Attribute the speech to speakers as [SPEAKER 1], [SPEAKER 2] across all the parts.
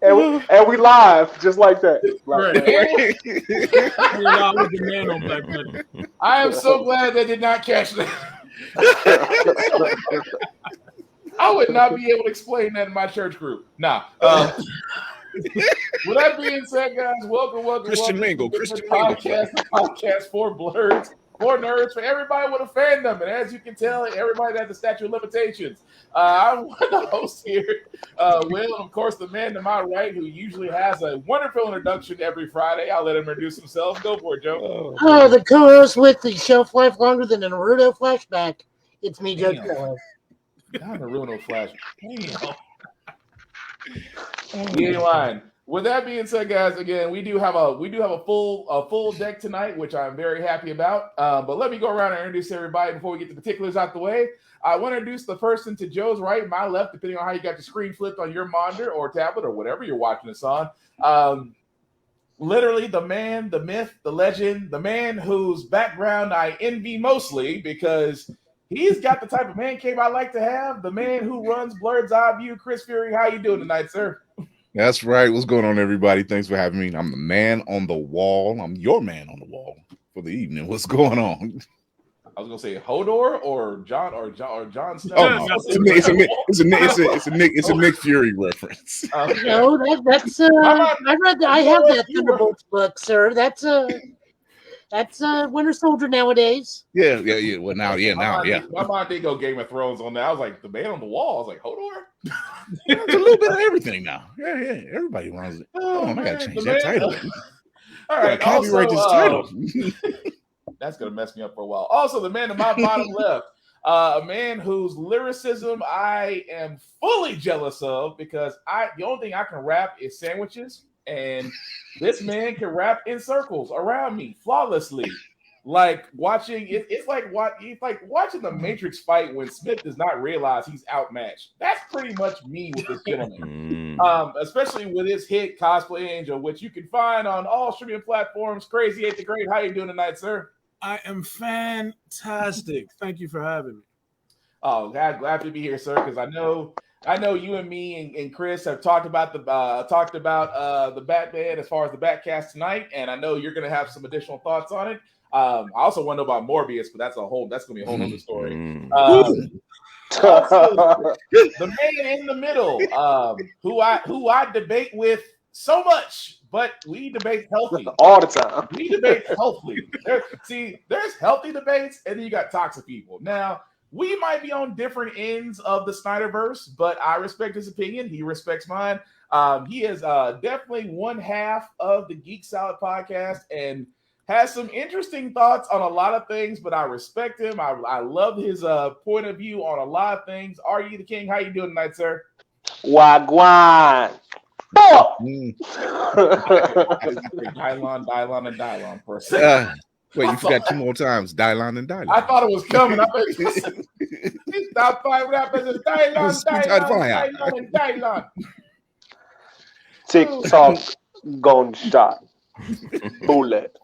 [SPEAKER 1] and we live just like that.
[SPEAKER 2] Right. I was the man on Black Monday. I am so glad they did not catch that. I would not be able to explain that in my church group. Nah. With that being said, guys, welcome.
[SPEAKER 3] Christian Mingle.
[SPEAKER 2] The podcast for blurs, for nerds, for everybody with a fandom. And as you can tell, everybody has a statute of limitations. I'm one of the hosts here, Will, and of course, the man to my right, who usually has a wonderful introduction every Friday. I'll let him introduce himself. Go for it, Joe.
[SPEAKER 4] Oh, the co-host with the shelf life longer than a Naruto flashback. It's me, Joe Keller.
[SPEAKER 2] Not a Naruto flashback. Damn. You ain't lying. With that being said, guys, again, we do have a full deck tonight, which I'm very happy about. But let me go around and introduce everybody before we get the particulars out the way. I want to introduce the person to Joe's right, my left, depending on how you got your screen flipped on your monitor or tablet or whatever you're watching this on. Literally the man, the myth, the legend, the man whose background I envy mostly because he's got the type of man cave I like to have. The man who runs Blurred's Eye View. Chris Fury, how you doing tonight, sir?
[SPEAKER 3] That's right. What's going on, everybody? Thanks for having me. I'm the man on the wall. I'm your man on the wall for the evening. What's going on?
[SPEAKER 2] I was gonna say Hodor or John Snow.
[SPEAKER 3] Oh, no. It's a Nick Fury reference.
[SPEAKER 4] No, that's I have that Thunderbolts book, sir. That's Winter Soldier nowadays.
[SPEAKER 3] Yeah. Well, now.
[SPEAKER 2] My mind did go Game of Thrones on that. I was like, the man on the wall. I was like, Hodor.
[SPEAKER 3] It's a little bit of everything now. Yeah. Everybody runs it. Oh, I gotta change that title.
[SPEAKER 2] All right,
[SPEAKER 3] copyright this title.
[SPEAKER 2] That's gonna mess me up for a while. Also, the man to my bottom left, a man whose lyricism I am fully jealous of because the only thing I can rap is sandwiches, and this man can rap in circles around me flawlessly. Like watching it's like watching the Matrix fight when Smith does not realize he's outmatched. That's pretty much me with this gentleman. Especially with his hit Cosplay Angel, which you can find on all streaming platforms. Crazy 8 the Great. How you doing tonight, sir?
[SPEAKER 5] I am fantastic. Thank you for having me.
[SPEAKER 2] Oh, glad to be here, sir. Because I know you and me and Chris have talked about the Batman as far as the Batcast tonight, and I know you're gonna have some additional thoughts on it. I also want to know about Morbius, but that's gonna be a whole other story. Also, the man in the middle, who I debate with so much, but we debate healthy
[SPEAKER 1] all the time.
[SPEAKER 2] We debate healthily. There's healthy debates, and then you got toxic people. Now, we might be on different ends of the Snyderverse, but I respect his opinion. He respects mine. He is definitely one half of the Geek Salad podcast and has some interesting thoughts on a lot of things, but I respect him. I love his point of view on a lot of things. Are you the king? How you doing tonight, sir?
[SPEAKER 1] Wagwan.
[SPEAKER 2] Dylon per se.
[SPEAKER 3] Wait, you forgot 2 more times. Dylon and Dylon.
[SPEAKER 2] I thought it was coming. Stop fighting. What happens? Dylon.
[SPEAKER 1] TikTok gunshot. Bullet.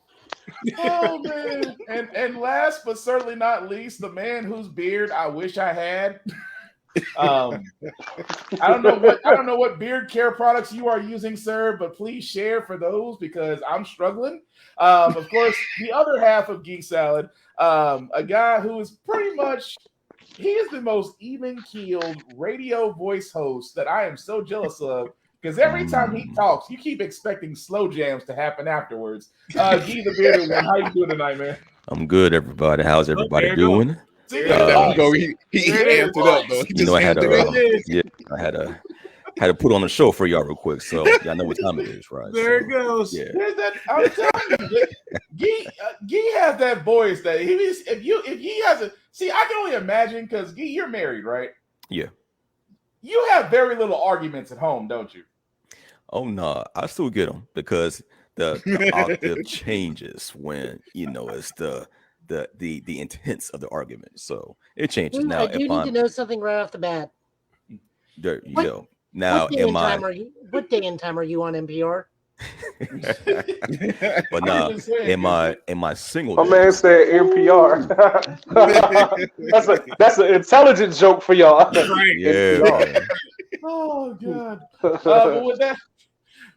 [SPEAKER 2] Oh man. And last but certainly not least, the man whose beard I wish I had. I don't know what beard care products you are using, sir, but please share for those because I'm struggling. Of course, the other half of Geek Salad, a guy who is pretty much he is the most even-keeled radio voice host that I am so jealous of because every time he talks, you keep expecting slow jams to happen afterwards. Gee, the bearded one, how you doing tonight, man?
[SPEAKER 6] I'm good, everybody. How's everybody doing?
[SPEAKER 3] He amped it up, though.
[SPEAKER 6] I had to put on a show for y'all real quick, so y'all know what time it is, right?
[SPEAKER 5] There it goes.
[SPEAKER 6] Yeah.
[SPEAKER 2] I'm telling you, Gee has that voice that if he has a see, I can only imagine because Gee, you're married, right?
[SPEAKER 6] Yeah. You
[SPEAKER 2] have very little arguments at home, don't you?
[SPEAKER 6] Oh no, I still get them because the octave changes when it's the intents of the argument. So it changes now.
[SPEAKER 4] I do need to know something right off the bat.
[SPEAKER 6] There you go. Now,
[SPEAKER 4] what day and time are you on NPR?
[SPEAKER 6] But now, am I single?
[SPEAKER 1] My man said NPR. that's an intelligent joke for y'all.
[SPEAKER 6] Yeah.
[SPEAKER 2] Oh god. But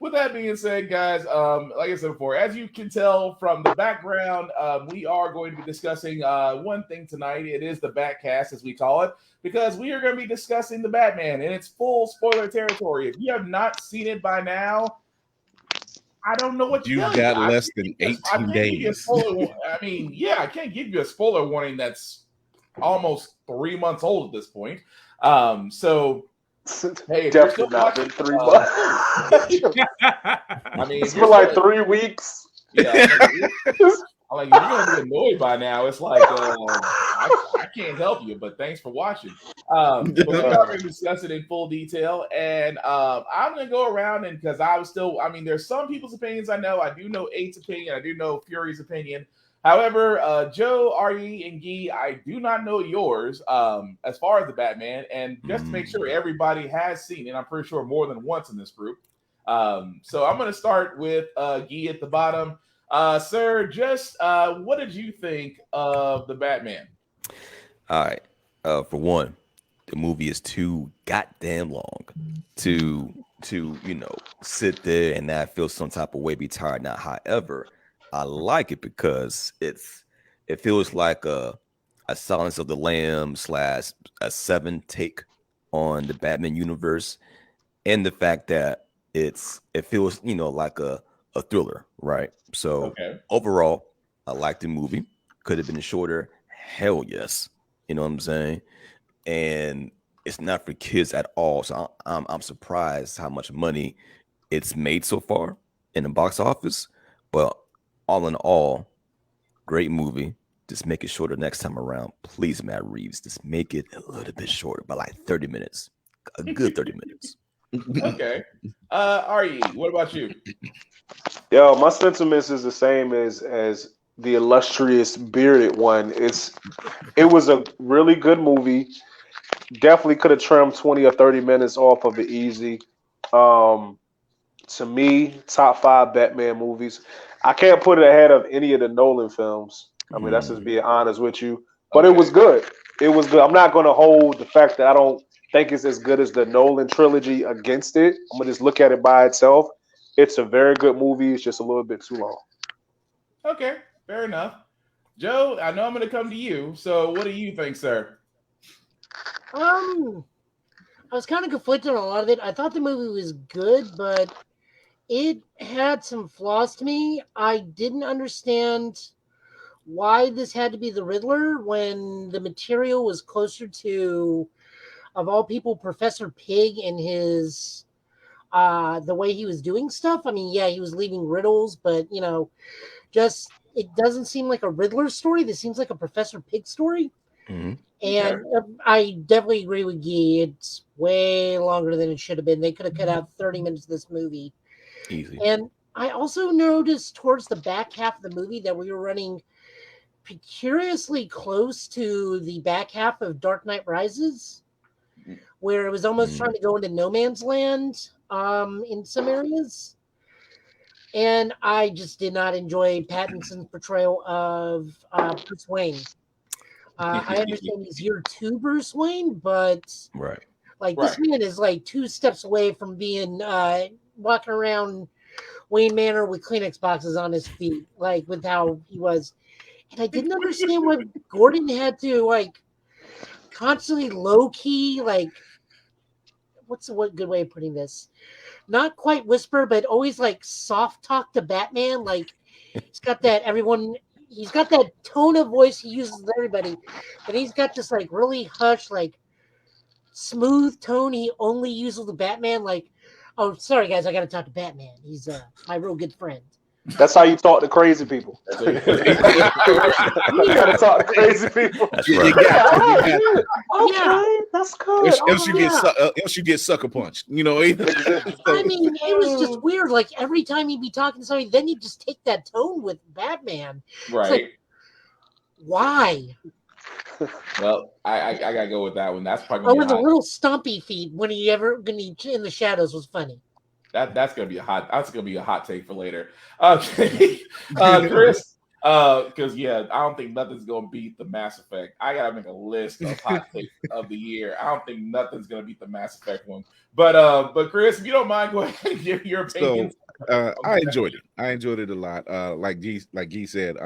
[SPEAKER 2] with that being said, guys, like I said before, as you can tell from the background, we are going to be discussing one thing tonight. It is the Batcast, as we call it, because we are going to be discussing the Batman, and it's full spoiler territory. If you have not seen it by now, I don't know what
[SPEAKER 3] You
[SPEAKER 2] tell
[SPEAKER 3] got
[SPEAKER 2] you.
[SPEAKER 3] less than 18 days.
[SPEAKER 2] I mean, I can't give you a spoiler warning that's almost 3 months old at this point. So, hey, if
[SPEAKER 1] Definitely
[SPEAKER 2] you're
[SPEAKER 1] not
[SPEAKER 2] still
[SPEAKER 1] been 3
[SPEAKER 2] watching,
[SPEAKER 1] months.
[SPEAKER 2] I mean,
[SPEAKER 1] It's been like 3 weeks.
[SPEAKER 2] yeah, I'm like, if you're gonna be annoyed by now, it's like I can't help you, but thanks for watching. But we are going to discuss it in full detail, and I'm going to go around and because there's some people's opinions I know. I do know 8's opinion. I do know Fury's opinion. However, Joe, Artie, and Guy, I do not know yours as far as the Batman, and just to make sure everybody has seen it, I'm pretty sure more than once in this group. So I'm going to start with Guy at the bottom. Sir, just what did you think of the Batman?
[SPEAKER 6] All right. For one, the movie is too goddamn long to sit there and not feel some type of way, be tired. Now, however, I like it because it feels like a Silence of the Lamb / a 7 take on the Batman universe, and the fact that it feels like a thriller, right? So overall, I like the movie. Could have been shorter. Hell yes. You know what I'm saying? And it's not for kids at all. So I'm surprised how much money it's made so far in the box office. But all in all, great movie. Just make it shorter next time around. Please, Matt Reeves, just make it a little bit shorter, by like 30 minutes. A good 30 minutes.
[SPEAKER 2] Okay. Ari, what about you?
[SPEAKER 1] Yo, my sentiments is the same as the illustrious bearded one. It was a really good movie. Definitely could have trimmed 20 or 30 minutes off of it easy. To me, top 5 Batman movies. I can't put it ahead of any of the Nolan films. I mean, that's just being honest with you. But it was good. It was good. I'm not going to hold the fact that I don't think it's as good as the Nolan trilogy against it. I'm going to just look at it by itself. It's a very good movie. It's just a little bit too long.
[SPEAKER 2] Okay, fair enough. Joe, I know I'm going to come to you. So what do you think, sir?
[SPEAKER 4] I was kind of conflicted on a lot of it. I thought the movie was good, but it had some flaws to me. I didn't understand why this had to be the Riddler when the material was closer to, of all people, Professor Pig and his the way he was doing stuff. I mean, yeah, he was leaving riddles, but just it doesn't seem like a Riddler story. This seems like a Professor Pig story.
[SPEAKER 6] Mm-hmm.
[SPEAKER 4] And I definitely agree with Guy. It's way longer than it should have been. They could have cut out 30 minutes of this movie.
[SPEAKER 6] Easy.
[SPEAKER 4] And I also noticed towards the back half of the movie that we were running curiously close to the back half of Dark Knight Rises, where it was almost trying to go into no man's land in some areas. And I just did not enjoy Pattinson's portrayal of Bruce Wayne. I understand he's year 2 Bruce Wayne, but this man is like 2 steps away from being walking around Wayne Manor with Kleenex boxes on his feet, like with how he was. And I didn't understand why Gordon had to constantly low key, what's a good way of putting this? Not quite whisper, but always soft talk to Batman. He's got that he's got that tone of voice he uses with everybody, but he's got this really hush, smooth tone he only uses with Batman. Oh, sorry guys, I got to talk to Batman. He's my real good friend.
[SPEAKER 1] That's how you talk to crazy people. You gotta talk to crazy people.
[SPEAKER 6] That's right.
[SPEAKER 1] Okay, that's good.
[SPEAKER 3] Else you get sucker punched.
[SPEAKER 4] I mean, it was just weird. Every time he'd be talking to somebody, then he'd just take that tone with Batman.
[SPEAKER 2] Right.
[SPEAKER 4] Why?
[SPEAKER 2] Well, I gotta go with that one. That's probably
[SPEAKER 4] with the little stompy feet when he in the shadows was funny.
[SPEAKER 2] That's gonna be a hot take for later. Okay, Chris, Because I don't think nothing's gonna beat the Mass Effect. I gotta make a list of hot takes of the year. I don't think nothing's gonna beat the Mass Effect one. But Chris, if you don't mind, go ahead and give your opinion.
[SPEAKER 3] I enjoyed it. I enjoyed it a lot. Like Guy said,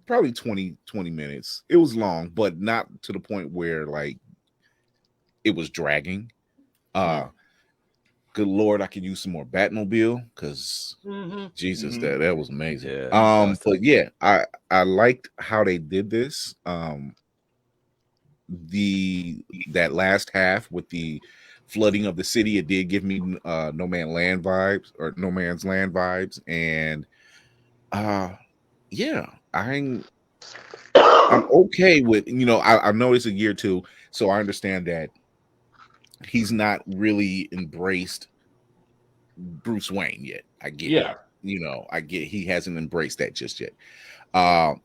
[SPEAKER 3] probably 20 minutes. It was long, but not to the point where like it was dragging. Good Lord, I could use some more Batmobile because Jesus, that was amazing.
[SPEAKER 6] Yeah,
[SPEAKER 3] but yeah, I liked how they did this. That last half with the flooding of the city, it did give me No Man's Land vibes, and yeah, I'm okay with, I know it's a year two, so I understand that he's not really embraced Bruce Wayne yet. I get it. I get he hasn't embraced that just yet.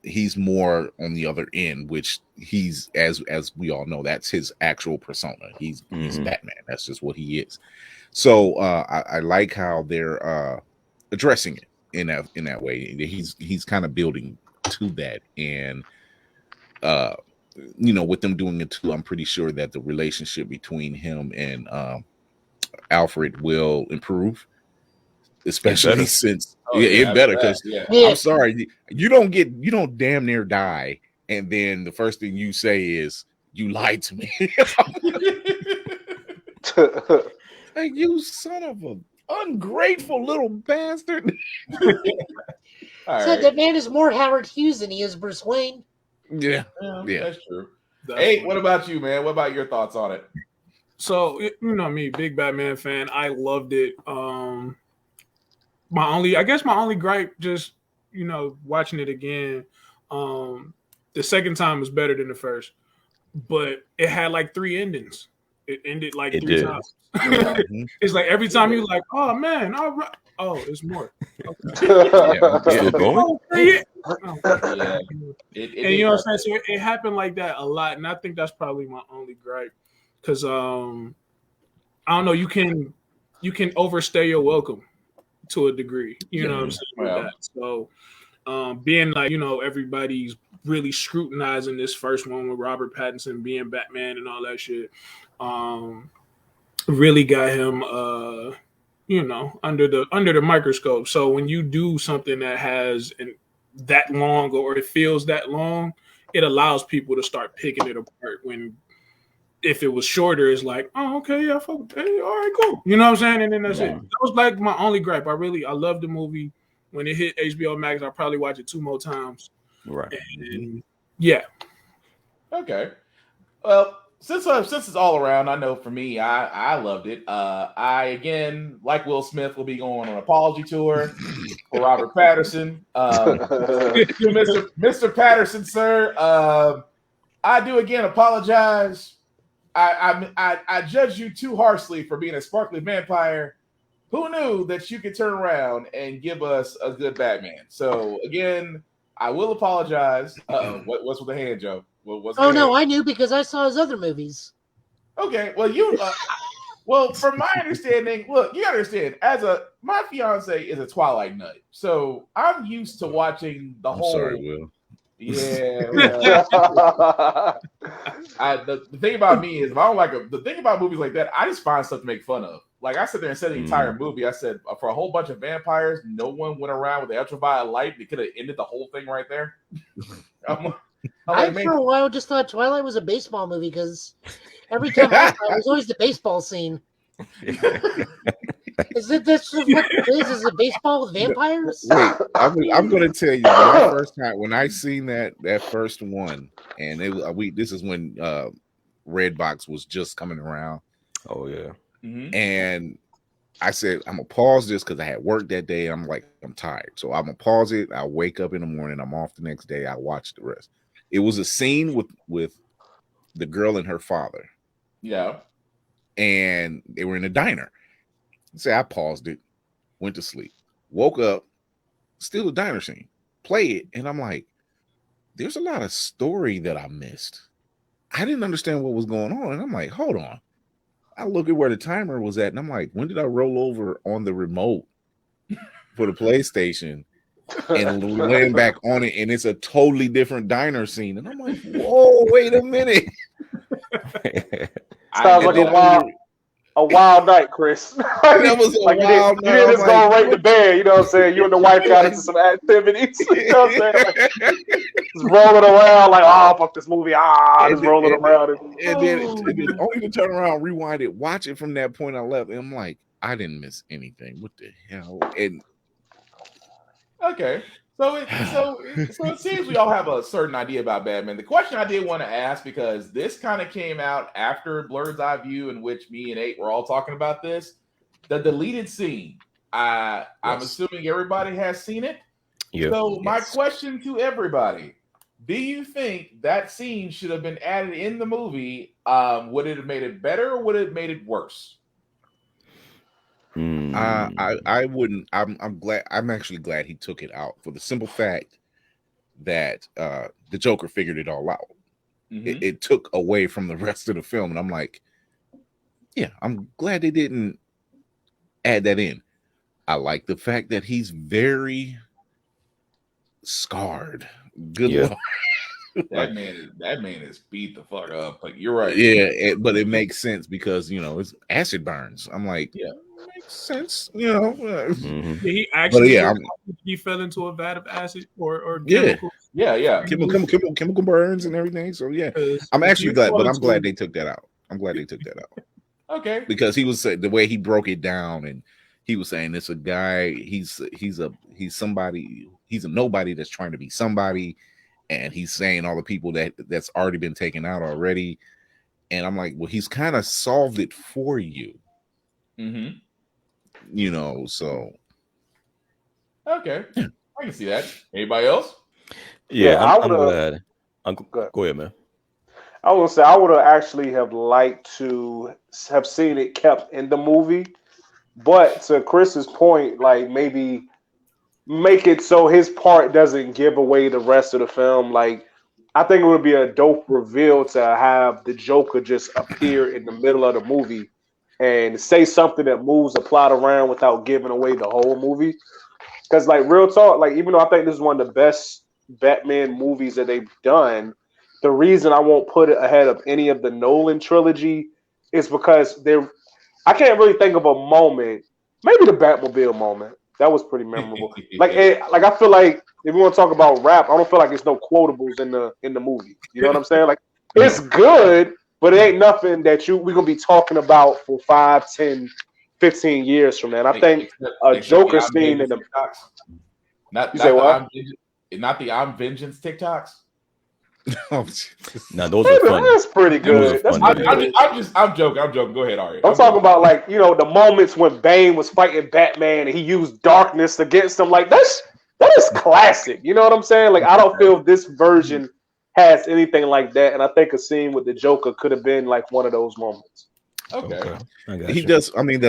[SPEAKER 3] He's more on the other end, which he's as we all know, that's his actual persona. He's Batman. That's just what he is. So I like how they're addressing it in that way. He's kind of building to that, and with them doing it too, I'm pretty sure that the relationship between him and Alfred will improve, especially since it better because I'm sorry, you don't damn near die, and then the first thing you say is you lied to me. Hey, you son of a ungrateful little bastard.
[SPEAKER 4] So that man is more Howard Hughes than he is Bruce Wayne.
[SPEAKER 3] Yeah,
[SPEAKER 2] that's true. Hey, what about you, man? What about your thoughts on it?
[SPEAKER 5] So me, big Batman fan. I loved it. My only gripe, just watching it again, the second time was better than the first, but it had like 3 endings. It ended like 3 times. It's like every time you're like, oh man, all right. Oh, it's more. Okay.
[SPEAKER 6] Still going?
[SPEAKER 5] And you know what I'm saying? So it happened like that a lot, and I think that's probably my only gripe. Because I don't know, you can overstay your welcome to a degree. You know what I'm saying? With that. So being like, everybody's really scrutinizing this first one with Robert Pattinson being Batman and all that shit. Really got him under the microscope. So when you do something that has that long, or it feels that long, it allows people to start picking it apart. When if it was shorter, it's like, oh, okay, yeah, all right, cool. You know what I'm saying? And then that's it. That was like my only gripe. I love the movie. When it hit HBO Max, I'll probably watch it 2 more times.
[SPEAKER 6] Right.
[SPEAKER 5] And yeah.
[SPEAKER 2] Okay. Well, since it's all around, I know for me, I loved it. I again, like Will Smith, will be going on an apology tour for Robert Patterson. Mr. Patterson, sir, I do again apologize. I judged you too harshly for being a sparkly vampire. Who knew that you could turn around and give us a good Batman? So again, I will apologize. What's with the hand, Joe?
[SPEAKER 4] No, I knew because I saw his other movies.
[SPEAKER 2] Okay, well, from my understanding, look, you gotta understand, my fiance is a Twilight nut, so I'm used to watching the whole.
[SPEAKER 3] Sorry, Will.
[SPEAKER 2] Yeah. The thing about me is, if I don't like the thing about movies like that, I just find stuff to make fun of. Like I sit there and said the entire movie. I said for a whole bunch of vampires, no one went around with the ultraviolet light. They could have ended the whole thing right there.
[SPEAKER 4] I for a while just thought Twilight was a baseball movie because every time I saw it was always the baseball scene. Is it this what it is? Is it baseball with vampires?
[SPEAKER 3] Wait, I'm going to tell you when I seen that first one, and this is when Redbox was just coming around.
[SPEAKER 6] Oh yeah.
[SPEAKER 2] Mm-hmm.
[SPEAKER 3] And I said, I'm gonna pause this because I had work that day. I'm like, I'm tired. So I'm gonna pause it. I'll wake up in the morning. I'm off the next day. I'll watch the rest. It was a scene with the girl and her father.
[SPEAKER 2] Yeah.
[SPEAKER 3] And they were in a diner. So I paused it, went to sleep, woke up, still a diner scene. Play it, and I'm like, there's a lot of story that I missed. I didn't understand what was going on. And I'm like, hold on. I look at where the timer was at, and I'm like, when did I roll over on the remote for the PlayStation and laying back on it, and it's a totally different diner scene. And I'm like, whoa, wait a minute.
[SPEAKER 1] Sounds like a wild night, Chris.
[SPEAKER 3] That was a wild night.
[SPEAKER 1] You didn't just go right to bed, you know what I'm saying? You and the wife got into some activities, you know what I'm saying? Like, just rolling around like, oh, fuck this movie. Just rolling around.
[SPEAKER 3] And then only to turn around, rewind it, watch it from that point I left. And I'm like, I didn't miss anything. What the hell? And
[SPEAKER 2] okay. So it seems we all have a certain idea about Batman. The question I did want to ask, because this kind of came out after Blurred's Eye View, in which me and 8 were all talking about this, the deleted scene. I'm assuming everybody has seen it.
[SPEAKER 6] Yeah.
[SPEAKER 2] So my question to everybody: do you think that scene should have been added in the movie? Would it have made it better, or would it have made it worse?
[SPEAKER 3] I wouldn't. I'm glad. I'm actually glad he took it out for the simple fact that the Joker figured it all out. Mm-hmm. It took away from the rest of the film, and I'm like, yeah, I'm glad they didn't add that in. I like the fact that he's very scarred. Good Lord.
[SPEAKER 2] That man is beat the fuck up. Like, you're right.
[SPEAKER 3] Yeah, but it makes sense because it's acid burns. I'm like, yeah, makes sense.
[SPEAKER 5] Mm-hmm. He actually he fell into a vat of acid or chemicals.
[SPEAKER 2] Yeah.
[SPEAKER 3] Chemical burns and everything. So yeah, I'm actually glad, but I'm glad they took that out.
[SPEAKER 2] Okay,
[SPEAKER 3] because he was the way he broke it down, and he was saying it's a guy. He's somebody. He's a nobody that's trying to be somebody. And he's saying all the people that's already been taken out already. And I'm like, well, he's kind of solved it for you.
[SPEAKER 2] Mm-hmm.
[SPEAKER 3] So.
[SPEAKER 2] Okay. I can see that. Anybody else?
[SPEAKER 6] Yeah, I'm glad. Go ahead, man.
[SPEAKER 1] I was going to say, I would have actually have liked to have seen it kept in the movie. But to Chris's point, like maybe make it so his part doesn't give away the rest of the film. Like, I think it would be a dope reveal to have the Joker just appear in the middle of the movie and say something that moves the plot around without giving away the whole movie. Because, like, real talk, like, even though I think this is one of the best Batman movies that they've done, the reason I won't put it ahead of any of the Nolan trilogy is because I can't really think of a moment, maybe the Batmobile moment. That was pretty memorable. Like I feel like if we want to talk about rap, I don't feel like there's no quotables in the movie. You know what I'm saying? Like, it's good, but it ain't nothing that we're gonna be talking about for 5, 10, 15 years from now. And I think a Joker scene in the
[SPEAKER 2] not the I'm Vengeance TikToks.
[SPEAKER 6] No, those are funny.
[SPEAKER 1] That's pretty good.
[SPEAKER 2] I'm joking. Go ahead, Ari.
[SPEAKER 1] I'm talking about, like, the moments when Bane was fighting Batman and he used darkness against him. Like, that is classic. You know what I'm saying? Like, I don't feel this version has anything like that, and I think a scene with the Joker could have been like one of those moments.
[SPEAKER 2] Okay.
[SPEAKER 3] He does. I mean,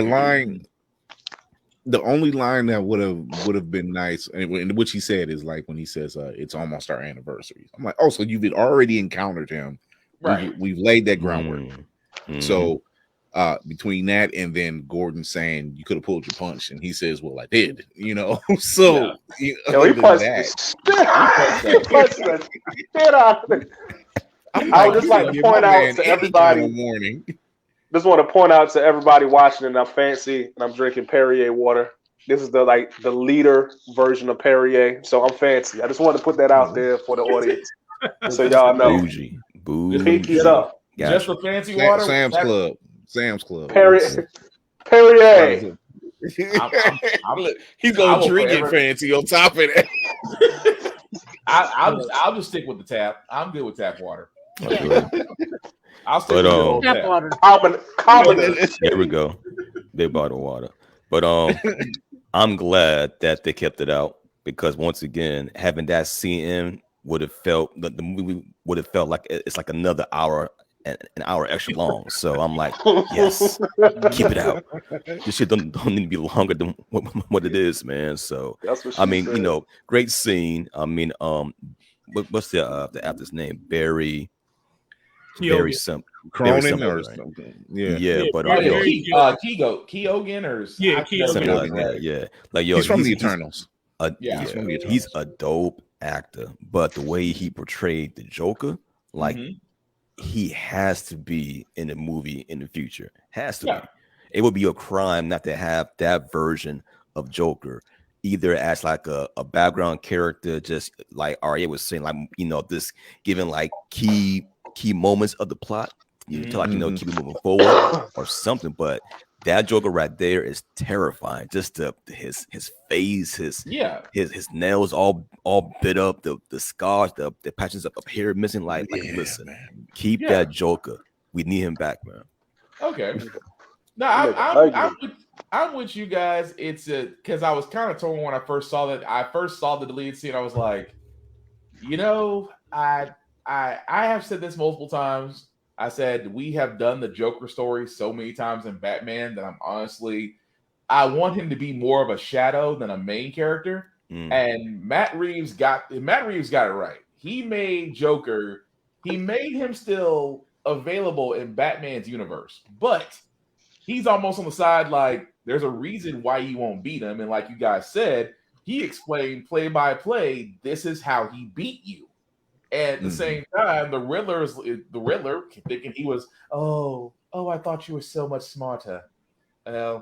[SPEAKER 3] the only line that would have been nice, and which he said, is like when he says, "It's almost our anniversary." I'm like, "Oh, so you've already encountered him, right? We've laid that groundwork." Mm-hmm. So between that and then Gordon saying you could have pulled your punch, and he says, "Well, I did," So
[SPEAKER 1] he punched that shit out of it. I would just like to point out to everybody. Just want to point out to everybody watching, and I'm fancy, and I'm drinking Perrier water. This is the leader version of Perrier, so I'm fancy. I just wanted to put that out there for the audience, so y'all know.
[SPEAKER 6] Bougie.
[SPEAKER 1] Pinkies up.
[SPEAKER 2] Just for fancy water.
[SPEAKER 3] Sam's Club.
[SPEAKER 1] Perrier.
[SPEAKER 3] He's gonna drink it fancy on top of that.
[SPEAKER 2] I'll just stick with the tap. I'm good with tap water.
[SPEAKER 6] Okay.
[SPEAKER 2] I'll stick with the
[SPEAKER 4] tap water.
[SPEAKER 6] There we go. Big bottle of water. But I'm glad that they kept it out, because once again, having that scene in would have felt the movie would have felt like it's like another hour, an hour extra long. So I'm like, yes, keep it out. This shit don't need to be longer than what it is, man. So I mean, said. Great scene. I mean, what's the actor's name? Very simple.
[SPEAKER 3] Cronin or
[SPEAKER 6] right?
[SPEAKER 3] something.
[SPEAKER 6] But
[SPEAKER 2] Keoghan or
[SPEAKER 6] something like that. Yeah, like
[SPEAKER 3] he's from the Eternals.
[SPEAKER 6] He's a dope actor, but the way he portrayed the Joker, like he has to be in a movie in the future. Has to be. It would be a crime not to have that version of Joker, either as like a background character, just like Arya was saying, like, you know, this giving like key moments of the plot, to like, you know, keep it moving forward or something. But that Joker right there is terrifying. Just his face, his nails all bit up, the scars, the patches of hair missing. Like listen, man. Keep that Joker. We need him back, man.
[SPEAKER 2] Okay. No, I'm with you guys. It's because I was kind of torn when I first saw that. I first saw the deleted scene. I was like, you know, I have said this multiple times. I said we have done the Joker story so many times in Batman that I want him to be more of a shadow than a main character. And Matt Reeves got it right. He made Joker. He made him still available in Batman's universe, but he's almost on the side, like, there's a reason why you won't beat him. And like you guys said, he explained play by play, this is how he beat you. And at the same time, the Riddler thinking he was, oh, I thought you were so much smarter. And,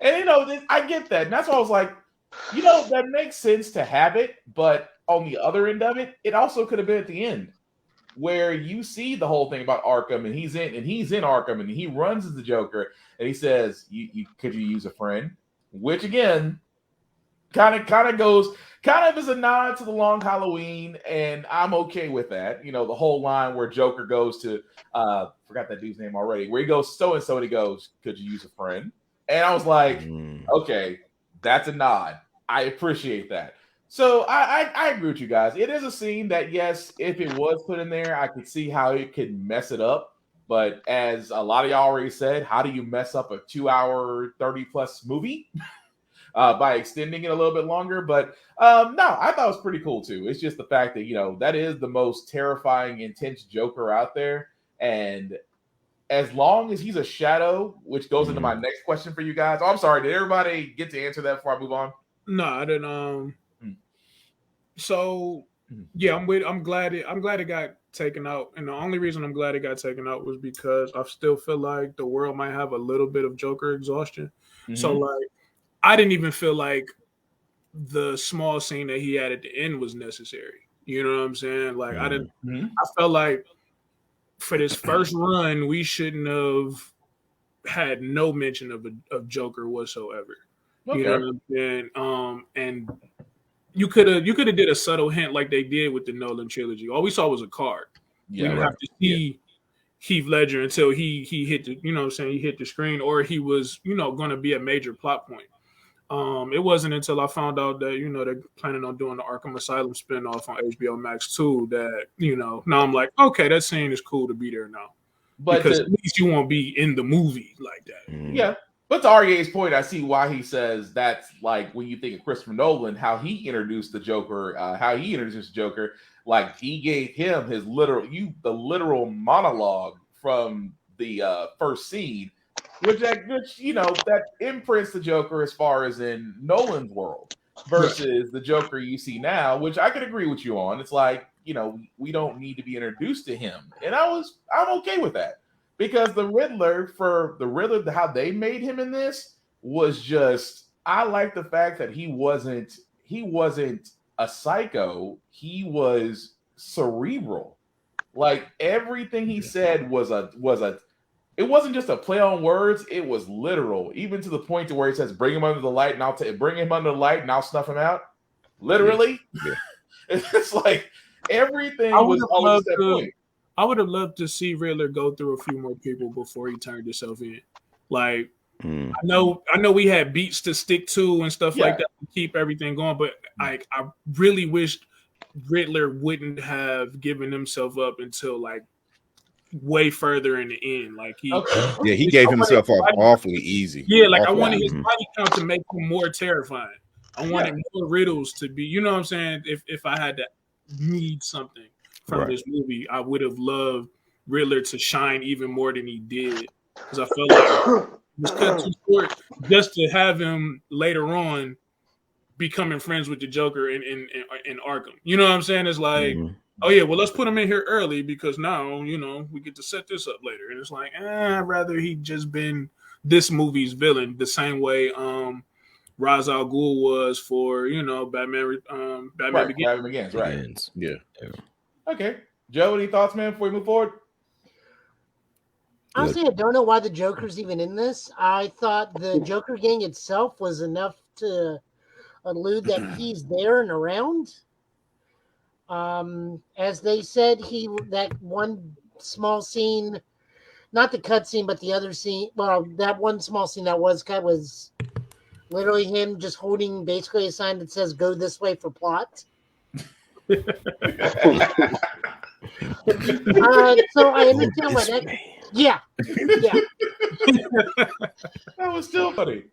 [SPEAKER 2] you know, I get that. And that's why I was like, you know, that makes sense to have it. But on the other end of it, it also could have been at the end, where you see the whole thing about Arkham, and he's in Arkham, and he runs as the Joker, and he says, could you use a friend? Which again, kind of is a nod to the Long Halloween, and I'm okay with that. You know, the whole line where Joker goes to forgot that dude's name already, where he goes so and so, and he goes, could you use a friend? And I was like, okay, that's a nod. I appreciate that. So I agree with you guys. It is a scene that, yes, if it was put in there, I could see how it could mess it up. But as a lot of y'all already said, how do you mess up a 2-hour, 30-plus movie by extending it a little bit longer? But no, I thought it was pretty cool too. It's just the fact that, you know, that is the most terrifying, intense Joker out there. And as long as he's a shadow, which goes into my next question for you guys. Oh, I'm sorry. Did everybody get to answer that before I move on?
[SPEAKER 5] No, I didn't. So yeah, I'm glad it got taken out, and the only reason I'm glad it got taken out was because I still feel like the world might have a little bit of Joker exhaustion. So like, I didn't even feel like the small scene that he had at the end was necessary. You know what I'm saying? Like I felt like for this first run, we shouldn't have had no mention of Joker whatsoever. Okay. You know what I'm saying? And you could have did a subtle hint like they did with the Nolan trilogy. All we saw was a card. We didn't have to see Heath Ledger until he hit the, you know what I'm saying, he hit the screen, or he was, you know, going to be a major plot point. It wasn't until I found out that, you know, they're planning on doing the Arkham Asylum spinoff on HBO Max 2 that, you know, now I'm like, okay, that scene is cool to be there now. But because at least you won't be in the movie like that.
[SPEAKER 2] Yeah. But to REA's point, I see why he says that's like when you think of Christopher Nolan, how he introduced the Joker, like he gave him his literal monologue from the first scene, which you know, that imprints the Joker as far as in Nolan's world versus the Joker you see now, which I could agree with you on. It's like, you know, we don't need to be introduced to him, and I'm okay with that. Because the Riddler, how they made him in this was just, I like the fact that he wasn't a psycho. He was cerebral. Like everything he said it wasn't just a play on words. It was literal, even to the point to where he says, bring him under the light and I'll snuff him out. Literally. Yeah. It's like everything was always that point.
[SPEAKER 5] I would have loved to see Riddler go through a few more people before he turned himself in. Like, I know we had beats to stick to and stuff like that to keep everything going, but I really wished Riddler wouldn't have given himself up until like way further in the end. Like
[SPEAKER 3] he gave himself up awfully easy.
[SPEAKER 5] Yeah, like I wanted his body count to make him more terrifying. I wanted more riddles to be, you know what I'm saying? If I had to need something from this movie, I would have loved Riddler to shine even more than he did, because I felt like it was cut too short just to have him later on becoming friends with the Joker in Arkham. You know what I'm saying? It's like, oh yeah, well, let's put him in here early because now, we get to set this up later. And it's like, I'd rather he just been this movie's villain the same way Ra's al Ghul was for, Batman Begins.
[SPEAKER 2] Right.
[SPEAKER 3] Yeah.
[SPEAKER 2] Okay. Joe, any thoughts, man, before we move forward?
[SPEAKER 4] Honestly, I don't know why the Joker's even in this. I thought the Joker gang itself was enough to allude that he's there and around. As they said, that one small scene, not the cut scene, but the other scene. Well, that one small scene that was cut was literally him just holding basically a sign that says "Go this way for plot." So I understand why that. Yeah.
[SPEAKER 2] That was still funny.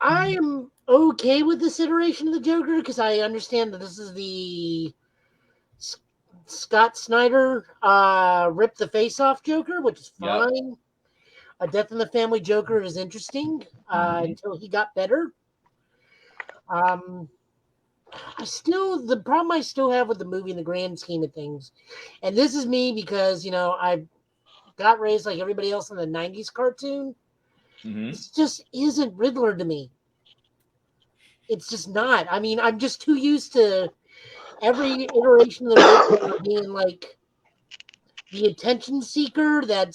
[SPEAKER 4] I am okay with this iteration of the Joker because I understand that this is the Scott Snyder rip the face off Joker, which is fine. Yep. A Death in the Family Joker is interesting until he got better. The problem I still have with the movie in the grand scheme of things, and this is me because, I got raised like everybody else in the 90s cartoon. This just isn't Riddler to me. It's just not. I mean, I'm just too used to every iteration of the Riddler being like the attention seeker that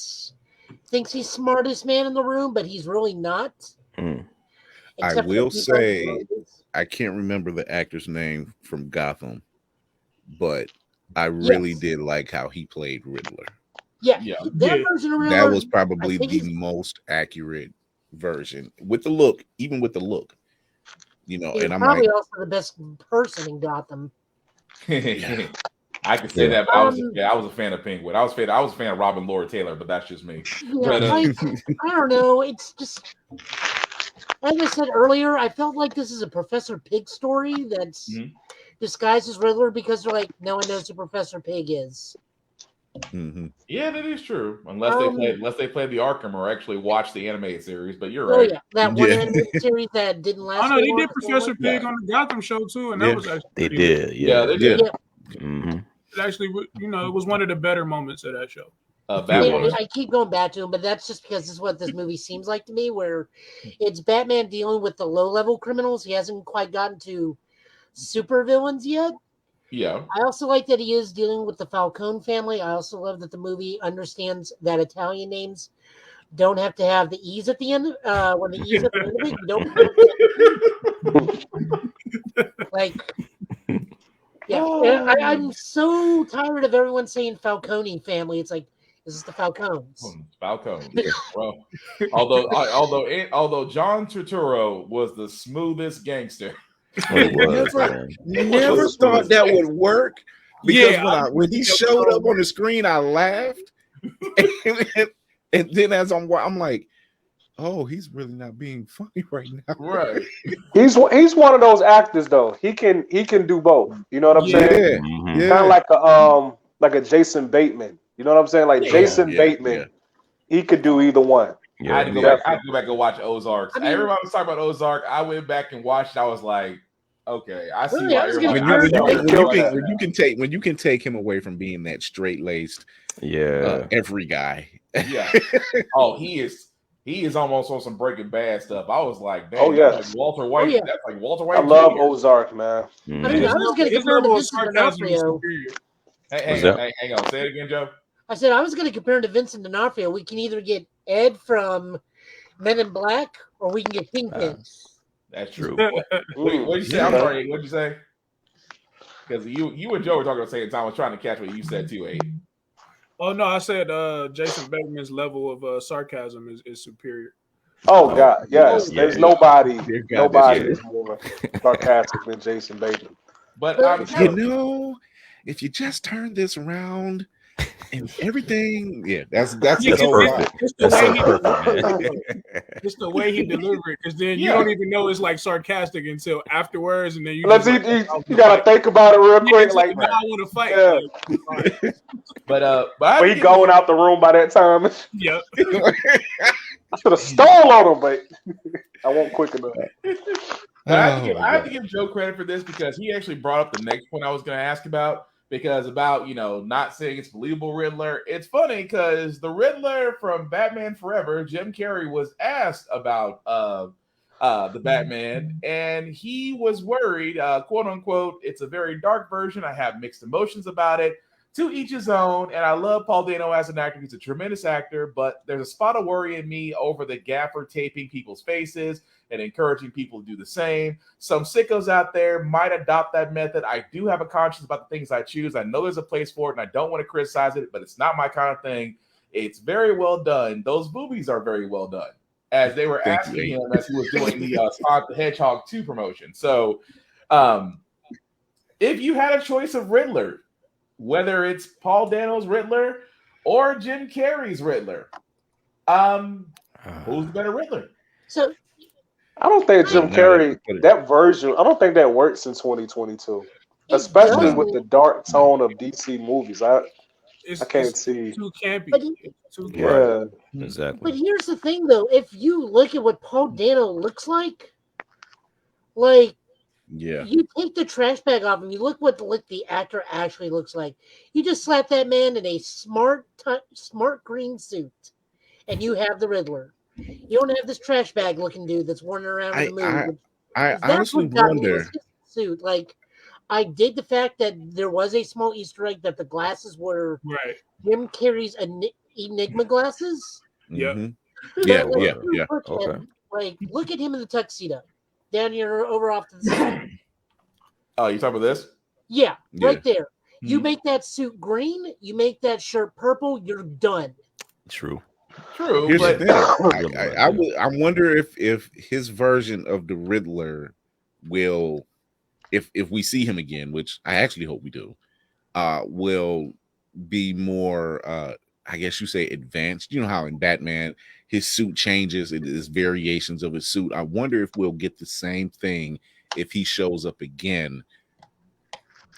[SPEAKER 4] thinks he's smartest man in the room, but he's really not.
[SPEAKER 3] I will say, I can't remember the actor's name from Gotham, but I really did like how he played Riddler.
[SPEAKER 4] That version of Riddler,
[SPEAKER 3] that was probably the most accurate version with the look, even with the look. And I'm
[SPEAKER 4] probably also the best person in Gotham.
[SPEAKER 2] I can say that, but I was a fan of Penguin. I was a fan of Robin Lord Taylor, but that's just me.
[SPEAKER 4] I don't know. It's just, as I said earlier, I felt like this is a Professor Pig story that's disguised as Riddler because they're like, no one knows who Professor Pig is.
[SPEAKER 2] Yeah, that is true. Unless they played the Arkham or actually watched the animated series, but you're right.
[SPEAKER 4] That one animated series that didn't last.
[SPEAKER 5] Oh no, they did Professor Pig on the Gotham show too, and that was actually
[SPEAKER 6] they did.
[SPEAKER 2] They did.
[SPEAKER 5] It actually, it was one of the better moments of that show.
[SPEAKER 4] I keep going back to him, but that's just because this is what this movie seems like to me, where it's Batman dealing with the low-level criminals. He hasn't quite gotten to super villains yet.
[SPEAKER 2] Yeah.
[SPEAKER 4] I also like that he is dealing with the Falcone family. I also love that the movie understands that Italian names don't have to have the E's at the end. When the E's at the end of it, you don't. I'm so tired of everyone saying Falcone family. It's like, this is the Falcones.
[SPEAKER 2] Falcone. Well, although John Turturro was the smoothest gangster.
[SPEAKER 3] Never thought that would work because when he showed up on the screen, I laughed, and then as I'm like, oh, he's really not being funny right now.
[SPEAKER 2] Right.
[SPEAKER 1] He's one of those actors though. He can do both. You know what I'm saying? Kind of like a Jason Bateman. You know what I'm saying? Like Jason Bateman, he could do either one.
[SPEAKER 2] I had to go back and watch Ozark. Everybody was talking about Ozark. I went back and watched. I was like, okay, I see why everybody.
[SPEAKER 3] When you can take him away from being that straight laced, every guy.
[SPEAKER 2] Yeah. Oh, he is almost on some Breaking Bad stuff. I was like, dang, like Walter White. That's like Walter White.
[SPEAKER 1] I love Ozark, man.
[SPEAKER 4] I was going to compare him to Vincent D'Onofrio.
[SPEAKER 2] Hang on. Say it again, Joe.
[SPEAKER 4] I said I was going to compare him to Vincent D'Onofrio. We can either get Ed from Men in Black or we can get Kingpin.
[SPEAKER 2] That's true. Wait, what'd you say? I'm sorry. What'd you say? Because you and Joe were talking at the same time. I was trying to catch what you said too, Abe.
[SPEAKER 5] Oh no, I said Jason Bateman's level of sarcasm is superior.
[SPEAKER 1] Oh God, yes. There's nobody is more sarcastic than Jason Bateman.
[SPEAKER 2] But
[SPEAKER 3] if you just turn this around and everything, that's
[SPEAKER 6] perfect.
[SPEAKER 5] It's the way he delivered it, because then you don't even know it's like sarcastic until afterwards, and then you
[SPEAKER 1] gotta think about it real quick. Like,
[SPEAKER 5] now I want to fight.
[SPEAKER 1] Yeah.
[SPEAKER 2] But
[SPEAKER 1] he going out the room by that time.
[SPEAKER 5] Yeah.
[SPEAKER 1] I should have stole on him, but I won't quick enough.
[SPEAKER 2] But I have to give Joe credit for this because he actually brought up the next point I was going to ask about. Because about, not saying it's believable Riddler. It's funny because the Riddler from Batman Forever, Jim Carrey, was asked about the Batman, and he was worried, quote unquote, it's a very dark version. I have mixed emotions about it. To each his own. And I love Paul Dano as an actor. He's a tremendous actor, but there's a spot of worry in me over the gaffer taping people's faces and encouraging people to do the same. Some sickos out there might adopt that method. I do have a conscience about the things I choose. I know there's a place for it, and I don't want to criticize it, but it's not my kind of thing. It's very well done. Those movies are very well done, as they were asking him as he was doing the Sonic the Hedgehog 2 promotion. So if you had a choice of Riddler, whether it's Paul Dano's Riddler or Jim Carrey's Riddler, who's the better Riddler?
[SPEAKER 4] So
[SPEAKER 1] I don't think Jim Carrey, that version, I don't think that works in 2022, especially with the dark tone of DC movies. I can't see.
[SPEAKER 5] Too campy.
[SPEAKER 1] Yeah,
[SPEAKER 6] exactly.
[SPEAKER 4] But here's the thing, though. If you look at what Paul Dano looks like, you take the trash bag off and you look what the actor actually looks like. You just slap that man in a smart green suit, and you have the Riddler. You don't have this trash bag looking dude that's wandering around in the movie.
[SPEAKER 3] I honestly wonder.
[SPEAKER 4] Suit. I dig the fact that there was a small Easter egg that the glasses were Jim Carrey's Enigma glasses.
[SPEAKER 3] Yeah.
[SPEAKER 4] Okay. Look at him in the tuxedo. Down here, over off to the side.
[SPEAKER 2] Oh, you talking about this?
[SPEAKER 4] Yeah, right there. You make that suit green, you make that shirt purple, you're done.
[SPEAKER 6] True.
[SPEAKER 3] Here's the thing. I wonder if his version of the Riddler will, if we see him again, which I actually hope we do, will be more, I guess you say, advanced. You know how in Batman his suit changes, it is variations of his suit. I wonder if we'll get the same thing if he shows up again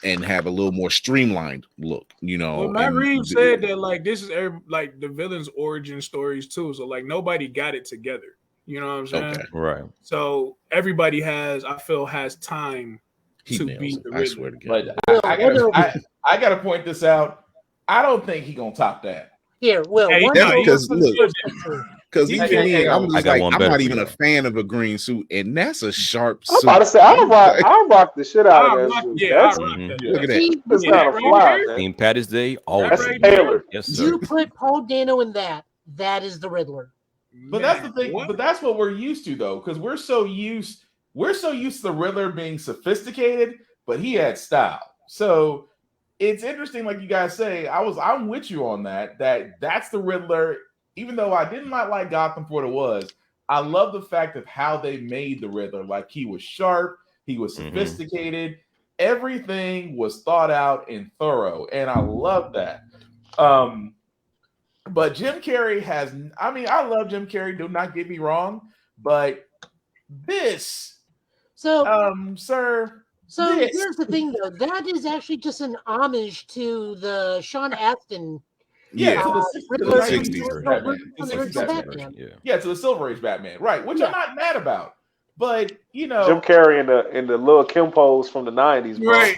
[SPEAKER 3] and have a little more streamlined look,
[SPEAKER 5] Well, Matt Reeves said that this is the villain's origin stories too. So nobody got it together. You know what I'm saying?
[SPEAKER 6] Okay. Right.
[SPEAKER 5] So everybody has time to beat the Riddler.
[SPEAKER 3] I swear to God.
[SPEAKER 2] But I gotta point this out. I don't think he's gonna top that.
[SPEAKER 4] Here, Will.
[SPEAKER 3] Because even me, I'm not even a fan of a green suit, and that's a sharp suit.
[SPEAKER 1] I'm about to say, I'll rock the shit out of that suit.
[SPEAKER 3] Look at that.
[SPEAKER 1] It's not a fly, man.
[SPEAKER 6] St. Patty's Day, always.
[SPEAKER 1] That's tailored.
[SPEAKER 6] Yes, sir.
[SPEAKER 4] You put Paul Dano in that is the Riddler.
[SPEAKER 2] But that's the thing. But that's what we're used to, though, because we're so used to the Riddler being sophisticated, but he had style. So it's interesting, like you guys say. I'm with you on that. That's the Riddler. Even though I did not like Gotham for what it was, I love the fact of how they made the Riddler. Like, he was sharp, he was sophisticated, everything was thought out and thorough, and I love that. But Jim Carrey I love Jim Carrey, do not get me wrong, but this, sir.
[SPEAKER 4] So here's the thing, though. That is actually just an homage to the Sean Astin.
[SPEAKER 2] To the 60s Batman. To the Silver Age Batman, right? Which I'm not mad about, but
[SPEAKER 1] Jim Carrey in the Lil' Kim pose from the 90s, bro.
[SPEAKER 5] Right?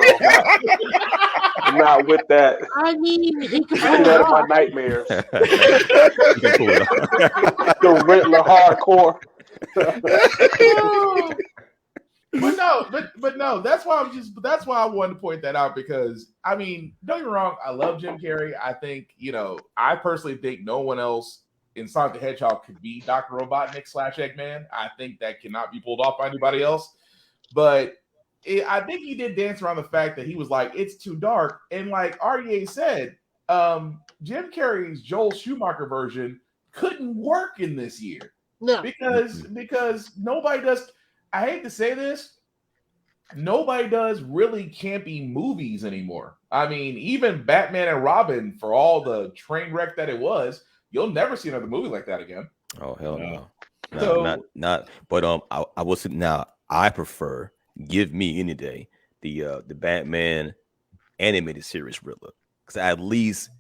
[SPEAKER 1] I'm not with that.
[SPEAKER 4] I mean, he could
[SPEAKER 1] see that in my nightmares. The Riddler hardcore.
[SPEAKER 2] But no, that's why I wanted to point that out, because don't get me wrong, I love Jim Carrey. I think, I personally think no one else in Sonic the Hedgehog could be Dr. Robotnik / Eggman. I think that cannot be pulled off by anybody else. But I think he did dance around the fact that he was like, it's too dark. And like RDA said, Jim Carrey's Joel Schumacher version couldn't work in this year.
[SPEAKER 4] No.
[SPEAKER 2] Because nobody does. I hate to say this, nobody does really campy movies anymore. Even Batman and Robin, for all the train wreck that it was, you'll never see another movie like that again.
[SPEAKER 6] Oh, hell no. But I will say now, I prefer, give me any day, the Batman animated series Riddler, because at least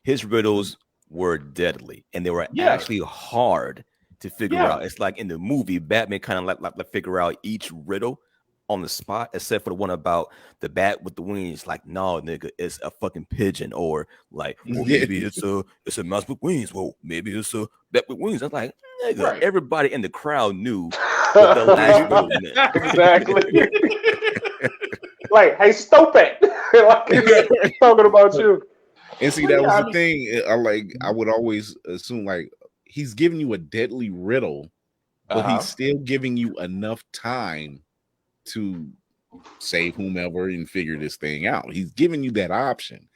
[SPEAKER 6] his riddles were deadly, and they were actually hard to figure out. It's like in the movie, Batman kind of like figure out each riddle on the spot, except for the one about the bat with the wings. Like, no, nigga, it's a fucking pigeon, or like, well, maybe it's a mouse with wings. Well, maybe it's a bat with wings. I'm like, nigga, everybody in the crowd knew what the last riddle meant.
[SPEAKER 1] Exactly. Like, hey, stupid. Like, he's talking about you.
[SPEAKER 3] And see, that was the thing. I would always assume, like, he's giving you a deadly riddle, but he's still giving you enough time to save whomever and figure this thing out. He's giving you that option.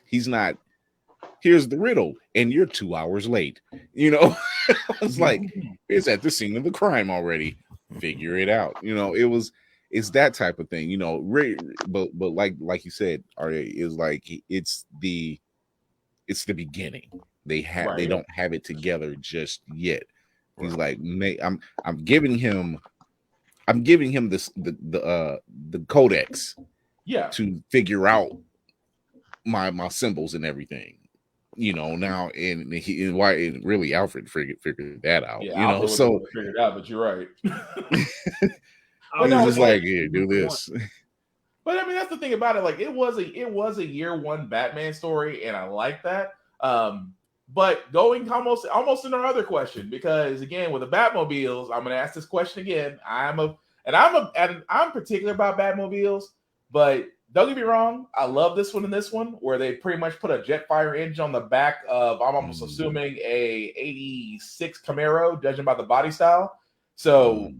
[SPEAKER 3] He's not, here's the riddle, and you're 2 hours late. You know, it's like, it's at the scene of the crime already. Figure it out. You know, it's that type of thing, you know. But like you said, is like it's the beginning. They don't have it together just yet. He's like, I'm giving him this the codex, to figure out my symbols and everything, you know. Now and really Alfred figured that out, you know. So
[SPEAKER 2] figured it out, but you're right.
[SPEAKER 3] I was just like, yeah, do this.
[SPEAKER 2] But I mean, that's the thing about it. Like, it was a year one Batman story, and I like that. But going almost in our other question, because again, with the Batmobiles, I'm going to ask this question again. I'm particular about Batmobiles, but don't get me wrong, I love this one and this one, where they pretty much put a Jetfire engine on the back of, I'm almost assuming, a 86 Camaro, judging by the body style. So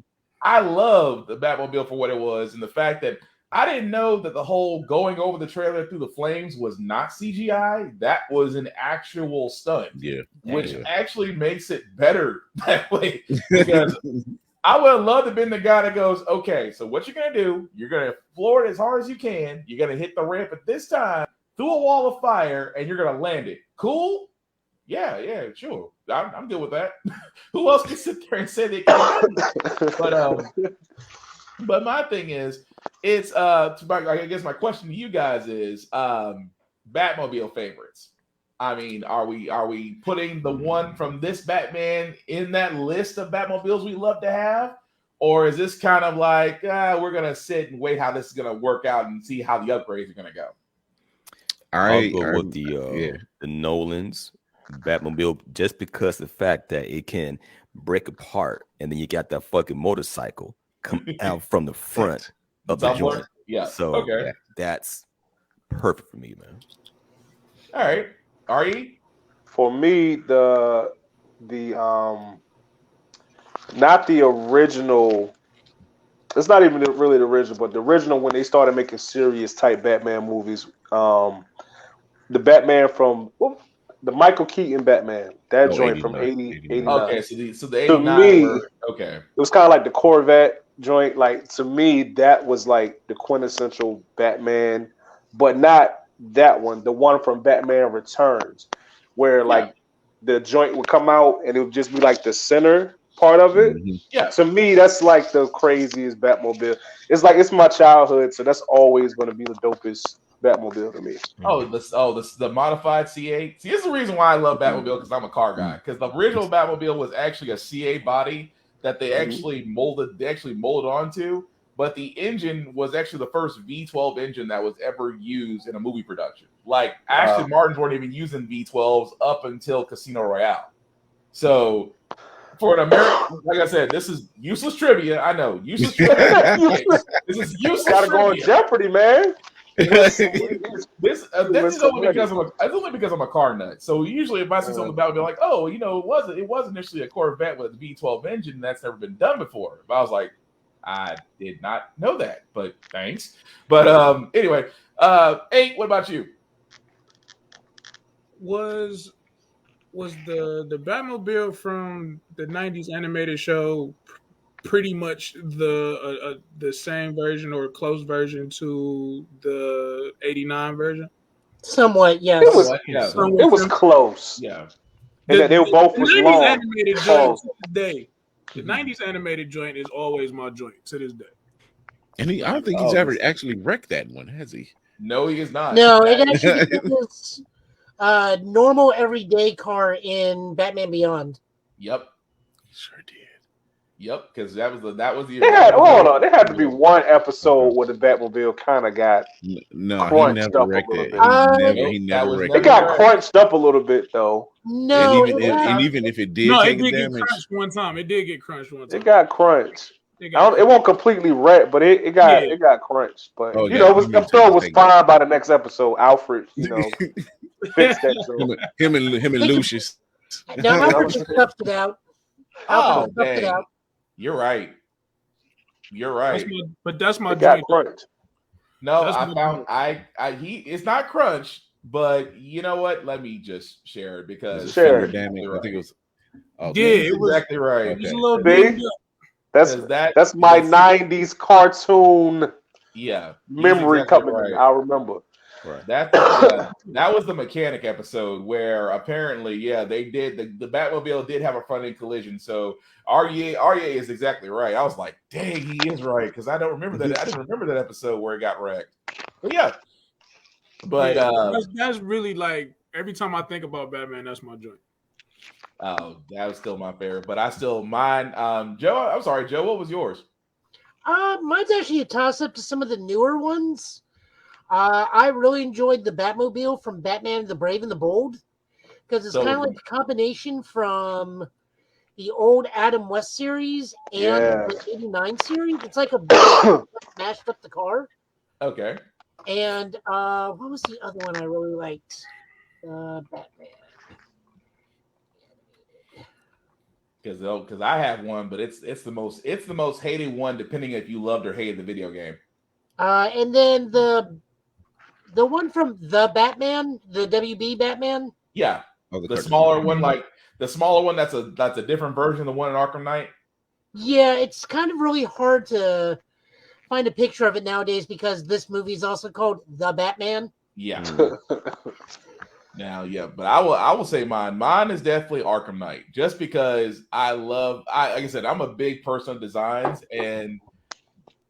[SPEAKER 2] I love the Batmobile for what it was, and the fact that I didn't know that the whole going over the trailer through the flames was not CGI. That was an actual stunt, which actually makes it better that way. Because I would have loved to have been the guy that goes, okay, so what you're going to do, you're going to floor it as hard as you can. You're going to hit the ramp at this time through a wall of fire, and you're going to land it. Cool? Yeah, sure. I'm good with that. Who else can sit there and say they can? But my thing is, it's I guess my question to you guys is Batmobile favorites. I mean, are we putting the one from this Batman in that list of Batmobiles we love to have? Or is this kind of like, we're going to sit and wait how this is going to work out and see how the upgrades are going to go?
[SPEAKER 6] I'll go with the Nolan's Batmobile, just because the fact that it can break apart, and then you got that fucking motorcycle come out from the front of the joint.
[SPEAKER 2] Yeah.
[SPEAKER 6] So that's perfect for me, man.
[SPEAKER 2] All right. Are-ye?
[SPEAKER 1] For me, the not the original. It's not even really the original, but the original when they started making serious type Batman movies. The Batman from the Michael Keaton Batman, that joint from 89.
[SPEAKER 2] Okay, so the 89 okay. It
[SPEAKER 1] was kind of like the Corvette joint. Like, to me, that was like the quintessential Batman, but not that one. The one from Batman Returns, where like the joint would come out and it would just be like the center part of it.
[SPEAKER 2] Yeah.
[SPEAKER 1] To me, that's like the craziest Batmobile. It's like, it's my childhood, so that's always going to be the dopest Batmobile to me.
[SPEAKER 2] The modified C8. See, this is the reason why I love Batmobile, because I'm a car guy. Because the original Batmobile was actually a C8 body that they actually molded. They actually molded onto, but the engine was actually the first V12 engine that was ever used in a movie production. Like, Aston Martins weren't even using V12s up until Casino Royale. So, for an American, like I said, this is useless trivia. I know, useless trivia. This is useless.
[SPEAKER 1] Gotta go on Jeopardy, man.
[SPEAKER 2] This is only because I'm a car nut. So usually, if I see something about it, I'll be like, oh, you know, it was initially a Corvette with a V12 engine, and that's never been done before. But I was like, I did not know that, but thanks. But anyway, 8. What about you?
[SPEAKER 5] Was the Batmobile from the 90s animated show pretty much the same version or a close version to the 89 version?
[SPEAKER 4] Somewhat, yes.
[SPEAKER 1] It was close.
[SPEAKER 2] Yeah.
[SPEAKER 1] And they both was long.
[SPEAKER 5] Animated joint to this day. The 90s animated joint is always my joint to this day.
[SPEAKER 3] And I don't think he's ever actually wrecked that one, has he?
[SPEAKER 2] No, he is not.
[SPEAKER 4] No, it actually was normal everyday car in Batman Beyond.
[SPEAKER 2] Yep.
[SPEAKER 3] Sure did.
[SPEAKER 2] Yep, because that was the.
[SPEAKER 1] They had There had to be one episode where the Batmobile kind of got
[SPEAKER 3] No, he
[SPEAKER 1] crunched
[SPEAKER 3] never
[SPEAKER 1] up a
[SPEAKER 3] wrecked
[SPEAKER 1] little
[SPEAKER 3] it.
[SPEAKER 1] bit.
[SPEAKER 3] He
[SPEAKER 2] That
[SPEAKER 3] never
[SPEAKER 2] was
[SPEAKER 3] wrecked
[SPEAKER 1] It
[SPEAKER 3] it.
[SPEAKER 1] got crunched up a little bit though.
[SPEAKER 4] No,
[SPEAKER 3] And even if it did
[SPEAKER 5] No, it
[SPEAKER 3] take
[SPEAKER 5] did get
[SPEAKER 3] damage,
[SPEAKER 5] crunched one time. It did get crunched one time.
[SPEAKER 1] It got crunched.
[SPEAKER 5] It
[SPEAKER 1] It won't completely wreck, but it got crunched. But
[SPEAKER 3] Oh,
[SPEAKER 1] I'm sure it was fine by the next episode. Alfred, fixed that. So.
[SPEAKER 3] him and Lucius.
[SPEAKER 4] No, Alfred just stuffed it out.
[SPEAKER 2] Oh, dang. You're right.
[SPEAKER 5] That's my
[SPEAKER 1] It got
[SPEAKER 5] joint.
[SPEAKER 1] crunched.
[SPEAKER 2] No,
[SPEAKER 5] That's
[SPEAKER 2] I found it's not crunch, but you know what? Let me just share it because
[SPEAKER 1] Share it.
[SPEAKER 3] Damn it. I think it was. Oh,
[SPEAKER 5] Yeah,
[SPEAKER 2] it
[SPEAKER 5] it was
[SPEAKER 2] exactly right.
[SPEAKER 5] It was
[SPEAKER 3] Okay.
[SPEAKER 5] a little
[SPEAKER 1] See?
[SPEAKER 5] bit.
[SPEAKER 1] That's my '90s cartoon
[SPEAKER 2] Yeah,
[SPEAKER 1] memory
[SPEAKER 2] exactly
[SPEAKER 1] coming in.
[SPEAKER 2] right.
[SPEAKER 1] I remember.
[SPEAKER 3] Right.
[SPEAKER 2] That was the mechanic episode where apparently, they did the Batmobile did have a front end collision. So REA is exactly right. I was like, dang, he is right because I don't remember that. I didn't remember that episode where it got wrecked. But but
[SPEAKER 5] that's really like every time I think about Batman, that's my joint.
[SPEAKER 2] oh, that was still my favorite. But I still mine. Joe, I'm sorry, Joe. What was yours?
[SPEAKER 4] Mine's actually a toss up to some of the newer ones. I really enjoyed the Batmobile from Batman the Brave and the Bold because it's kind of like a combination from the old Adam West series and the '89 series. It's like a mashed up the car.
[SPEAKER 2] Okay.
[SPEAKER 4] And what was the other one I really liked? Batman.
[SPEAKER 2] Because I have one, but it's the most hated one, depending if you loved or hated the video game.
[SPEAKER 4] And then the one from the Batman, the WB Batman.
[SPEAKER 2] Yeah,
[SPEAKER 3] Oh,
[SPEAKER 2] the smaller one, that's a different version of the one in Arkham Knight.
[SPEAKER 4] Yeah, it's kind of really hard to find a picture of it nowadays because this movie is also called The Batman.
[SPEAKER 2] Yeah. Now, but I will say mine. Mine is definitely Arkham Knight, just because like I said, I'm a big person of designs, and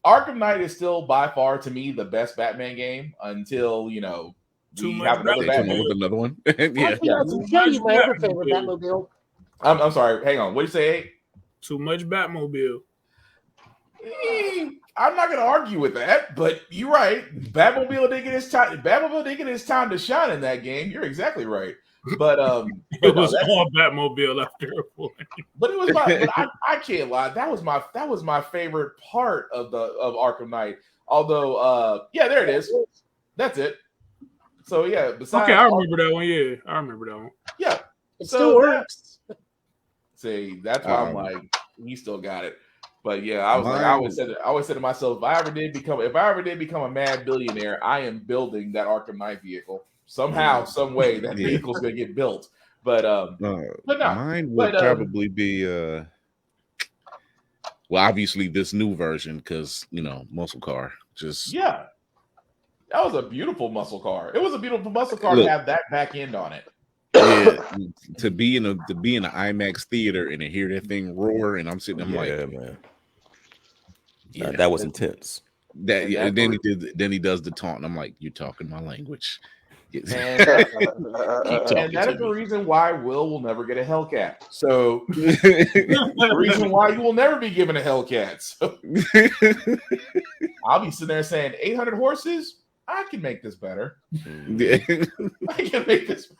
[SPEAKER 2] Arkham Knight is still by far to me the best Batman game until we have another Batman
[SPEAKER 3] with another one.
[SPEAKER 4] Actually, I can tell you my other favorite Batmobile.
[SPEAKER 2] I'm sorry. Hang on. What did you say? Hey?
[SPEAKER 5] Too much Batmobile.
[SPEAKER 2] I'm not going to argue with that, but you're right. Batmobile didn't get his time. Batmobile didn't get his time to shine in that game. You're exactly right. But
[SPEAKER 5] it was all Batmobile after a point.
[SPEAKER 2] But it was I can't lie. That was my favorite part of Arkham Knight. Although there it is. That's it. So besides
[SPEAKER 5] okay, I remember that one. Yeah, I remember that one.
[SPEAKER 2] Yeah.
[SPEAKER 4] It still works.
[SPEAKER 2] See, that's why I'm like, he still got it. But I always said to myself, if I ever did become a mad billionaire, I am building that Arkham Knight vehicle. Somehow, some way, that vehicle's gonna get built. But
[SPEAKER 3] mine would probably be obviously this new version because muscle car.
[SPEAKER 2] That was a beautiful muscle car. It was a beautiful muscle car to have that back end on it.
[SPEAKER 3] Yeah, to be in an IMAX theater and to hear that thing roar, and I'm sitting,
[SPEAKER 6] man. Yeah, that was intense.
[SPEAKER 3] Then he does the taunt. And I'm like, you're talking my language.
[SPEAKER 2] And that is the reason why Will never get a Hellcat. So the reason why you will never be given a Hellcat. So I'll be sitting there saying 800 horses. I can make this better. I can make this.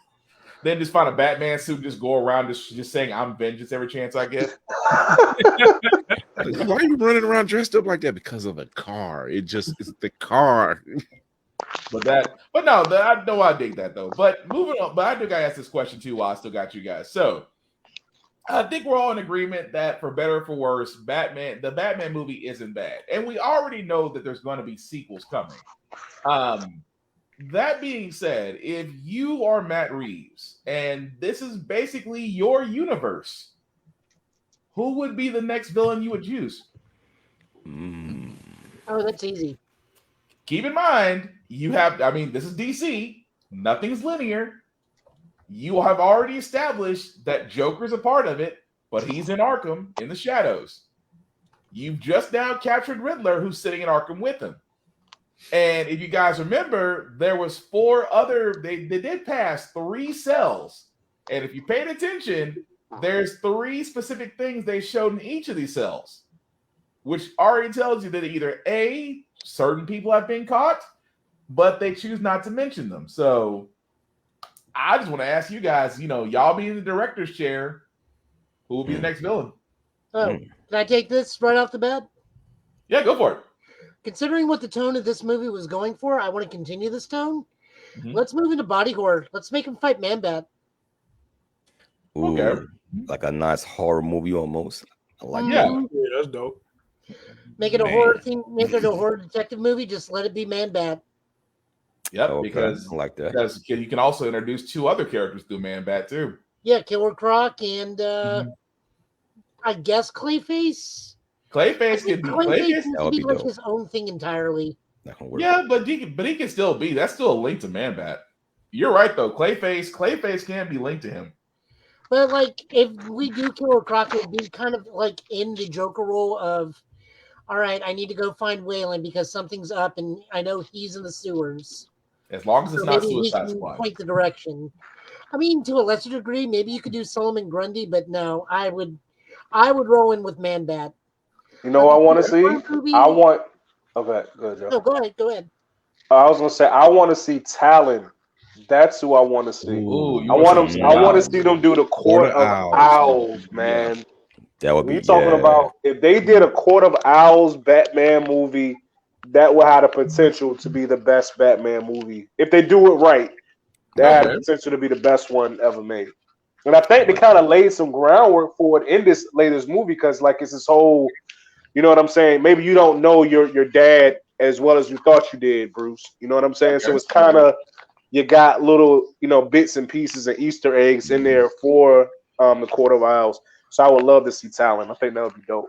[SPEAKER 2] Then just find a Batman suit and just go around just saying I'm vengeance every chance I get.
[SPEAKER 3] Why are you running around dressed up like that? Because of a car. It's the car. I know I dig that though. But moving on, but I do gotta ask this question too while I still got you guys. So I think we're all in agreement that for better or for worse, the Batman movie isn't bad. And we already know that there's going to be sequels coming. That being said, if you are Matt Reeves and this is basically your universe, who would be the next villain you would choose?
[SPEAKER 4] Oh, that's easy.
[SPEAKER 2] Keep in mind, this is DC. Nothing's linear. You have already established that Joker's a part of it, but he's in Arkham in the shadows. You've just now captured Riddler, who's sitting in Arkham with him. And if you guys remember, there was 4 other, they did pass 3 cells. And if you paid attention, there's 3 specific things they showed in each of these cells, which already tells you that either A, certain people have been caught, but they choose not to mention them. So I just want to ask you guys, y'all be in the director's chair, who will be the next villain?
[SPEAKER 4] Oh, can I take this right off the bat?
[SPEAKER 2] Yeah, go for it.
[SPEAKER 4] Considering what the tone of this movie was going for, I want to continue this tone.
[SPEAKER 2] Mhm.
[SPEAKER 4] Let's move into body horror. Let's make him fight Man-Bat.
[SPEAKER 6] Ooh,
[SPEAKER 2] Okay.
[SPEAKER 6] like a nice horror movie almost. I like
[SPEAKER 2] Yeah.
[SPEAKER 6] that.
[SPEAKER 5] Yeah, that's dope.
[SPEAKER 4] Make it a
[SPEAKER 3] Man.
[SPEAKER 4] horror thing. Make it a horror detective movie. Just let it be Man-Bat.
[SPEAKER 2] Yep,
[SPEAKER 6] Okay,
[SPEAKER 2] because
[SPEAKER 6] I like that.
[SPEAKER 2] you can also introduce 2 other characters through Man-Bat too.
[SPEAKER 4] Yeah, Killer Croc and
[SPEAKER 2] Mhm.
[SPEAKER 4] I guess Clayface.
[SPEAKER 2] Clayface can be
[SPEAKER 4] Clayface
[SPEAKER 2] Clayface.
[SPEAKER 4] needs
[SPEAKER 6] That
[SPEAKER 4] to
[SPEAKER 6] would
[SPEAKER 4] be
[SPEAKER 6] be
[SPEAKER 4] like
[SPEAKER 6] dope.
[SPEAKER 4] his own thing entirely.
[SPEAKER 6] That can work.
[SPEAKER 2] Yeah, but he can still be. That's still a link to Man-Bat. You're right though. Clayface can be linked to him.
[SPEAKER 4] But like, if we do Killer Croc, it would be kind of like in the Joker role of, all right, I need to go find Waylon because something's up, and I know he's in the sewers.
[SPEAKER 2] As long as it's
[SPEAKER 4] So
[SPEAKER 2] not
[SPEAKER 4] maybe he
[SPEAKER 2] Suicide
[SPEAKER 4] can
[SPEAKER 2] Squad.
[SPEAKER 4] point the direction. I mean, to a lesser degree, maybe you could do Solomon Grundy, but no, I would roll in with Man-Bat.
[SPEAKER 1] You know what I want to see?
[SPEAKER 4] Movie-
[SPEAKER 1] I want. Okay, good, Joe.
[SPEAKER 4] No, go ahead.
[SPEAKER 1] I was gonna say I want to see Talon. That's who I want to see.
[SPEAKER 2] Ooh, you
[SPEAKER 1] I want
[SPEAKER 2] want
[SPEAKER 1] them.
[SPEAKER 2] some
[SPEAKER 1] I want to
[SPEAKER 2] Owls.
[SPEAKER 1] see them do the Court of Owls, man.
[SPEAKER 6] That would
[SPEAKER 1] When
[SPEAKER 6] be
[SPEAKER 1] you're talking about if they did a Court of Owls Batman movie, that would have the potential to be the best Batman movie. If they do it right, that had the potential to be the best one ever made. And I think they kind of laid some groundwork for it in this latest movie because, like, it's this whole, you know what I'm saying? Maybe you don't know your dad as well as you thought you did, Bruce. You know what I'm saying? So it's kind of, you got little, bits and pieces and Easter eggs in there for the Court of Owls. So I would love to see Talon. I think that would be dope.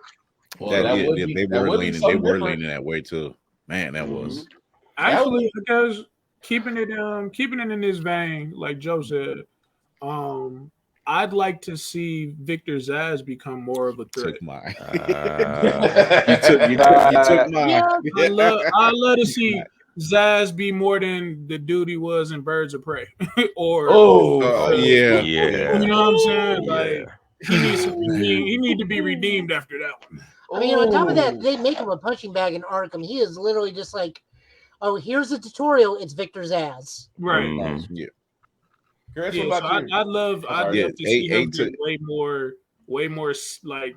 [SPEAKER 2] Well,
[SPEAKER 3] They
[SPEAKER 2] that would be- that
[SPEAKER 3] were
[SPEAKER 2] would be
[SPEAKER 3] leaning. They
[SPEAKER 2] something
[SPEAKER 3] were
[SPEAKER 2] different.
[SPEAKER 3] leaning that way too. Man, that was.
[SPEAKER 5] Actually, because keeping it in this vein, like Joe said, I'd like to see Victor Zsasz become more of a threat.
[SPEAKER 3] Took mine.
[SPEAKER 6] you
[SPEAKER 3] You took mine.
[SPEAKER 4] Yeah.
[SPEAKER 5] I love to see Zsasz be more than the dude he was in Birds of Prey. Or
[SPEAKER 3] Yeah.
[SPEAKER 6] Yeah.
[SPEAKER 5] you know what I'm saying?
[SPEAKER 6] Yeah.
[SPEAKER 5] Like he need to be redeemed after that one.
[SPEAKER 4] I mean, on top of that, they make him a punching bag in Arkham. He is literally just like, oh, here's a tutorial. It's Victor Zsasz.
[SPEAKER 5] Right.
[SPEAKER 6] Mhm.
[SPEAKER 3] Yeah.
[SPEAKER 2] Chris,
[SPEAKER 5] Yeah,
[SPEAKER 2] what
[SPEAKER 5] so
[SPEAKER 2] about you?
[SPEAKER 5] I'd love
[SPEAKER 3] Yeah,
[SPEAKER 5] to see him
[SPEAKER 3] eight
[SPEAKER 5] be way more like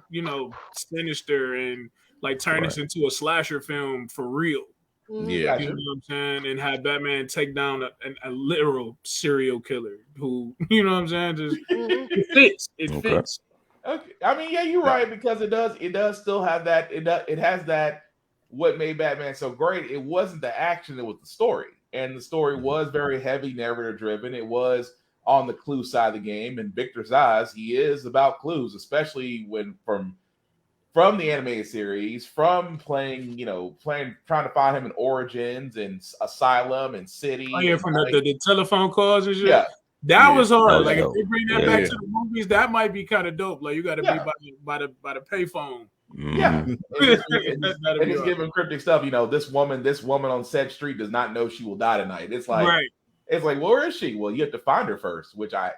[SPEAKER 5] sinister and like turn this into a slasher film for real.
[SPEAKER 3] Yeah.
[SPEAKER 5] You know what I'm saying? And have Batman take down a literal serial killer who, you know what I'm saying? Just it fits. It
[SPEAKER 6] Okay.
[SPEAKER 5] fits.
[SPEAKER 2] Okay. I mean, yeah, you're right because it does still have that. It has that. What made Batman so great? It wasn't the action; it was the story, and the story was very heavy narrative driven. It was on the clue side of the game, and Victor Zsasz, he is about clues, especially when from the animated series, from playing, trying to find him in Origins and Asylum and City.
[SPEAKER 5] Oh yeah, from the telephone calls and shit.
[SPEAKER 2] Yeah.
[SPEAKER 5] That was hard.
[SPEAKER 6] That was
[SPEAKER 5] Like
[SPEAKER 6] dope.
[SPEAKER 5] if they bring that back to the movies, that might be kind of dope. Like you got to be by the payphone.
[SPEAKER 2] Yeah,
[SPEAKER 6] Mhm.
[SPEAKER 2] and just giving cryptic stuff. This woman on said street does not know she will die tonight. It's like,
[SPEAKER 5] Right.
[SPEAKER 2] It's like, where is she? Well, you have to find her first, which I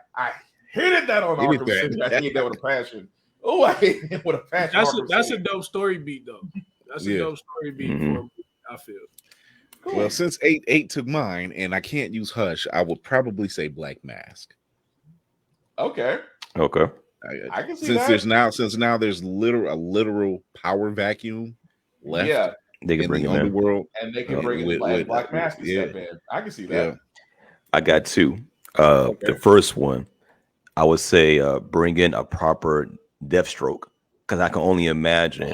[SPEAKER 2] hated that on
[SPEAKER 3] Hated
[SPEAKER 2] Arkham
[SPEAKER 3] that.
[SPEAKER 2] City. I hate that with a passion. Oh, I hate it with a passion.
[SPEAKER 5] That's a dope story beat though. That's a dope story beat for a movie, I feel.
[SPEAKER 2] Cool.
[SPEAKER 3] Well, since eight took mine, and I can't use Hush, I would probably say Black Mask.
[SPEAKER 2] Okay,
[SPEAKER 6] Okay.
[SPEAKER 2] I can see
[SPEAKER 3] Since
[SPEAKER 2] that.
[SPEAKER 3] there's now there's a literal power vacuum left.
[SPEAKER 2] Yeah,
[SPEAKER 6] They can
[SPEAKER 3] in
[SPEAKER 6] bring
[SPEAKER 3] the
[SPEAKER 6] him in.
[SPEAKER 3] underworld.
[SPEAKER 2] and they can bring in Black Mask to step in. I can see that.
[SPEAKER 3] Yeah.
[SPEAKER 6] I got two. The first one, I would say bring in a proper Deathstroke because I can only imagine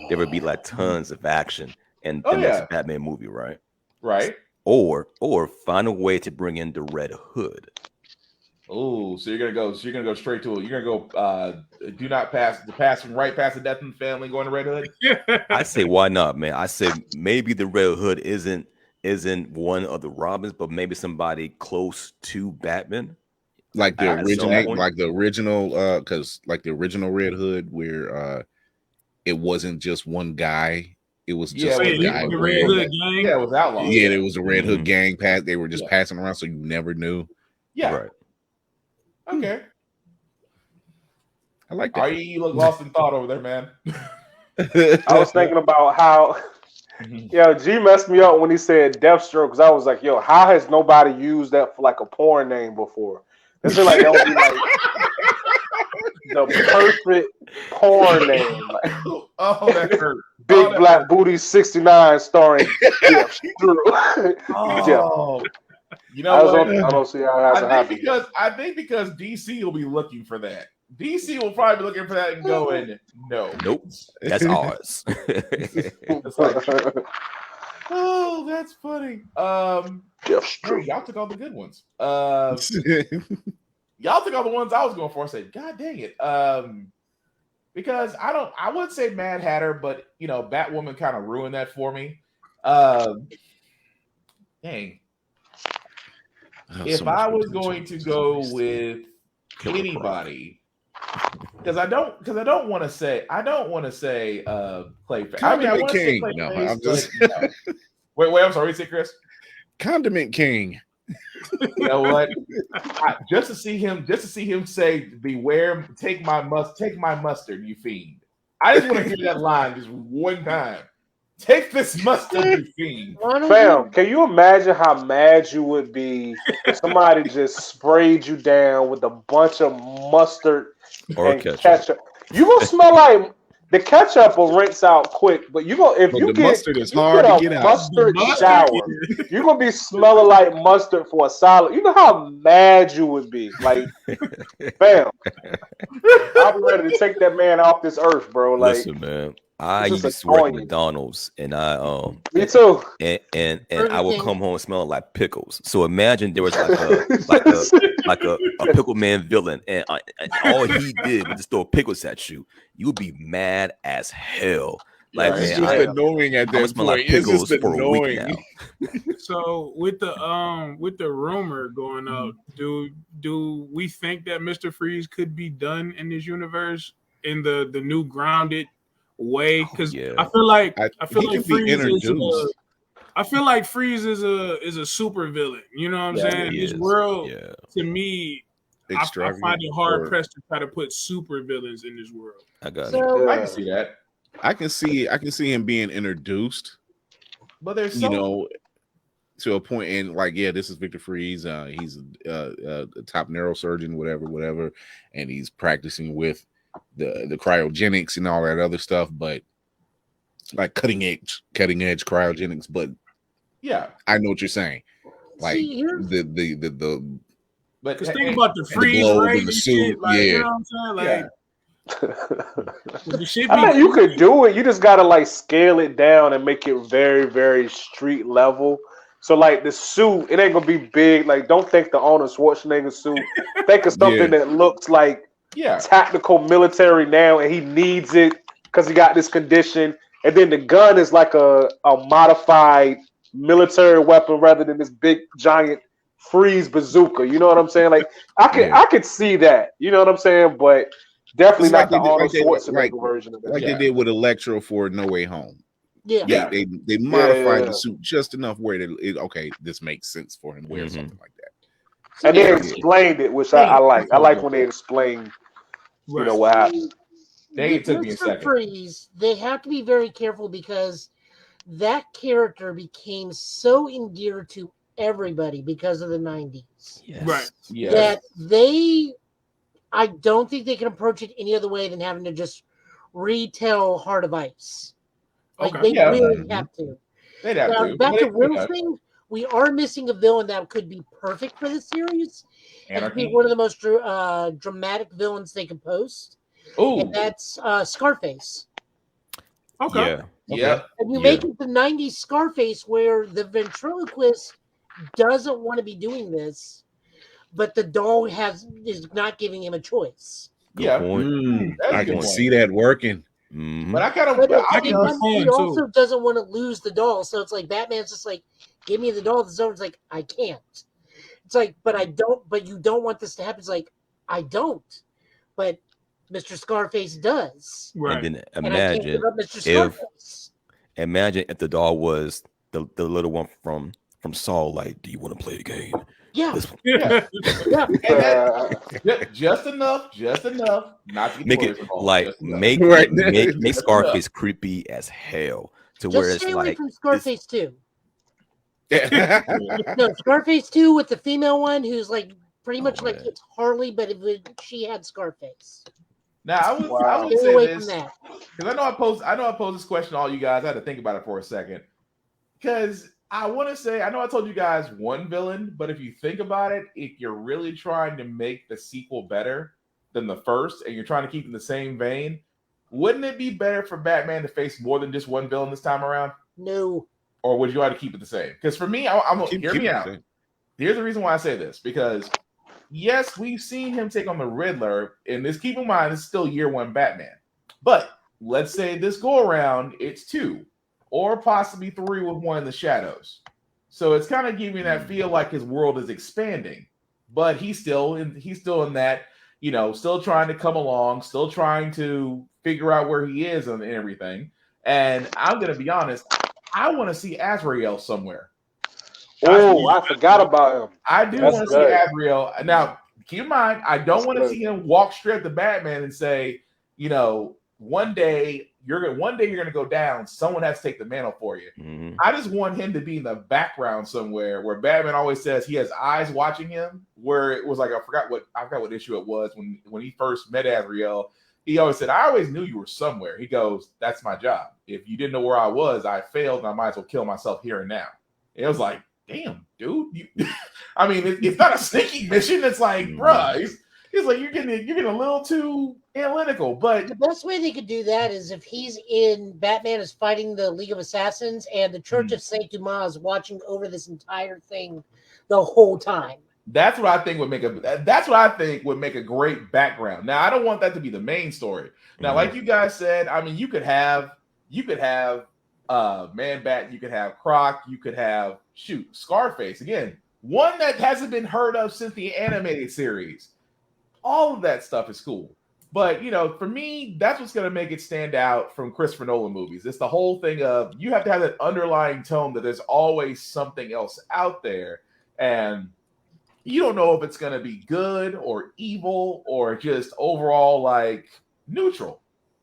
[SPEAKER 6] there would be like tons of action in the next Batman movie, right?
[SPEAKER 2] Right.
[SPEAKER 6] Or find a way to bring in the Red Hood.
[SPEAKER 2] Oh, so you're gonna go straight to it. You're gonna go. Do not pass from right past the Death in the Family, going to Red Hood.
[SPEAKER 6] I say why not, man? I said maybe the Red Hood isn't one of the Robins, but maybe somebody close to Batman.
[SPEAKER 3] Like the
[SPEAKER 6] At some
[SPEAKER 3] original,
[SPEAKER 6] point.
[SPEAKER 3] because like the original Red Hood, where it wasn't just one guy, it was just
[SPEAKER 2] Yeah,
[SPEAKER 3] a guy.
[SPEAKER 5] the Red Hood gang.
[SPEAKER 2] Yeah, it was outlaw.
[SPEAKER 3] Yeah, there was a Red Hood
[SPEAKER 6] Mhm.
[SPEAKER 3] gang pass. They were just passing around, so you never knew.
[SPEAKER 2] Yeah.
[SPEAKER 6] Right.
[SPEAKER 2] Okay.
[SPEAKER 3] I like that.
[SPEAKER 2] You look lost in thought over there, man.
[SPEAKER 1] I was thinking about how, G messed me up when he said Deathstroke, because I was like, yo, how has nobody used that for like a porn name before? It's like that would be like the perfect porn name. Like,
[SPEAKER 2] oh, that hurt.
[SPEAKER 1] Big Black Booty 69 starring Deathstroke.
[SPEAKER 2] Oh, you know what?
[SPEAKER 1] I don't see how that's happening.
[SPEAKER 2] I think because DC will be looking for that. DC will probably be looking for that and going, no.
[SPEAKER 6] Nope. That's ours.
[SPEAKER 2] It's like, oh, that's funny. Y'all took all the good ones. Y'all took all the ones I was going for. I said, God dang it. Because I would say Mad Hatter, but Batwoman kind of ruined that for me. Dang. If I was going to go with anybody, because I don't want to say Clayface.
[SPEAKER 3] Condiment King. No, I'm just
[SPEAKER 2] wait. I'm sorry. What did you say, Chris?
[SPEAKER 3] Condiment King.
[SPEAKER 2] You know what? Just to see him say, "Beware, take my mustard, you fiend." I just want to hear that line just one time. Take this mustard, you fiend.
[SPEAKER 1] Fam, can you imagine how mad you would be if somebody just sprayed you down with a bunch of mustard and ketchup? You gonna smell like the ketchup will rinse out quick, but you gonna
[SPEAKER 3] mustard is hard to get out.
[SPEAKER 1] Mustard shower, you're gonna be smelling like mustard for a solid. You know how mad you would be, like, fam. I'll be ready to take that man off this earth, bro. Like,
[SPEAKER 6] listen, man. I used to work at McDonald's, and
[SPEAKER 1] me too.
[SPEAKER 6] And I would come home smelling like pickles. So imagine there was like a pickle man villain, and all he did was just throw pickles at you. You would be mad as hell. Like,
[SPEAKER 3] it's
[SPEAKER 6] man,
[SPEAKER 3] just annoying at that point.
[SPEAKER 6] Like pickles for a week now.
[SPEAKER 5] So with the rumor going out, do we think that Mr. Freeze could be done in this universe in the new grounded way? Because I feel like Freeze is a super villain. You know what I'm saying? This world, to me, I find it hard pressed to try to put super villains in this world.
[SPEAKER 2] I can see that.
[SPEAKER 3] I can see him being introduced,
[SPEAKER 2] but there's
[SPEAKER 3] to a point, and like, this is Victor Freeze. He's a top neurosurgeon, whatever, and he's practicing with the cryogenics and all that other stuff, but like cutting edge cryogenics. But I know what you're saying. Like
[SPEAKER 5] but think about the freeze rate and the suit, like, you know what I'm saying? Like,
[SPEAKER 1] you could do it. You just gotta like scale it down and make it very, very street level. So like the suit, it ain't gonna be big. Like, don't think the Arnold Schwarzenegger suit. Think of something that looks like tactical military now, and he needs it because he got this condition. And then the gun is like a modified military weapon rather than this big giant freeze bazooka. You know what I'm saying? Like, I could see that. You know what I'm saying? But definitely not the Arnold Schwarzenegger version of it.
[SPEAKER 3] Like they did with Electro for No Way Home.
[SPEAKER 4] Yeah.
[SPEAKER 3] They modified the suit just enough where this makes sense for him to wear something like that.
[SPEAKER 1] And they explained it, which I like. I like when they explain, what happened.
[SPEAKER 2] They took me a second.
[SPEAKER 4] Freeze, they have to be very careful because that character became so endeared to everybody because of the 90s.
[SPEAKER 6] Yes.
[SPEAKER 5] Right.
[SPEAKER 2] Yes.
[SPEAKER 4] That I don't think they can approach it any other way than having to just retell Heart of Ice. Like, they really have to.
[SPEAKER 2] They'd have to.
[SPEAKER 4] Back to Will's thing, we are missing a villain that could be perfect for this series. And be one of the most dramatic villains they can post.
[SPEAKER 2] Oh,
[SPEAKER 4] and that's Scarface.
[SPEAKER 5] Okay.
[SPEAKER 2] Yeah.
[SPEAKER 4] And you make it the 90s Scarface where the ventriloquist doesn't want to be doing this, but the doll is not giving him a choice.
[SPEAKER 6] Good point.
[SPEAKER 3] I can see that working.
[SPEAKER 6] Mm-hmm.
[SPEAKER 2] But
[SPEAKER 4] he also doesn't want to lose the doll, so it's like Batman's just like, give me the doll. The zone's like, I can't. It's like, but you don't want this to happen. It's like, I don't, but Mr. Scarface does.
[SPEAKER 5] Right.
[SPEAKER 6] And then imagine if the doll was the little one from Saul, like, do you want to play the game?
[SPEAKER 4] Yeah.
[SPEAKER 6] This one.
[SPEAKER 2] Yeah.
[SPEAKER 4] Yeah.
[SPEAKER 2] And that, just enough not to get
[SPEAKER 6] Make
[SPEAKER 2] the
[SPEAKER 6] it
[SPEAKER 2] lawyers involved.
[SPEAKER 6] like
[SPEAKER 2] Just enough.
[SPEAKER 6] make
[SPEAKER 3] Right.
[SPEAKER 6] make Scarface creepy as hell to where
[SPEAKER 4] Just
[SPEAKER 6] it's
[SPEAKER 4] stay away
[SPEAKER 6] like
[SPEAKER 4] from Scarface 2.
[SPEAKER 3] Yeah.
[SPEAKER 4] No, Scarface 2 with the female one who's like pretty much like
[SPEAKER 6] man.
[SPEAKER 4] it's Harley, but she had Scarface.
[SPEAKER 2] Now I would
[SPEAKER 4] Stay
[SPEAKER 2] say
[SPEAKER 4] away
[SPEAKER 2] this
[SPEAKER 4] from that.
[SPEAKER 2] because I know I posed this question to all you guys. I had to think about it for a second because I want to say I know I told you guys one villain, but if you think about it, if you're really trying to make the sequel better than the first, and you're trying to keep in the same vein, wouldn't it be better for Batman to face more than just one villain this time around?
[SPEAKER 4] No.
[SPEAKER 2] Or would you like to keep it the same? Because for me, hear me out. Here's the reason why I say this. Because, yes, we've seen him take on the Riddler. And this, keep in mind, it's still year one Batman. But let's say this go around, it's 2. Or possibly 3 with one in the shadows. So it's kind of giving that feel like his world is expanding. But he's still in that, still trying to come along, still trying to figure out where he is and everything. And I'm going to be honest, I want to see Azrael somewhere.
[SPEAKER 1] Oh, I forgot about him.
[SPEAKER 2] I do want to see Azrael. Now, keep in mind, I don't want to see him walk straight up to Batman and say, one day you're gonna go down. Someone has to take the mantle for you.
[SPEAKER 6] Mm-hmm.
[SPEAKER 2] I just want him to be in the background somewhere where Batman always says he has eyes watching him. Where it was like I forgot what issue it was when he first met Azrael. He always said, I always knew you were somewhere. He goes, that's my job. If you didn't know where I was, I failed, and I might as well kill myself here and now. And it was like, damn, dude. I mean, it's not a sneaky mission. It's like, bruh, he's like, you're getting a little too analytical. But
[SPEAKER 4] the best way they could do that is if he's in Batman is fighting the League of Assassins and the Church of Saint Dumas is watching over this entire thing the whole time.
[SPEAKER 2] That's what I think would make a great background. Now, I don't want that to be the main story. Now, like you guys said, I mean, you could have Man Bat, you could have Croc, you could have Scarface again, one that hasn't been heard of since the animated series. All of that stuff is cool, but for me, that's what's going to make it stand out from Christopher Nolan movies. It's the whole thing of you have to have that underlying tone that there's always something else out there, and you don't know if it's going to be good or evil or just overall like neutral.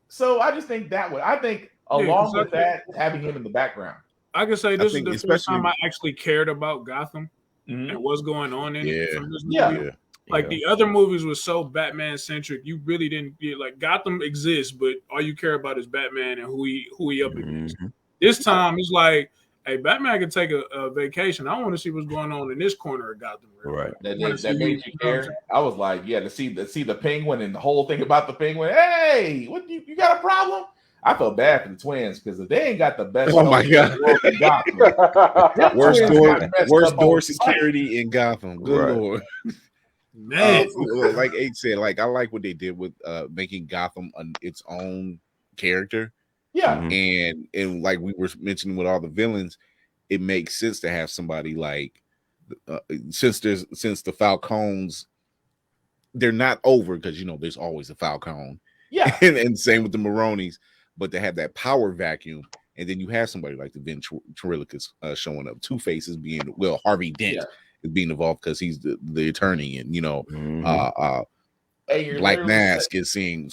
[SPEAKER 2] So I just think along with that, having him in the background.
[SPEAKER 5] I can say this is the first time I actually cared about Gotham and what's going on in it from this movie. Like the other movies were so Batman centric, you really didn't get like Gotham exists, but all you care about is Batman and who he up against. This time it's like, hey, Batman can take a vacation. I want to see what's going on in this corner of Gotham.
[SPEAKER 6] Right.
[SPEAKER 2] That made you care. I was like, to see the Penguin and the whole thing about the Penguin. Hey, what you got a problem? I felt bad for the twins because if they ain't got the best.
[SPEAKER 3] Oh my God! Worst door
[SPEAKER 2] site.
[SPEAKER 3] security in Gotham. Good Lord. Man, like H said, like I like what they did with making Gotham its own character.
[SPEAKER 2] Yeah,
[SPEAKER 3] and like we were mentioning with all the villains, it makes sense to have somebody like since the Falcons, they're not over because there's always a Falcon.
[SPEAKER 2] Yeah,
[SPEAKER 3] and same with the Maronis, but to have that power vacuum, and then you have somebody like the ventriloquist showing up, Two-Face is being Harvey Dent is being involved because he's the attorney, and Black Mask is seeing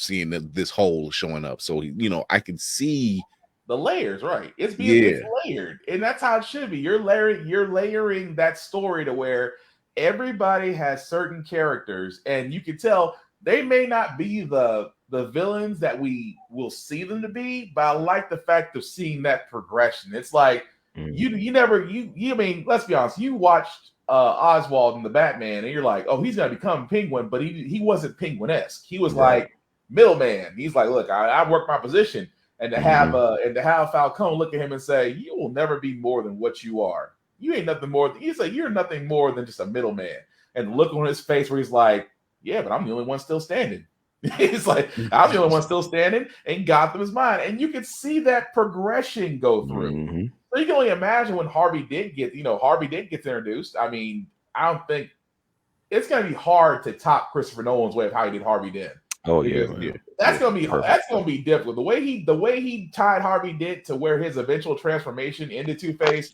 [SPEAKER 3] this hole showing up. So I can see
[SPEAKER 2] the layers, right? It's layered, and that's how it should be. You're layering that story to where everybody has certain characters, and you can tell they may not be the villains that we will see them to be, but I like the fact of seeing that progression. It's like you mean, let's be honest, you watched Oswald in the Batman, and you're like, oh, he's gonna become Penguin, but he wasn't Penguin-esque. He was like middleman. He's like, look, I work my position, and to have Falcone look at him and say, you will never be more than what you are. You ain't nothing more. He's like, you're nothing more than just a middleman. And look on his face where he's like, yeah, but I'm the only one still standing. It's like, I'm the only one still standing, and Gotham is mine. And you can see that progression go through. So you can only imagine when Harvey Dent gets introduced. I mean, I don't think it's going to be hard to top Christopher Nolan's way of how he did Harvey Dent.
[SPEAKER 6] Oh yeah,
[SPEAKER 2] that's gonna be difficult. The way he tied Harvey Dent to where his eventual transformation into Two-Face,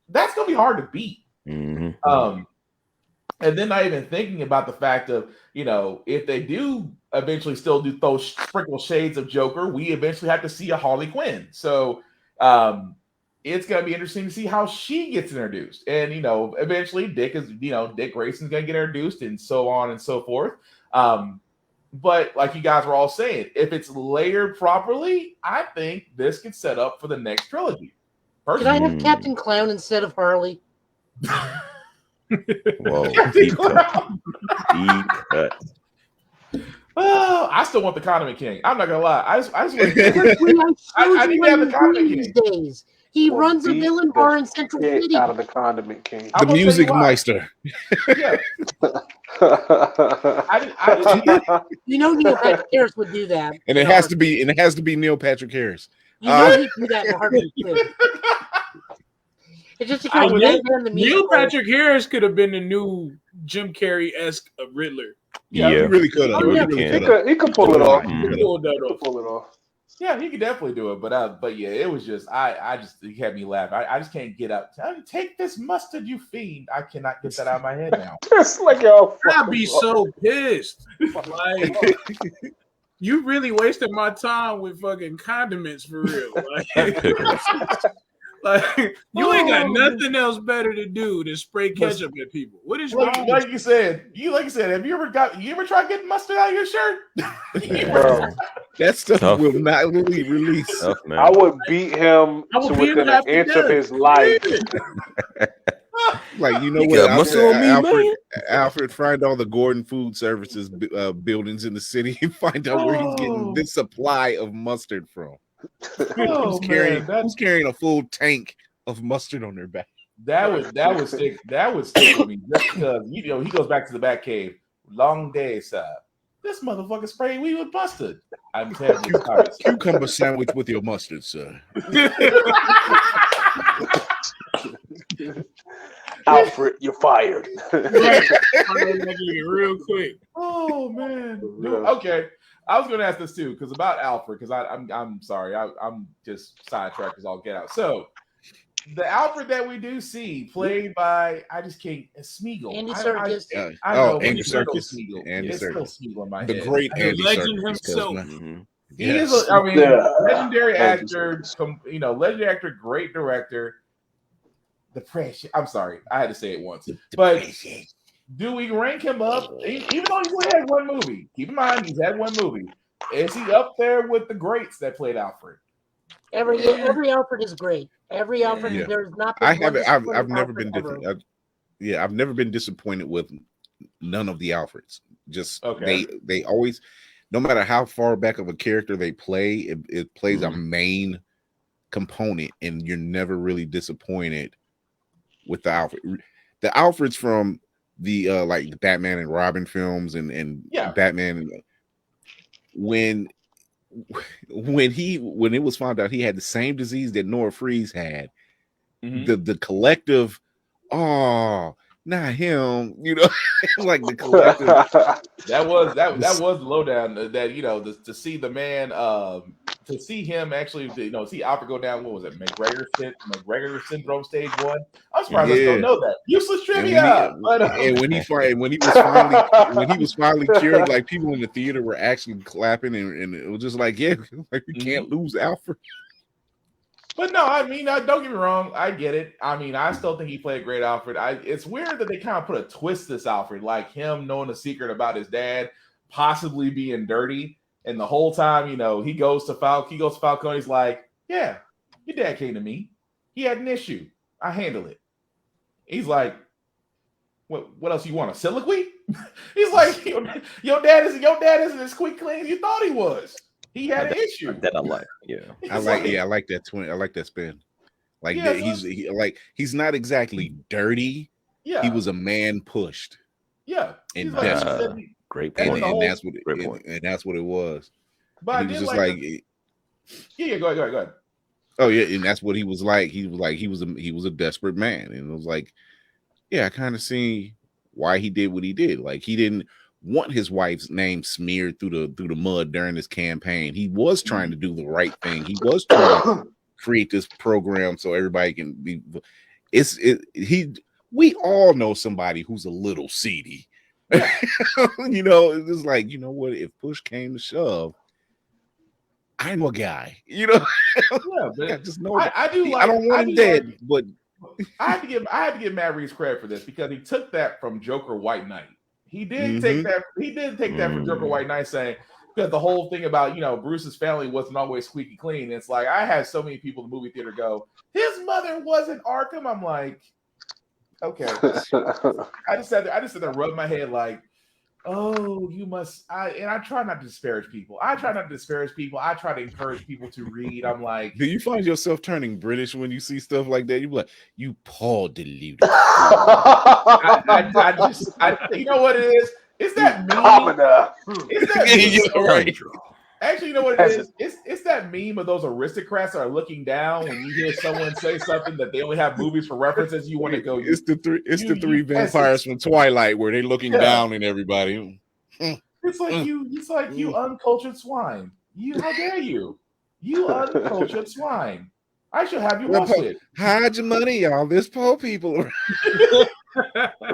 [SPEAKER 2] that's gonna be hard to beat. And then not even thinking about the fact of, if they do eventually still do those sprinkle shades of Joker, we eventually have to see a Harley Quinn. So it's going to be interesting to see how she gets introduced. And, eventually Dick Grayson's going to get introduced and so on and so forth. But like you guys were all saying, if it's layered properly, I think this could set up for the next trilogy.
[SPEAKER 4] Could I have Captain Clown instead of Harley?
[SPEAKER 6] Whoa, deep cut. Deep cut.
[SPEAKER 2] Oh, I still want the Condiment King. I'm not gonna lie. I just want I need to have the Condiment King.
[SPEAKER 4] Days. He runs a villain bar in Central City.
[SPEAKER 1] Out of the Condiment King.
[SPEAKER 3] The Music Meister.
[SPEAKER 2] Yeah.
[SPEAKER 4] Neil Patrick Harris would do that.
[SPEAKER 3] And it has to be Neil Patrick Harris.
[SPEAKER 4] He'd do that in a heartbeat too. It's just because
[SPEAKER 5] Neil Patrick Harris could have been the new Jim Carrey-esque Riddler.
[SPEAKER 6] Yeah,
[SPEAKER 3] he really could have.
[SPEAKER 1] He could pull it off.
[SPEAKER 2] He could pull it off. Yeah, he could definitely do it. But yeah, it was just he had me laugh. I just can't get up. Take this mustard, you fiend. I cannot get that out of my head now.
[SPEAKER 1] Just like y'all.
[SPEAKER 5] I'd be so pissed. Like, you really wasted my time with fucking condiments for real. Like you ain't got nothing else better to do than spray ketchup at people. What is wrong?
[SPEAKER 2] Like you said, have you ever tried getting mustard out of your shirt?
[SPEAKER 3] That stuff will not really release.
[SPEAKER 6] Tough, man.
[SPEAKER 1] I would beat him to within an inch of his life.
[SPEAKER 3] Like, you know what? Alfred find all the Gordon Food Services buildings in the city and find out where he's getting this supply of mustard from. Who's carrying a full tank of mustard on their back?
[SPEAKER 2] That would stick with me just because he goes back to the Batcave. Long day, sir. This motherfucker sprayed me with mustard. I'm telling you,
[SPEAKER 3] cucumber sandwich with your mustard, sir.
[SPEAKER 1] Alfred, you're fired.
[SPEAKER 5] Real quick.
[SPEAKER 2] Oh man. Okay. I was going to ask this too, because about Alfred, because I'm sorry, I'm just sidetracked as I'll get out. So the Alfred that we do see, played by Smeagol.
[SPEAKER 4] Andy Serkis.
[SPEAKER 3] Andy Serkis.
[SPEAKER 2] Andy Serkis. Smeagol in my head.
[SPEAKER 3] Great Andy
[SPEAKER 5] legend
[SPEAKER 3] Serkis
[SPEAKER 5] himself.
[SPEAKER 2] He is, legendary actor. Legendary actor, great director. I'm sorry, I had to say it once, but. Do we rank him up? Even though he only had one movie, keep in mind he's had one movie. Is he up there with the greats that played Alfred?
[SPEAKER 4] Every Alfred is great. Every Alfred there's not.
[SPEAKER 3] I've never been different. I've never been disappointed with none of the Alfreds. Just they always, no matter how far back of a character they play, it plays a main component, and you're never really disappointed with the Alfred. The Alfreds from the like Batman and Robin films and Batman, when it was found out he had the same disease that Nora Freeze had, the collective, not him, like the collective.
[SPEAKER 2] that was the lowdown. That to see the man, to see him actually, see Alfred go down. What was it, McGregor syndrome stage 1? I'm surprised I still know that. Useless trivia.
[SPEAKER 3] And when he was finally cured, like people in the theater were actually clapping, and it was just like, we can't lose Alfred.
[SPEAKER 2] But no, don't get me wrong. I get it. I still think he played a great Alfred. It's weird that they kind of put a twist this Alfred, like him knowing a secret about his dad possibly being dirty. And the whole time, he goes to Falcone. He's like, yeah, your dad came to me. He had an issue. I handle it. He's like, what else you want? A soliloquy? He's like, your dad isn't as quick clean as you thought he was. He had an issue.
[SPEAKER 6] That I like. Yeah.
[SPEAKER 3] I like that twin. I like that spin. Like he's not exactly dirty. Yeah. He was a man pushed.
[SPEAKER 2] Yeah.
[SPEAKER 3] And desperate.
[SPEAKER 6] Great point.
[SPEAKER 3] And that's what it was.
[SPEAKER 2] But
[SPEAKER 3] he was just like
[SPEAKER 2] go ahead.
[SPEAKER 3] Oh yeah, and that's what he was like. He was a desperate man. And it was like, I kind of see why he did what he did. Like he didn't want his wife's name smeared through the mud during his campaign. He was trying to do the right thing. He was trying to create this program so everybody can be. we all know somebody who's a little seedy. You know, it's just like, you know what? If push came to shove, I know a guy. You know,
[SPEAKER 2] Yeah, but
[SPEAKER 3] I just know.
[SPEAKER 2] I do like.
[SPEAKER 3] I don't want him dead, but
[SPEAKER 2] I had to give Matt Reeves credit for this because he took that from Joker White Knight. He did take that. He did take that from Joker White Knight, saying because the whole thing about Bruce's family wasn't always squeaky clean. It's like I had so many people in the movie theater go, his mother wasn't Arkham. I'm like, okay. I just sat there and rubbed my head like, oh, you must. I try not to disparage people. I try to encourage people to read. I'm like,
[SPEAKER 3] do you find yourself turning British when you see stuff like that? You be like, you Paul deluded.
[SPEAKER 2] You know what it is? It's that meme. It's that meme.
[SPEAKER 3] Right.
[SPEAKER 2] Actually, you know what it is? It's that meme of those aristocrats that are looking down when you hear someone say something that they only have movies for references. You want to go.
[SPEAKER 3] It's the three vampires from Twilight where they're looking down at everybody.
[SPEAKER 2] It's like you uncultured swine. How dare you? You uncultured swine. I should have you watch it.
[SPEAKER 3] Hide your money, y'all. There's poor people.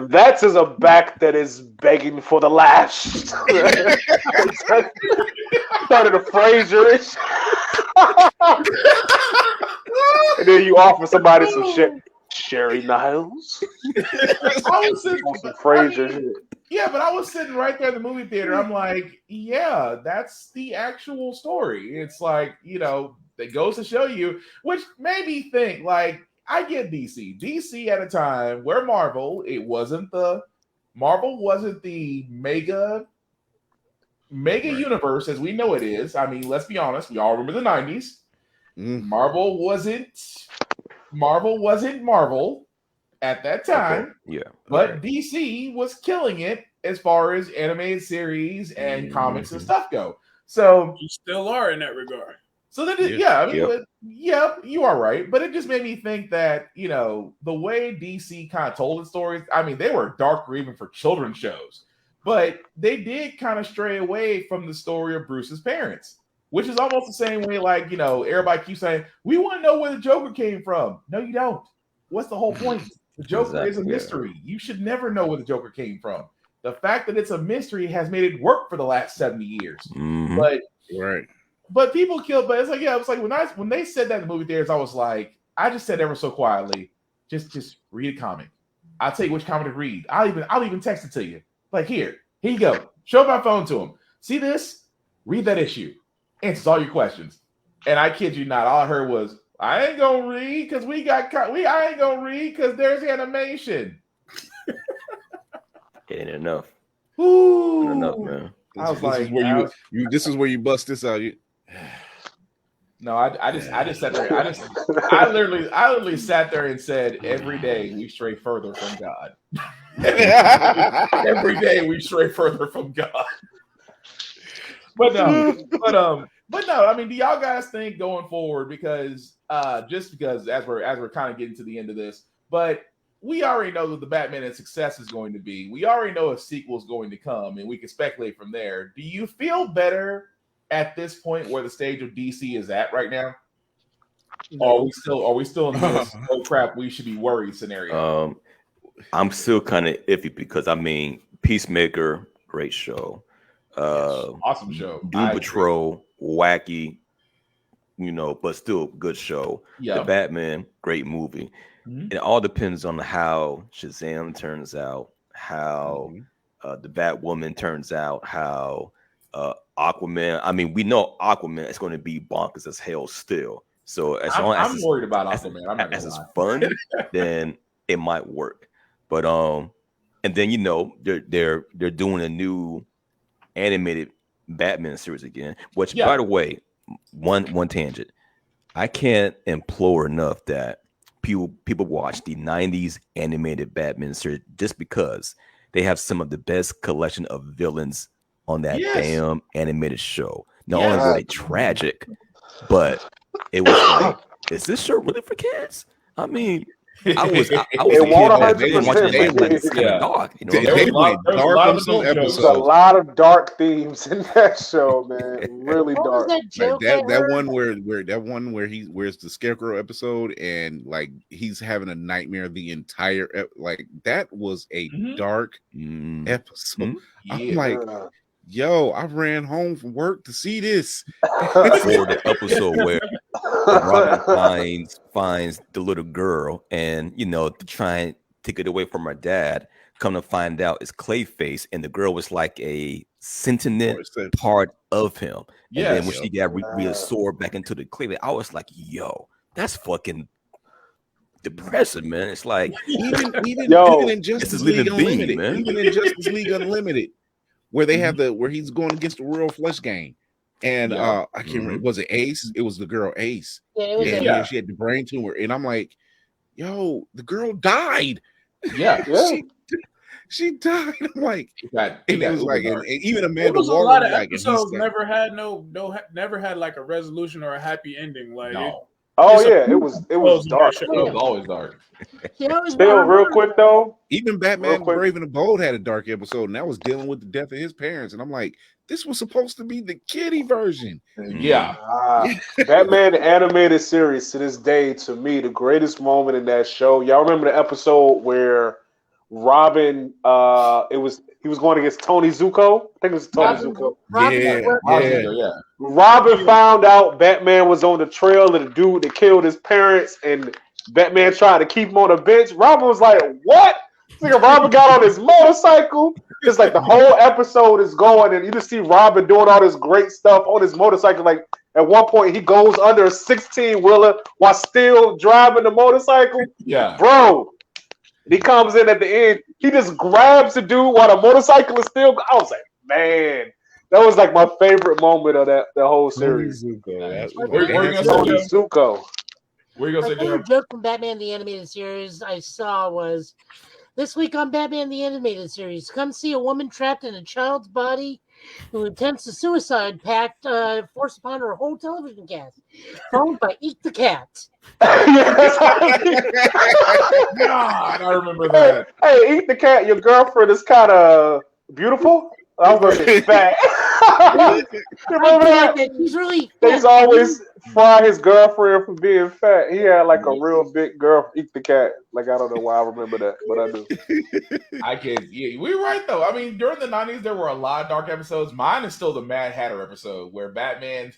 [SPEAKER 1] That is a back that is begging for the lash. Started a Frasier-ish. And then you offer somebody some shit. Sherry Niles.
[SPEAKER 2] I was sitting,
[SPEAKER 1] some Frasier shit.
[SPEAKER 2] Yeah, but I was sitting right there in the movie theater. I'm like, yeah, that's the actual story. It's like, that goes to show you, which made me think, like, I get DC. DC at a time where Marvel wasn't the mega universe as we know it is. I mean, let's be honest, we all remember the 90s. Marvel wasn't Marvel at that time.
[SPEAKER 6] Okay. Yeah.
[SPEAKER 2] But DC was killing it as far as animated series and comics and stuff go. So
[SPEAKER 5] you still are in that regard.
[SPEAKER 2] So that you are right. But it just made me think that, the way DC kind of told its stories, I mean, they were darker even for children's shows. But they did kind of stray away from the story of Bruce's parents, which is almost the same way, like, everybody keeps saying, we want to know where the Joker came from. No, you don't. What's the whole point? The Joker is a mystery. You should never know where the Joker came from. The fact that it's a mystery has made it work for the last 70 years. But people killed. But it's like, it's like when they said that in the movie theaters, I was like, I just said ever so quietly, just read a comic. I'll tell you which comic to read. I'll even text it to you. Like, here you go. Show my phone to him. See this? Read that issue. Answers all your questions. And I kid you not, all I heard was, I ain't gonna read because I ain't gonna read because there's animation.
[SPEAKER 6] It ain't enough.
[SPEAKER 2] Ooh,
[SPEAKER 6] enough, man.
[SPEAKER 3] This is where you bust this out.
[SPEAKER 2] No, I just sat there. I literally sat there and said, every day we stray further from God. Every day we stray further from God. But no, I mean, do y'all guys think going forward, because just because as we're kind of getting to the end of this, but we already know that the Batman and success is going to be. We already know a sequel is going to come, and we can speculate from there. Do you feel better at this point where the stage of DC is at right now? Or are we still in this oh crap, we should be worried scenario?
[SPEAKER 6] I'm still kind of iffy because I mean, Peacemaker, great show.
[SPEAKER 2] Awesome show.
[SPEAKER 6] Doom Patrol, wacky, but still good show.
[SPEAKER 2] Yeah.
[SPEAKER 6] The Batman, great movie. Mm-hmm. It all depends on how Shazam turns out, how the Batwoman turns out, how Aquaman. I mean, we know Aquaman is going to be bonkers as hell still. So as long as
[SPEAKER 2] I'm worried about Aquaman. I'm not
[SPEAKER 6] as it's fun, then it might work. But and then they're doing a new animated Batman series again. Which, by the way, one tangent. I can't implore enough that people watch the 90s animated Batman series just because they have some of the best collection of villains on that damn animated show. Not only were they tragic, but it was like, is this show really for kids? I mean, I was
[SPEAKER 1] It
[SPEAKER 6] a kid
[SPEAKER 1] won't
[SPEAKER 6] back then
[SPEAKER 1] 100%.
[SPEAKER 6] watching it like it's kind
[SPEAKER 2] Yeah.
[SPEAKER 6] of dark. You know,
[SPEAKER 3] They
[SPEAKER 2] There was a lot-
[SPEAKER 3] went
[SPEAKER 2] there was a
[SPEAKER 3] dark
[SPEAKER 2] lot
[SPEAKER 3] on
[SPEAKER 2] of
[SPEAKER 3] some
[SPEAKER 2] adult jokes.
[SPEAKER 1] There's a
[SPEAKER 3] episodes.
[SPEAKER 1] lot of dark themes in that show, man. Really
[SPEAKER 4] What was
[SPEAKER 1] dark.
[SPEAKER 4] that joke? I
[SPEAKER 3] That
[SPEAKER 4] heard?
[SPEAKER 3] one where it's the Scarecrow episode and like he's having a nightmare the entire like that was a dark episode. I'm like, yo, I ran home from work to see this.
[SPEAKER 6] or the episode where Robin finds the little girl and to try and take it away from her dad. Come to find out it's Clayface, and the girl was like a sentient part of him. And then when she got reabsorbed back into the Clayface, I was like, yo, that's fucking depressing, man. It's like
[SPEAKER 3] even in Justice
[SPEAKER 6] living
[SPEAKER 3] League
[SPEAKER 6] being,
[SPEAKER 3] Unlimited,
[SPEAKER 6] man.
[SPEAKER 3] even in Justice League Unlimited, where they have where he's going against the Royal Flush Gang. And I can't remember, was it Ace? It was the girl Ace.
[SPEAKER 4] Yeah, it was
[SPEAKER 3] And she had the brain tumor. And I'm like, yo, the girl died.
[SPEAKER 2] Yeah.
[SPEAKER 3] She died. I'm like,
[SPEAKER 2] It
[SPEAKER 3] was like, and even
[SPEAKER 5] It
[SPEAKER 3] Amanda
[SPEAKER 5] was a
[SPEAKER 3] Waller
[SPEAKER 5] lot of
[SPEAKER 3] was like,
[SPEAKER 5] episodes never had never had like a resolution or a happy ending. Like
[SPEAKER 2] No.
[SPEAKER 1] Oh
[SPEAKER 5] It's a-
[SPEAKER 1] yeah, it was dark.
[SPEAKER 2] It was always dark.
[SPEAKER 1] Still, real quick though,
[SPEAKER 3] even Batman
[SPEAKER 1] quick.
[SPEAKER 3] Brave and the Bold had a dark episode, and that was dealing with the death of his parents. And I'm like, this was supposed to be the kiddie version.
[SPEAKER 2] Yeah.
[SPEAKER 1] Batman the animated series to this day, to me, the greatest moment in that show. Y'all remember the episode where Robin, he was going against Tony Zuko? I think it was Tony Zuko. Robin found out Batman was on the trail of the dude that killed his parents, and Batman tried to keep him on a bench. Robin was like, what? Robin got on his motorcycle. It's like the whole episode is going, and you just see Robin doing all this great stuff on his motorcycle. Like at one point, he goes under a 16-wheeler while still driving the motorcycle.
[SPEAKER 2] Yeah.
[SPEAKER 1] Bro, he comes in at the end. He just grabs the dude while the motorcycle is still. I was like, man, that was like my favorite moment of the whole series.
[SPEAKER 2] Where
[SPEAKER 1] Tony Zuko.
[SPEAKER 2] Where you gonna
[SPEAKER 4] My
[SPEAKER 2] say,
[SPEAKER 4] favorite joke from Batman the Animated Series I saw was this week on Batman the Animated Series. Come see a woman trapped in a child's body who attempts a suicide pact forced upon her whole television cast, followed by Eat the Cat.
[SPEAKER 2] God, I remember that.
[SPEAKER 1] Hey, Eat the Cat. Your girlfriend is kind of beautiful. I was gonna say fat. You remember that?
[SPEAKER 4] He's really.
[SPEAKER 1] He's always fry his girlfriend for being fat. He had like a real big girl. Eat the Cat. Like I don't know why I remember that, but I do.
[SPEAKER 2] We're right though. I mean, during the 90s, there were a lot of dark episodes. Mine is still the Mad Hatter episode where Batman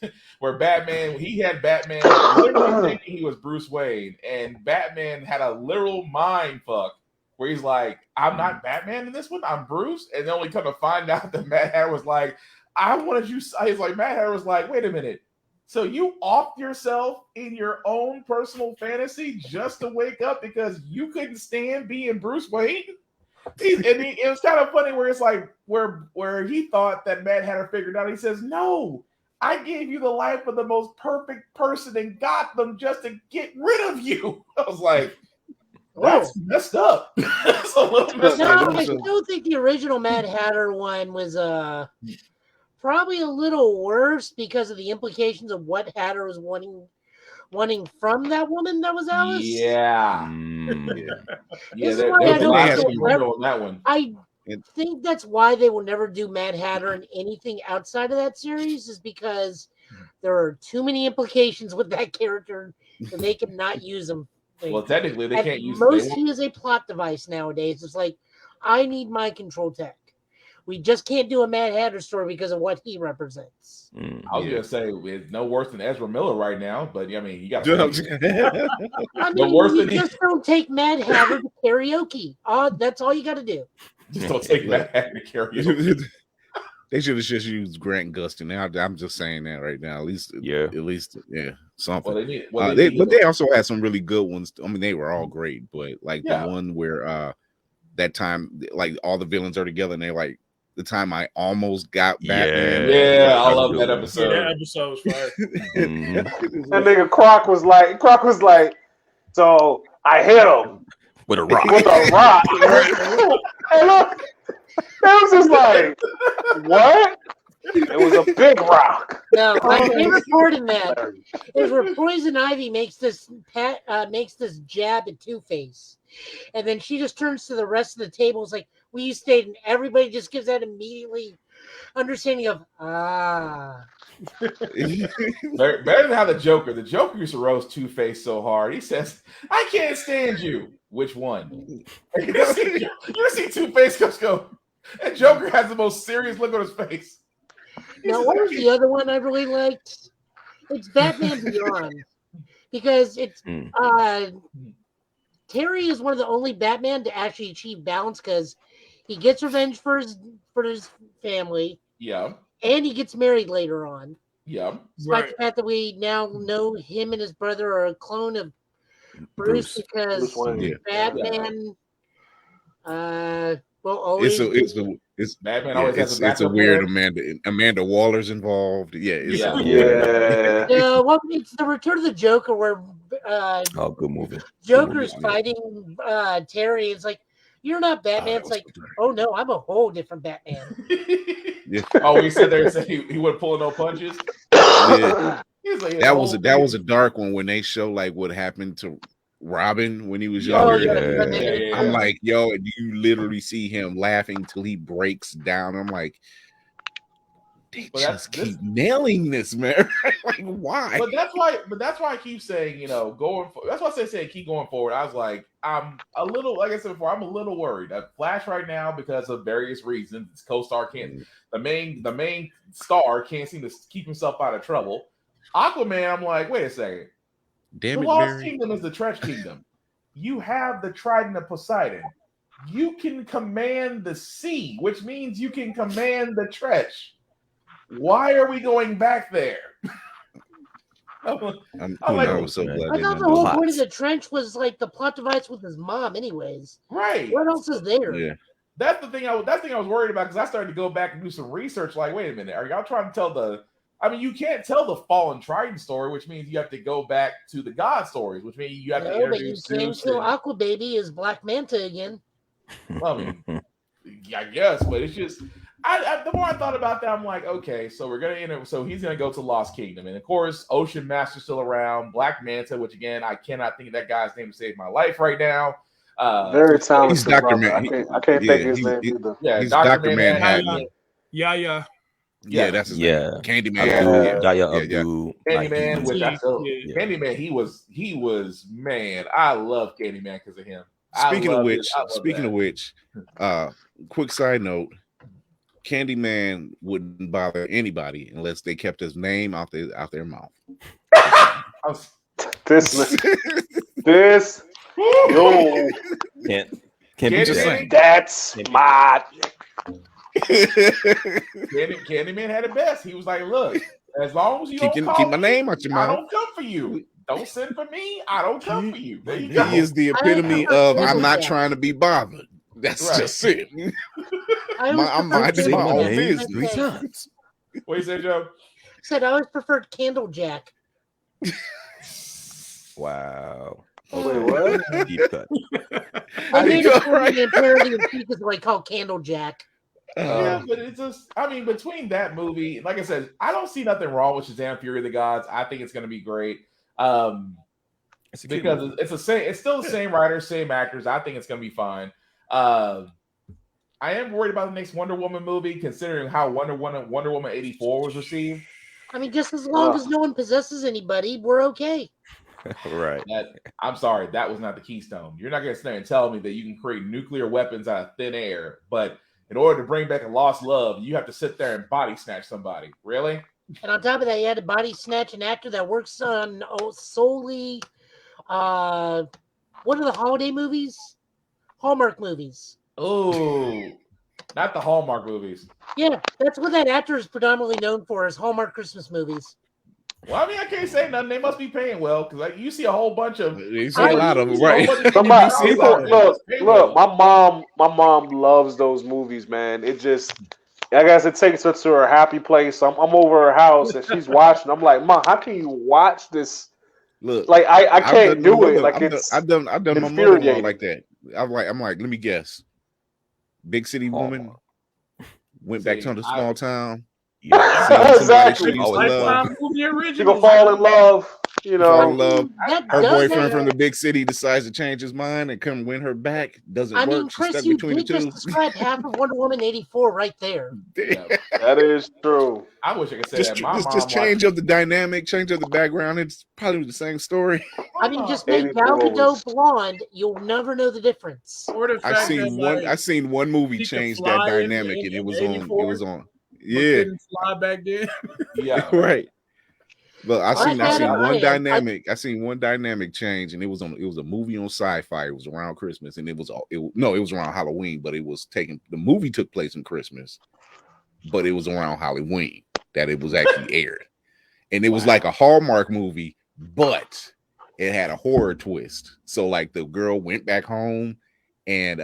[SPEAKER 2] he had Batman literally thinking he was Bruce Wayne, and Batman had a literal mind fuck where he's like, I'm not Batman in this one, I'm Bruce, and then only come to find out that Mad Hatter was like, I wanted you. He's like, Mad Hatter was like, wait a minute. So you offed yourself in your own personal fantasy just to wake up because you couldn't stand being Bruce Wayne? It was kind of funny where it's like where he thought that Mad Hatter figured out. He says, no, I gave you the life of the most perfect person in Gotham just to get rid of you. I was like, that's messed up. That's a little messed up.
[SPEAKER 4] I still think the original Mad Hatter one was probably a little worse because of the implications of what Hatter was wanting from that woman that was Alice.
[SPEAKER 2] Yeah.
[SPEAKER 4] There's a lot of
[SPEAKER 2] on that one.
[SPEAKER 4] I think that's why they will never do Mad Hatter in anything outside of that series, is because there are too many implications with that character that they cannot use him.
[SPEAKER 2] Well, technically, they can't use
[SPEAKER 4] most. He is a plot device nowadays. It's like, I need my control tech. We just can't do a Mad Hatter story because of what he represents.
[SPEAKER 2] I was gonna say it's no worse than Ezra Miller right now, but I mean, you got.
[SPEAKER 4] I mean, you just don't take Mad Hatter to karaoke. That's all you got to do.
[SPEAKER 2] Just don't take Mad Hatter to karaoke.
[SPEAKER 3] They should have just used Grant Gustin. Now I'm just saying that right now. At least, something.
[SPEAKER 2] Well,
[SPEAKER 3] but they also had some really good ones. I mean, they were all great, but like the one where that time, like all the villains are together, and they're like, the time I almost got Batman.
[SPEAKER 2] Yeah, I love that episode.
[SPEAKER 5] Yeah, that episode was fire.
[SPEAKER 1] That nigga Croc was like, so I hit him
[SPEAKER 6] with a rock.
[SPEAKER 1] Hey, look, it was just like, what? It was a big rock.
[SPEAKER 4] No, my favorite part in that is where Poison Ivy makes this jab at Two-Face, and then she just turns to the rest of the table. It's like, "Will you stay?" And everybody just gives that immediately understanding of
[SPEAKER 2] Better than how the Joker used to roast Two-Face so hard. He says, "I can't stand you." Which one? You see Two-Face just go, and Joker has the most serious look on his face.
[SPEAKER 4] Now, what was the other one I really liked? It's Batman Beyond, because it's Terry is one of the only Batman to actually achieve balance, because he gets revenge for his family.
[SPEAKER 2] Yeah.
[SPEAKER 4] And he gets married later on.
[SPEAKER 2] Yeah.
[SPEAKER 4] Despite the fact that we now know him and his brother are a clone of Bruce because Batman will always
[SPEAKER 2] Batman always has
[SPEAKER 3] it's a weird Amanda Waller's involved. Yeah.
[SPEAKER 4] Well, it's the Return of the Joker where
[SPEAKER 6] good movie.
[SPEAKER 4] Joker's fighting Terry. It's like, "You're not Batman." It's like, "Oh no, I'm a whole different Batman."
[SPEAKER 2] Oh, he said there and said he wasn't pulling no punches.
[SPEAKER 3] Yeah. Like, that was a dark one when they show like what happened to Robin when he was younger. I'm like, yo, you literally see him laughing till he breaks down. I'm like, they keep nailing this, man. Like, why?
[SPEAKER 2] But that's why I keep saying, going for. That's why I say keep going forward. I was like, I'm a little, like I said before, I'm a little worried. Flash right now, because of various reasons, his co-star can't. The main star can't seem to keep himself out of trouble. Aquaman, I'm like, wait a second.
[SPEAKER 3] Damn
[SPEAKER 2] the
[SPEAKER 3] it,
[SPEAKER 2] Lost
[SPEAKER 3] Barry.
[SPEAKER 2] Kingdom is the Trash Kingdom. You have the Trident of Poseidon. You can command the sea, which means you can command the trash. Why are we going back there?
[SPEAKER 3] I was so glad.
[SPEAKER 4] I thought the whole point of the trench was like the plot device with his mom, anyways.
[SPEAKER 2] Right.
[SPEAKER 4] What else is there?
[SPEAKER 2] Yeah. That's the thing I was worried about, because I started to go back and do some research. Like, wait a minute, are y'all trying to tell you can't tell the Fallen Trident story, which means you have to go back to the God stories, which means you have to introduce
[SPEAKER 4] but you can't kill Aqua Baby as Black Manta again.
[SPEAKER 2] Well, I mean, I guess, but it's just, the more I thought about that, I'm like, okay, so we're gonna so he's gonna go to Lost Kingdom, and of course, Ocean Master's still around, Black Manta, which again, I cannot think of that guy's name to save my life right now.
[SPEAKER 1] Very talented.
[SPEAKER 3] He's Dr.
[SPEAKER 1] I can't think his name either.
[SPEAKER 2] Yeah,
[SPEAKER 3] he's Dr. Manhattan.
[SPEAKER 5] Yeah,
[SPEAKER 3] that's his name.
[SPEAKER 6] Candyman.
[SPEAKER 2] Candyman, Candyman, he was man. I love Candyman because of him.
[SPEAKER 3] Speaking of which, quick side note: Candyman wouldn't bother anybody unless they kept his name out their mouth.
[SPEAKER 1] This. Yo,
[SPEAKER 6] can't be just saying.
[SPEAKER 1] That's my.
[SPEAKER 2] Candyman had it best. He was like, "Look, as long as you don't
[SPEAKER 3] keep my name out your mouth,
[SPEAKER 2] I don't come for you. Don't send for me. I don't come for you." There you go.
[SPEAKER 3] He is the epitome of I'm not trying to be bothered. That's just it. I'm minding my own business 3 times.
[SPEAKER 2] What you say, Joe?
[SPEAKER 4] Said I always preferred Candlejack.
[SPEAKER 6] Wow.
[SPEAKER 1] Wait, what?
[SPEAKER 6] Deep cut.
[SPEAKER 4] I made a parody of because I call Candlejack.
[SPEAKER 2] Yeah, but it's just, between that movie, like I said, I don't see nothing wrong with Shazam: Fury of the Gods. I think it's going to be great. Because it's still the same writers, same actors. I think it's going to be fine. I am worried about the next Wonder Woman movie, considering how Wonder Woman 84 was received.
[SPEAKER 4] Just as long as no one possesses anybody, we're okay.
[SPEAKER 6] Right.
[SPEAKER 2] I'm sorry, that was not the keystone. You're not going to stand and tell me that you can create nuclear weapons out of thin air, but in order to bring back a lost love, you have to sit there and body snatch somebody. Really?
[SPEAKER 4] And on top of that, you had to body snatch an actor that works on solely what are the holiday movies? Hallmark movies.
[SPEAKER 2] Oh, not the Hallmark movies.
[SPEAKER 4] Yeah, that's what that actor is predominantly known for, is Hallmark Christmas movies.
[SPEAKER 2] Well, I can't say nothing. They must be paying well, because you see a whole bunch of.
[SPEAKER 3] You see a lot of them, right?
[SPEAKER 1] Look, my mom loves those movies, man. It just, I guess it takes her to her happy place. I'm over her house and she's watching. I'm like, Mom, how can you watch this?
[SPEAKER 3] Look,
[SPEAKER 1] like I can't do it. Like
[SPEAKER 3] I've done my mother-in-law like that. I'm like, let me guess. Big city woman went back to the small town.
[SPEAKER 6] Yeah.
[SPEAKER 1] Exactly.
[SPEAKER 3] She
[SPEAKER 5] Lifetime movie
[SPEAKER 1] She
[SPEAKER 5] original.
[SPEAKER 1] gonna fall in love. You
[SPEAKER 3] fall
[SPEAKER 1] know,
[SPEAKER 3] in love.
[SPEAKER 4] That
[SPEAKER 3] Her
[SPEAKER 4] does
[SPEAKER 3] boyfriend
[SPEAKER 4] have-
[SPEAKER 3] from the big city decides to change his mind and come win her back. Doesn't
[SPEAKER 4] I
[SPEAKER 3] work.
[SPEAKER 4] mean,
[SPEAKER 3] She's
[SPEAKER 4] Chris,
[SPEAKER 3] stuck
[SPEAKER 4] you
[SPEAKER 3] between the
[SPEAKER 4] did just
[SPEAKER 3] two.
[SPEAKER 4] describe half of Wonder Woman 84 right there.
[SPEAKER 2] Yeah.
[SPEAKER 1] that is true.
[SPEAKER 2] I wish I could say
[SPEAKER 3] Just,
[SPEAKER 2] that. My mom
[SPEAKER 3] just change
[SPEAKER 2] watched-
[SPEAKER 3] up the dynamic, change up the background. It's probably the same story.
[SPEAKER 4] I mean, just make
[SPEAKER 1] 84
[SPEAKER 4] Gal Gadot
[SPEAKER 1] was-
[SPEAKER 4] blonde. You'll never know the difference.
[SPEAKER 5] Or the
[SPEAKER 3] I've
[SPEAKER 5] fact
[SPEAKER 3] seen
[SPEAKER 5] that,
[SPEAKER 3] one.
[SPEAKER 5] like,
[SPEAKER 3] I've seen one movie
[SPEAKER 5] she could
[SPEAKER 3] change
[SPEAKER 5] fly
[SPEAKER 3] that
[SPEAKER 5] in
[SPEAKER 3] dynamic, and it was on. It
[SPEAKER 5] 84,
[SPEAKER 3] was on.
[SPEAKER 5] but
[SPEAKER 3] Yeah,
[SPEAKER 5] couldn't fly back then.
[SPEAKER 2] Yeah.
[SPEAKER 3] right. But I seen
[SPEAKER 2] I
[SPEAKER 3] one dynamic change, and it was a movie on Sci-Fi. It was around Christmas, and it was around Halloween, but the movie took place in Christmas, but it was around Halloween that it was actually aired, and it was like a Hallmark movie, but it had a horror twist. So like the girl went back home and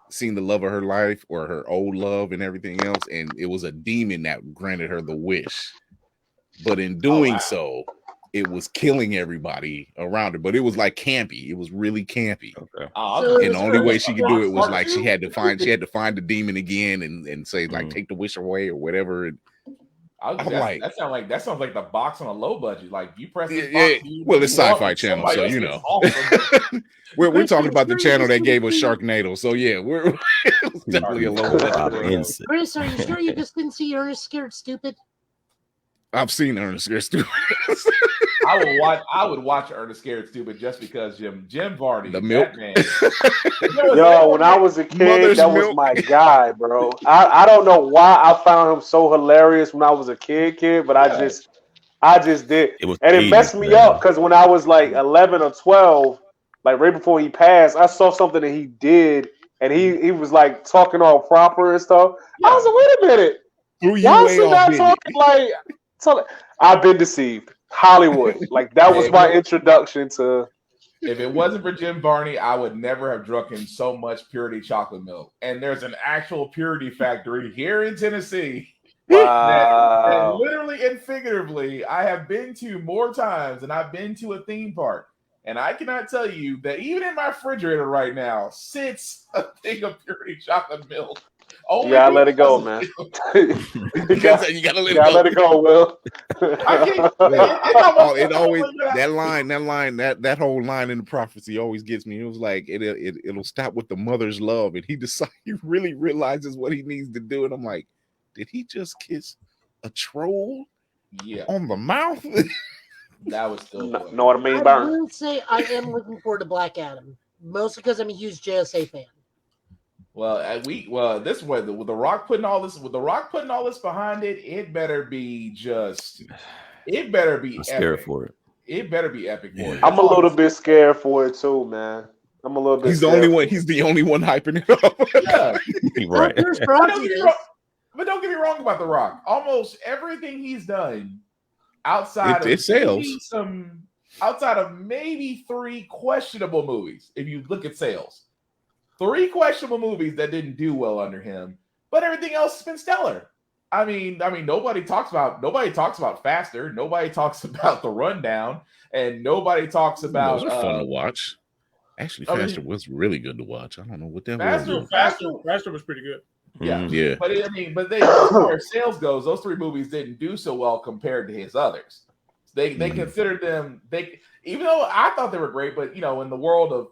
[SPEAKER 3] seen the love of her life or her old love and everything else, and it was a demon that granted her the wish. But in doing so, it was killing everybody around her. But it was like campy. It was really campy.
[SPEAKER 6] Okay.
[SPEAKER 3] And the only way she could do it was like she had to find the demon again and say like take the wish away or whatever. And
[SPEAKER 2] that sounds like the box on a low budget. Like you press this
[SPEAKER 3] yeah,
[SPEAKER 2] box,
[SPEAKER 3] well, it's Sci-Fi Channel, so you know.
[SPEAKER 2] Awesome.
[SPEAKER 3] we're talking about the channel that gave us Sharknado. So yeah, it was definitely a low budget.
[SPEAKER 4] Chris, are you sure you just didn't see Ernest Scared Stupid?
[SPEAKER 3] I've seen Ernest Scared Stupid.
[SPEAKER 2] I would watch Ernest Scared Stupid just because Jim Varney,
[SPEAKER 3] the milk.
[SPEAKER 1] Yo, when I was a kid, that was my guy, bro. I don't know why I found him so hilarious when I was a kid, but I just did. It messed me up because when I was like 11 or 12, like right before he passed, I saw something that he did, and he was like talking all proper and stuff. Yeah. I was like, wait a minute, why is he not talking like? I've been deceived. Hollywood. Like that was my introduction to.
[SPEAKER 2] If it wasn't for Jim Varney, I would never have drunken so much Purity chocolate milk. And there's an actual Purity factory here in Tennessee. That literally and figuratively I have been to more times than I've been to a theme park. And I cannot tell you that even in my refrigerator right now sits a thing of Purity chocolate milk.
[SPEAKER 1] You gotta let it go, man. you gotta let it go, Will.
[SPEAKER 3] That whole line in the prophecy always gets me. It was like it'll stop with the mother's love, and he really realizes what he needs to do. And I'm like, did he just kiss a troll?
[SPEAKER 2] Yeah,
[SPEAKER 3] on the mouth.
[SPEAKER 2] That was still
[SPEAKER 1] know what I mean,
[SPEAKER 4] I will say I am looking forward to Black Adam, mostly because I'm a huge JSA fan.
[SPEAKER 2] Well, this way with the Rock putting all this behind it, it better be
[SPEAKER 6] I'm scared for it.
[SPEAKER 2] It better be epic for it.
[SPEAKER 1] I'm a little bit scared for it too, man. I'm a little bit.
[SPEAKER 3] He's the only one hyping it up.
[SPEAKER 2] Yeah,
[SPEAKER 6] right.
[SPEAKER 2] But don't get me wrong about The Rock. Almost everything he's done outside of maybe 3 questionable movies. If you look at sales. 3 questionable movies that didn't do well under him, but everything else has been stellar. I mean, nobody talks about Faster, nobody talks about The Rundown, and nobody talks about.
[SPEAKER 3] Those are fun to watch. Actually, Faster was really good to watch. I don't know what that was.
[SPEAKER 5] Faster was pretty good.
[SPEAKER 2] Yeah,
[SPEAKER 3] yeah.
[SPEAKER 2] But as far as sales goes, those 3 movies didn't do so well compared to his others. They considered them even though I thought they were great, but in the world of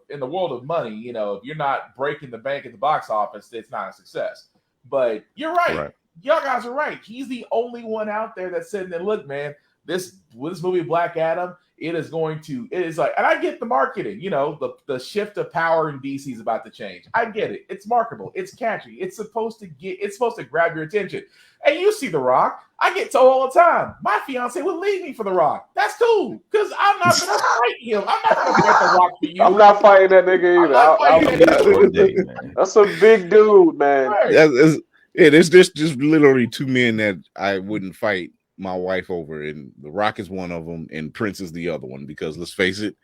[SPEAKER 2] money, if you're not breaking the bank at the box office, it's not a success. But you're right. Y'all guys are right. He's the only one out there that's sitting there. Look, man, this movie Black Adam, it is like, and I get the marketing. The shift of power in DC is about to change. I get it. It's marketable. It's catchy. It's supposed to grab your attention. And you see The Rock. I get told all the time, my fiance would leave me for The Rock. That's cool, because I'm not going to fight him. I'm not going to fight The Rock for you.
[SPEAKER 1] I'm not fighting that nigga either. That's a big dude, man.
[SPEAKER 2] Right.
[SPEAKER 3] There's just literally 2 men that I wouldn't fight my wife over, and The Rock is one of them, and Prince is the other one. Because let's face it,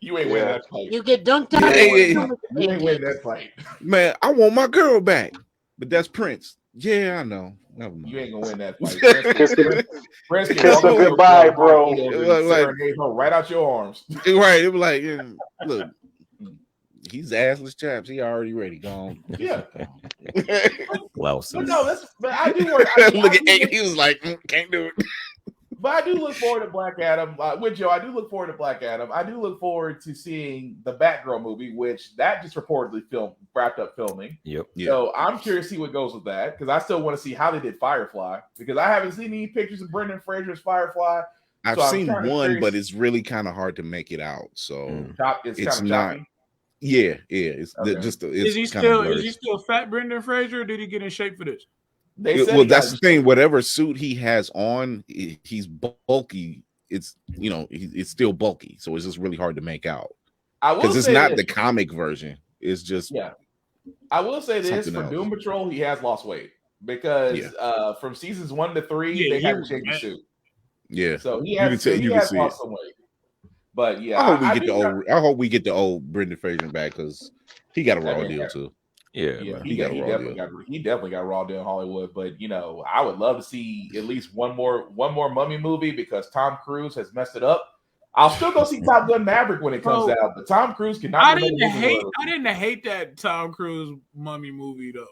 [SPEAKER 2] you ain't winning that fight.
[SPEAKER 4] You get dunked out.
[SPEAKER 2] You ain't winning that fight,
[SPEAKER 3] man. I want my girl back, but that's Prince. Yeah, I know. Never mind.
[SPEAKER 2] You ain't gonna win that fight.
[SPEAKER 1] Prince can goodbye, bro.
[SPEAKER 2] Right out your arms.
[SPEAKER 3] Right. It was like, look, He's assless chaps. He already ready. Gone.
[SPEAKER 2] Yeah.
[SPEAKER 6] Blouses.
[SPEAKER 2] But I do work.
[SPEAKER 3] Look at Aiden. He was like, can't do it.
[SPEAKER 2] But I do look forward to Black Adam. With Joe, I do look forward to Black Adam. I do look forward to seeing the Batgirl movie, which that just reportedly wrapped up filming.
[SPEAKER 6] Yep.
[SPEAKER 2] So I'm curious to see what goes with that because I still want to see how they did Firefly because I haven't seen any pictures of Brendan Fraser's Firefly.
[SPEAKER 3] I've seen one, but it's really kind of hard to make it out. So
[SPEAKER 2] it's
[SPEAKER 3] not.
[SPEAKER 2] Choppy.
[SPEAKER 3] Yeah. It's
[SPEAKER 2] Okay.
[SPEAKER 3] just.
[SPEAKER 5] Is he still fat, Brendan Fraser, or did he get in shape for this?
[SPEAKER 3] That's the thing. Whatever suit he has on, he's bulky. It's it's still bulky, so it's just really hard to make out. Because it's not the comic version. It's just
[SPEAKER 2] I will say this for Doom Patrol, he has lost weight because from seasons 1 to 3 they had to change the suit.
[SPEAKER 3] Yeah,
[SPEAKER 2] so he has lost some weight. But yeah,
[SPEAKER 3] I hope we get the old Brendan Fraser back because he got a raw deal too.
[SPEAKER 6] Yeah,
[SPEAKER 2] he definitely got a raw deal in Hollywood. But I would love to see at least one more Mummy movie because Tom Cruise has messed it up. I'll still go see Top Gun Maverick when it comes out, but Tom Cruise cannot.
[SPEAKER 5] I didn't hate that Tom Cruise Mummy movie though.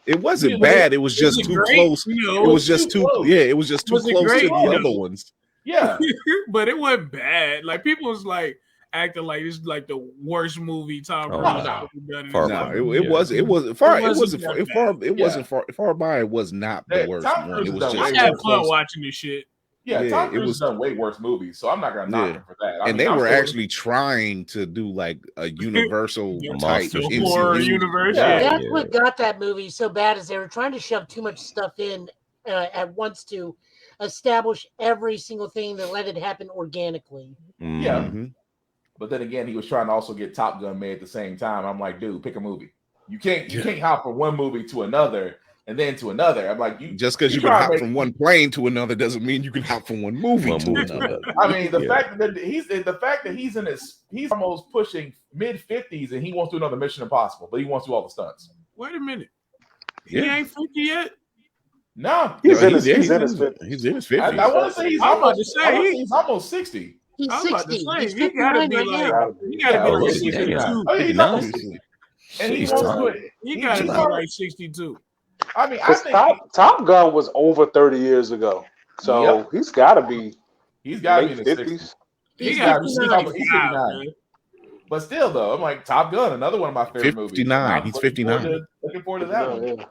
[SPEAKER 3] It wasn't bad. It was just too close. It was just too close. Yeah, it was just too close to the other ones.
[SPEAKER 2] Yeah,
[SPEAKER 5] but it wasn't bad. Like people was like acting like it's like the worst movie Tom Cruise ever done.
[SPEAKER 3] It wasn't far by. It was not the worst one. It was just
[SPEAKER 5] I had fun watching this shit.
[SPEAKER 2] Yeah, Tom Cruise has done way worse movies, so I'm not gonna knock him for that.
[SPEAKER 3] They were actually trying to do like a universal type
[SPEAKER 5] horror universe.
[SPEAKER 4] That's what got that movie so bad is they were trying to shove too much stuff in at once to establish every single thing that let it happen organically.
[SPEAKER 2] Yeah. Mm-hmm. But then again, he was trying to also get Top Gun made at the same time. I'm like, dude, pick a movie. You can't hop from one movie to another and then to another. I'm like,
[SPEAKER 3] just because you can hop from one plane to another doesn't mean you can hop from one movie to another.
[SPEAKER 2] I mean, the fact that he's almost pushing mid-50s and he wants to do another Mission Impossible, but he wants to do all the stunts.
[SPEAKER 5] Wait a minute, he ain't 50 yet.
[SPEAKER 2] No,
[SPEAKER 1] he's in his 50s.
[SPEAKER 3] He's in his 50s.
[SPEAKER 2] I want to say he's almost 60.
[SPEAKER 4] He's 60. He's
[SPEAKER 5] he gotta be like, he gotta be like 62.
[SPEAKER 2] Oh, he's almost 60. And he wants to do it.
[SPEAKER 5] He gotta be like 62.
[SPEAKER 2] I mean, I think
[SPEAKER 1] Top Gun was over 30 years ago, so he's got to be.
[SPEAKER 2] He's got to be in his 50s.
[SPEAKER 5] He's 59.
[SPEAKER 2] But still, though, I'm like Top Gun, another one of my favorite movies.
[SPEAKER 3] 59. He's 59.
[SPEAKER 2] Looking forward to that one.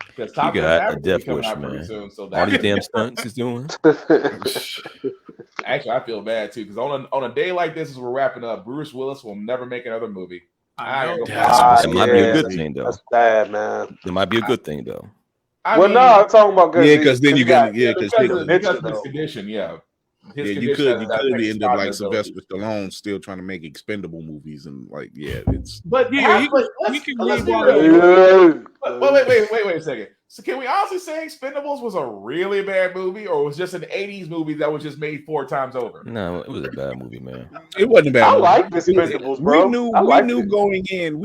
[SPEAKER 6] Because Top Gun a death wish, man.
[SPEAKER 2] Soon, so
[SPEAKER 6] all these damn stunts he's doing.
[SPEAKER 2] Actually, I feel bad too because on a day like this, as we're wrapping up, Bruce Willis will never make another movie.
[SPEAKER 6] That might be a good thing, though.
[SPEAKER 1] That's bad, man.
[SPEAKER 6] It might be a good thing, though.
[SPEAKER 1] I'm talking about
[SPEAKER 3] because then you got
[SPEAKER 2] because of his condition,
[SPEAKER 3] you could end up like Sylvester Stallone still trying to make expendable movies and like it's.
[SPEAKER 2] But
[SPEAKER 5] he can leave.
[SPEAKER 2] Wait a second. So can we honestly say Expendables was a really bad movie, or was just an '80s movie that was just made 4 times over?
[SPEAKER 6] No, it was a bad movie, man.
[SPEAKER 3] It wasn't a bad.
[SPEAKER 1] I like Expendables, bro.
[SPEAKER 3] We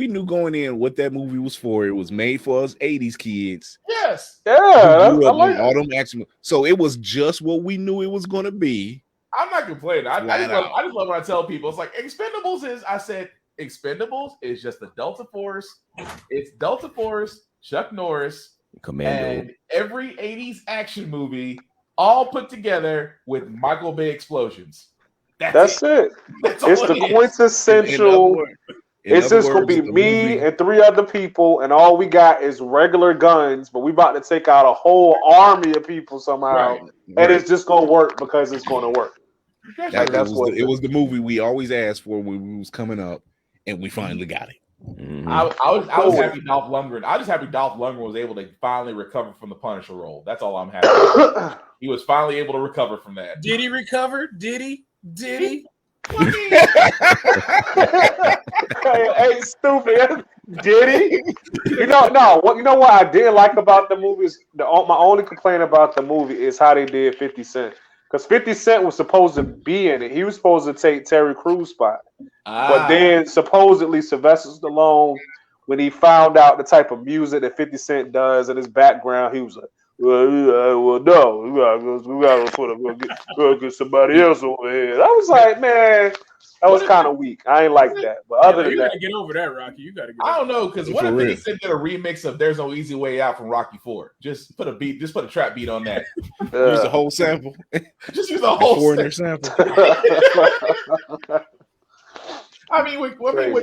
[SPEAKER 3] knew going in what that movie was for. It was made for us '80s kids.
[SPEAKER 2] Yes.
[SPEAKER 1] Yeah. I like
[SPEAKER 3] all them action. So it was just what we knew it was going to be.
[SPEAKER 2] I'm not complaining. I just love when I tell people it's like Expendables is. I said Expendables is just the Delta Force. It's Delta Force, Chuck Norris.
[SPEAKER 6] Commando.
[SPEAKER 2] And every 80s action movie all put together with Michael Bay explosions. That's it.
[SPEAKER 1] It's the quintessential. It's just going to be me and 3 other people, and all we got is regular guns, but we about to take out a whole army of people somehow, and it's just going to work because it's going to work.
[SPEAKER 3] It was the movie we always asked for when we was coming up, and we finally got it.
[SPEAKER 6] Mm-hmm.
[SPEAKER 2] I was happy Dolph Lundgren. I was happy Dolph Lundgren was able to finally recover from the Punisher role. That's all I'm happy with. He was finally able to recover from that.
[SPEAKER 5] Did he recover? Did he?
[SPEAKER 1] Hey, stupid. Did he? You know what I didn't like about the movie is my only complaint about the movie is how they did 50 Cent. Because 50 Cent was supposed to be in it. He was supposed to take Terry Crews' spot. But then supposedly Sylvester Stallone, when he found out the type of music that 50 Cent does in his background, he was like, well, no, we gotta get somebody else over here. I was like, man, That was kind of weak. I ain't like that. But other than
[SPEAKER 5] you
[SPEAKER 1] that,
[SPEAKER 5] gotta get over that, Rocky. You gotta get.
[SPEAKER 2] I don't know because what if
[SPEAKER 3] real.
[SPEAKER 2] they said did a remix of "There's No Easy Way Out" from Rocky IV? Just put a trap beat on that.
[SPEAKER 3] Use the whole sample.
[SPEAKER 2] Just use the whole
[SPEAKER 3] Foreigner sample.
[SPEAKER 2] I mean, with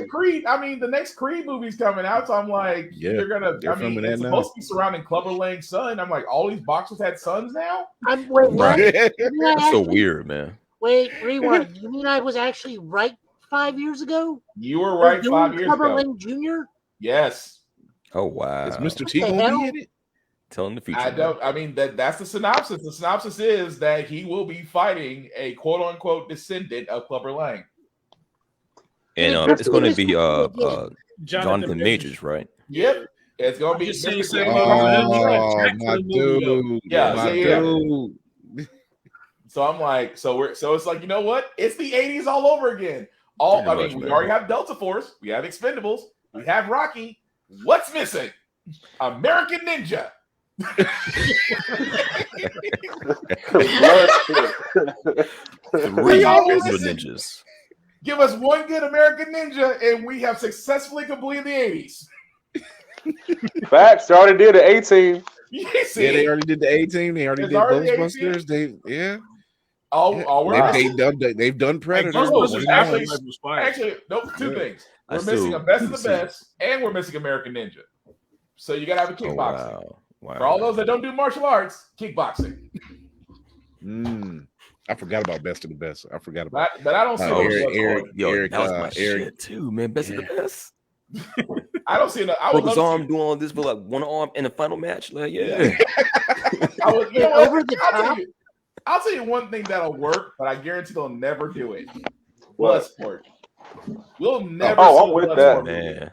[SPEAKER 2] Creed, I mean, the next Creed movie's coming out, so I'm like, you're gonna. I mean, it's supposed to be surrounding Clubber Lang's son. I'm like, all these boxers had sons now.
[SPEAKER 4] Wait, what?
[SPEAKER 6] That's so weird, man.
[SPEAKER 4] Wait, rewind. You mean I was actually right 5 years ago?
[SPEAKER 2] You were right 5 years
[SPEAKER 4] Clubber
[SPEAKER 2] ago.
[SPEAKER 4] Lang Jr.?
[SPEAKER 2] Yes.
[SPEAKER 6] Oh wow.
[SPEAKER 3] Is Mr. T gonna be in it?
[SPEAKER 6] Telling the future.
[SPEAKER 2] I don't. I mean, that's the synopsis. The synopsis is that he will be fighting a quote unquote descendant of Clubber Lang.
[SPEAKER 6] And it's going to be Jonathan Majors, right?
[SPEAKER 2] Yep. It's going to be.
[SPEAKER 3] Oh, my dude.
[SPEAKER 2] Yeah,
[SPEAKER 3] my
[SPEAKER 2] dude. So I'm like, so it's like, you know what? It's the 80s all over again. We already have Delta Force, we have Expendables, we have Rocky. What's missing? American Ninja.
[SPEAKER 6] Three ninjas.
[SPEAKER 2] Give us one good American Ninja, and we have successfully completed the 80s.
[SPEAKER 1] Facts. They already did the 18.
[SPEAKER 3] Yeah, they already did the 18. They already did Ghostbusters. They've done Predator.
[SPEAKER 2] Actually, no, two things. We're missing a Best of the Best, and we're missing American Ninja. So you gotta have a kickboxing. Wow. For all those that don't do martial arts, kickboxing.
[SPEAKER 3] I forgot about Best of the Best. I forgot about
[SPEAKER 2] that. But I don't see
[SPEAKER 6] Eric, that was my shit too, man. Best of the Best.
[SPEAKER 2] I don't see enough.
[SPEAKER 6] Broke his arm doing all this for like one arm in a final match. Like, yeah.
[SPEAKER 2] I'll tell you one thing that'll work, but I guarantee they'll never do it. Bloodsport. We'll never.
[SPEAKER 1] Oh, I'm with that,
[SPEAKER 6] man.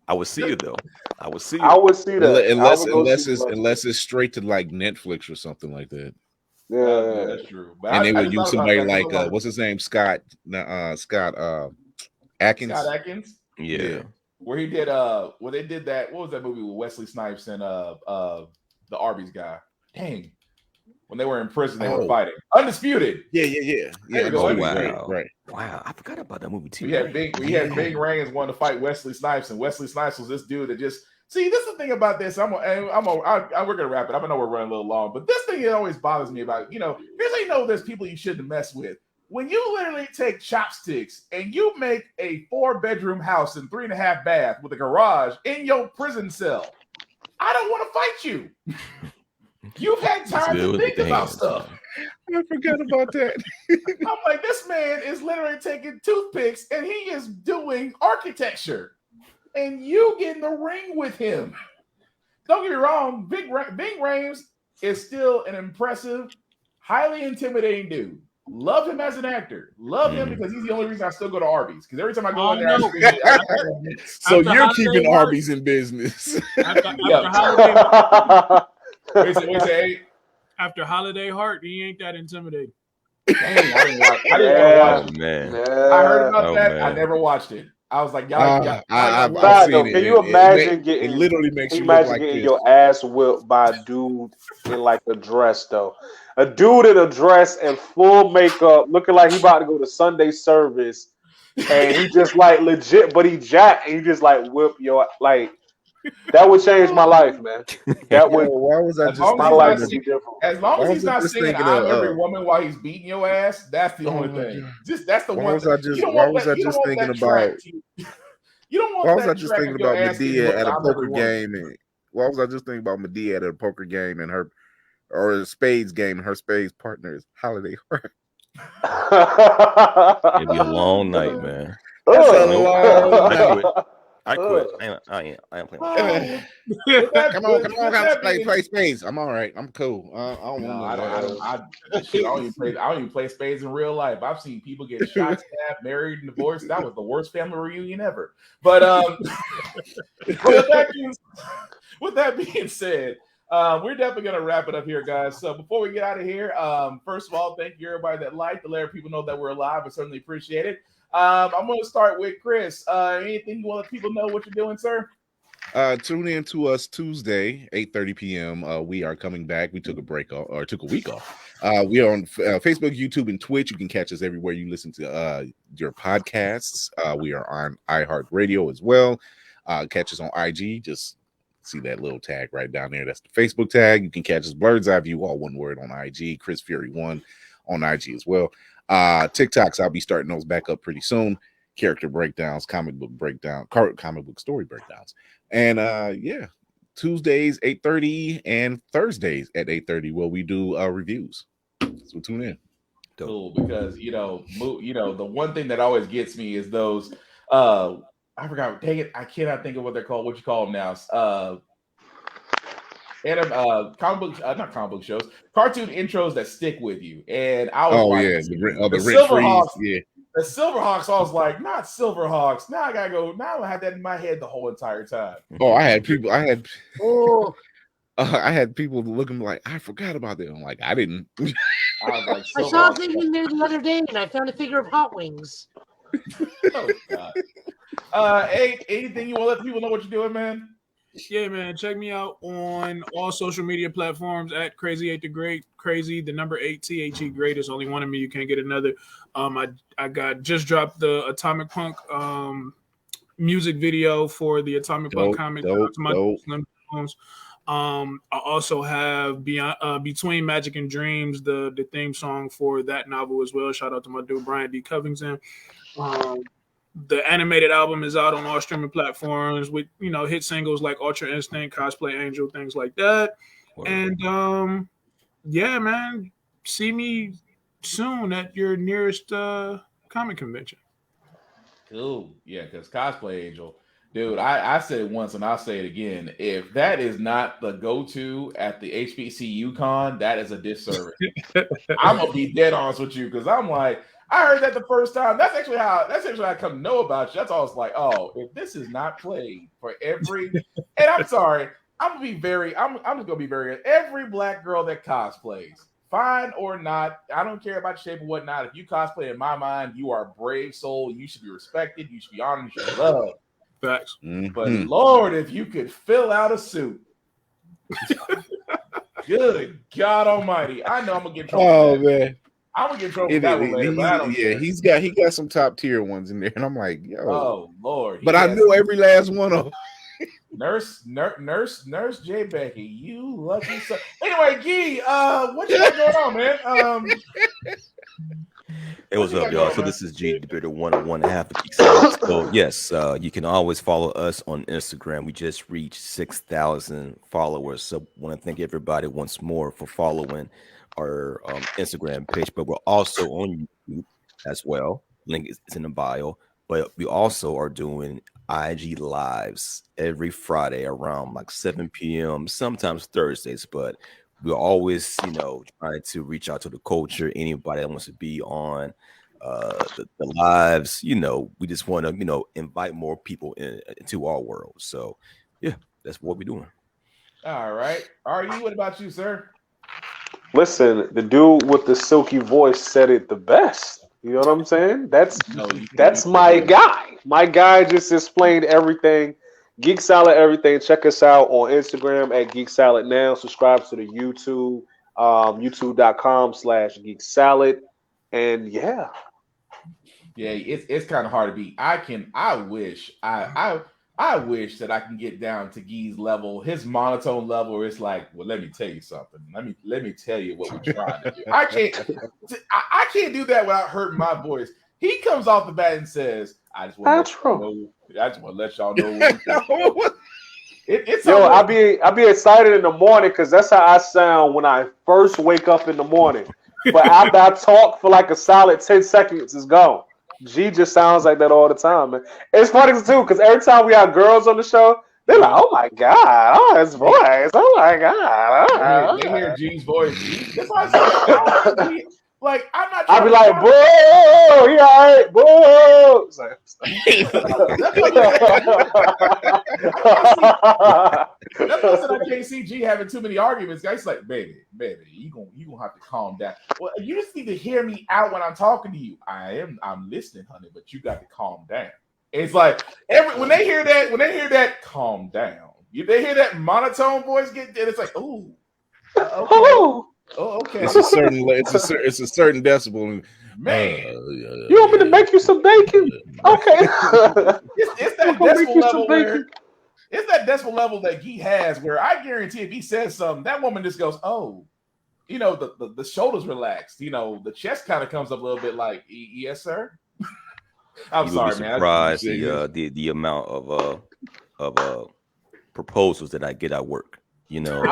[SPEAKER 6] I would see it though. I would see
[SPEAKER 3] that unless it's straight to like Netflix or something like that.
[SPEAKER 1] Yeah,
[SPEAKER 2] that's true.
[SPEAKER 3] But and they would use somebody like what's his name, Scott Atkins.
[SPEAKER 2] Scott Atkins.
[SPEAKER 6] Yeah.
[SPEAKER 2] Where he did where they did that. What was that movie with Wesley Snipes and the Arby's guy? Dang. When they were in prison, they were fighting. Undisputed.
[SPEAKER 3] Yeah.
[SPEAKER 6] Right. Wow, I forgot about that movie too.
[SPEAKER 2] We had Bing Raines wanting to fight Wesley Snipes, and Wesley Snipes was this dude that just see. This is the thing about this. We're gonna wrap it up. I know we're running a little long, but this thing it always bothers me about. Here's how you know there's people you shouldn't mess with. When you literally take chopsticks and you make a 4-bedroom house and 3.5 bath with a garage in your prison cell, I don't want to fight you. You've had time to think about stuff.
[SPEAKER 3] I forgot about that.
[SPEAKER 2] I'm like, this man is literally taking toothpicks and he is doing architecture. And you get in the ring with him. Don't get me wrong, Bing Rames is still an impressive, highly intimidating dude. Love him as an actor. Love him because he's the only reason I still go to Arby's. Because every time I go in there,
[SPEAKER 3] so you're keeping Arby's in business.
[SPEAKER 5] After Holiday Heart, he ain't that intimidating.
[SPEAKER 2] Dang, I didn't watch it.
[SPEAKER 6] Man.
[SPEAKER 2] I heard about that. Man. I never watched it. I was like,
[SPEAKER 1] I've seen it. Can you imagine
[SPEAKER 3] it literally makes you
[SPEAKER 1] imagine
[SPEAKER 3] look like
[SPEAKER 1] getting your ass whipped by a dude in like a dress though? A dude in a dress and full makeup, looking like he about to go to Sunday service, and he just like legit, but he jacked and he just like whip your like. That would change my life, man. That would.
[SPEAKER 3] Why was I just
[SPEAKER 1] my life would be different?
[SPEAKER 2] As long as he's not singing "I'm Every Woman" while he's beating your ass, that's the only thing. That's the one.
[SPEAKER 3] Why was I just thinking about Medea at a poker game? And why was I just thinking about Medea at a poker game and her, or a spades game and her spades partner is Holiday Heart?
[SPEAKER 6] It'd be a long night, man. I quit. I ain't playing.
[SPEAKER 3] Come on, guys, play spades. I'm all right. I'm cool.
[SPEAKER 2] I don't even play spades in real life. I've seen people get shot, stabbed, married, and divorced. That was the worst family reunion ever. But with that being said, we're definitely gonna wrap it up here, guys. So before we get out of here, first of all, thank you everybody that liked to let people know that we're alive. I certainly appreciate it. I'm going to start with Chris. Anything you want to let people know what you're doing, sir?
[SPEAKER 3] Tune in to us Tuesday, 8:30 p.m. We are coming back. We took a week off. We are on Facebook, YouTube, and Twitch. You can catch us everywhere you listen to your podcasts. We are on iHeartRadio as well. Catch us on IG. Just see that little tag right down there. That's the Facebook tag. You can catch us Bird's Eye View, all one word, on IG. Chris Fury 1 on IG as well. TikToks, I'll be starting those back up pretty soon. Character breakdowns, comic book story breakdowns. And Tuesdays 8:30 and Thursdays at 8:30 where we do reviews. So tune in.
[SPEAKER 2] Cool, because the one thing that always gets me is those I forgot, dang it, I cannot think of what they're called. What you call them now? Not comic book shows, cartoon intros that stick with you. And I was
[SPEAKER 3] the Silverhawks. Yeah.
[SPEAKER 2] The Silverhawks, I was like, not Silverhawks. Now I gotta go. Now I had that in my head the whole entire time.
[SPEAKER 3] Oh, I had people looking like, I forgot about that. I'm like, I didn't.
[SPEAKER 4] I saw a thing in there the other day, and I found a figure of Hot Wings.
[SPEAKER 2] Oh God. Anything you want to let people know what you're doing, man?
[SPEAKER 5] Yeah, man. Check me out on all social media platforms at Crazy8 the Great. Crazy, the number 8 THE Great. There's only one of me. You can't get another. I just dropped the Atomic Punk music video for the Atomic Punk comic. I also have Between Magic and Dreams, the theme song for that novel as well. Shout out to my dude Brian D. Covington. The animated album is out on all streaming platforms with hit singles like Ultra Instinct, Cosplay Angel, things like that. And yeah, man, see me soon at your nearest comic convention.
[SPEAKER 2] Cool. Yeah, because Cosplay Angel, dude, I said it once and I'll say it again. If that is not the go-to at the HBCU con, that is a disservice. I'm gonna be dead honest with you because I'm like, I heard that the first time. That's actually how I come to know about you. That's all. It's like, oh, if this is not played for every, and I'm sorry, I'm just gonna be very. Every black girl that cosplays, fine or not, I don't care about your shape or whatnot. If you cosplay, in my mind, you are a brave soul. You should be respected. You should be honored. You should be loved.
[SPEAKER 5] Facts.
[SPEAKER 2] But Lord, if you could fill out a suit. Good God Almighty! I know I'm gonna get trouble.
[SPEAKER 3] Oh man.
[SPEAKER 2] I'm gonna get trouble with that one later, but I don't care.
[SPEAKER 3] He got some top tier ones in there, and I'm like, yo,
[SPEAKER 2] oh Lord!
[SPEAKER 3] But I knew every last one of them.
[SPEAKER 2] Nurse J. Becky, you lucky son. Anyway, Gee, what you got going on, man?
[SPEAKER 6] Hey, what's up, y'all? So this is G, the bigger 1.5 of Geek Salad. So yes, you can always follow us on Instagram. We just reached 6,000 followers. So want to thank everybody once more for following our Instagram page, but we're also on YouTube as well. Link is in the bio. But we also are doing IG lives every Friday around like 7 p.m. Sometimes Thursdays, but we're always trying to reach out to the culture. Anybody that wants to be on the lives, we just want to invite more people into our world. So yeah, that's what we're doing.
[SPEAKER 2] All right. What about you, sir?
[SPEAKER 1] Listen, the dude with the silky voice said it the best. You know what I'm saying? That's my guy. My guy just explained everything. Geek Salad, everything. Check us out on Instagram at Geek Salad Now. Subscribe to the YouTube, youtube.com/Geek Salad. And yeah,
[SPEAKER 2] it's kind of hard to beat. I wish that I can get down to Gee's level, his monotone level, where it's like, well, let me tell you something. Let me tell you what we're trying to do. I can't do that without hurting my voice. He comes off the bat and says, I just want to let y'all know
[SPEAKER 1] I be excited in the morning because that's how I sound when I first wake up in the morning. But after I talk for like a solid 10 seconds, it's gone. G just sounds like that all the time, man. It's funny too because every time we have girls on the show, they're like, "Oh my god, his voice! Oh my god!"
[SPEAKER 2] They hear G's voice. That's why I said, like, I'm not.
[SPEAKER 1] I'll be like, "Boo, he all right, boo."
[SPEAKER 2] That's why I said I can't see G having too many arguments. Guys, like, baby, you gonna have to calm down. Well, you just need to hear me out when I'm talking to you. I'm listening, honey, but you got to calm down. It's like when they hear that, calm down. They hear that monotone voice get there. It's like, ooh, okay. Oh, okay.
[SPEAKER 3] It's a certain it's a certain decibel.
[SPEAKER 2] Man,
[SPEAKER 1] You want me to make you some bacon? Okay.
[SPEAKER 2] it's that decibel level where it's that decibel level that he has where I guarantee if he says something, that woman just goes, oh, you know, the shoulders relaxed, you know, the chest kind of comes up a little bit like, yes, sir. I'm sorry, man.
[SPEAKER 6] Surprised the amount of proposals that I get at work. You know,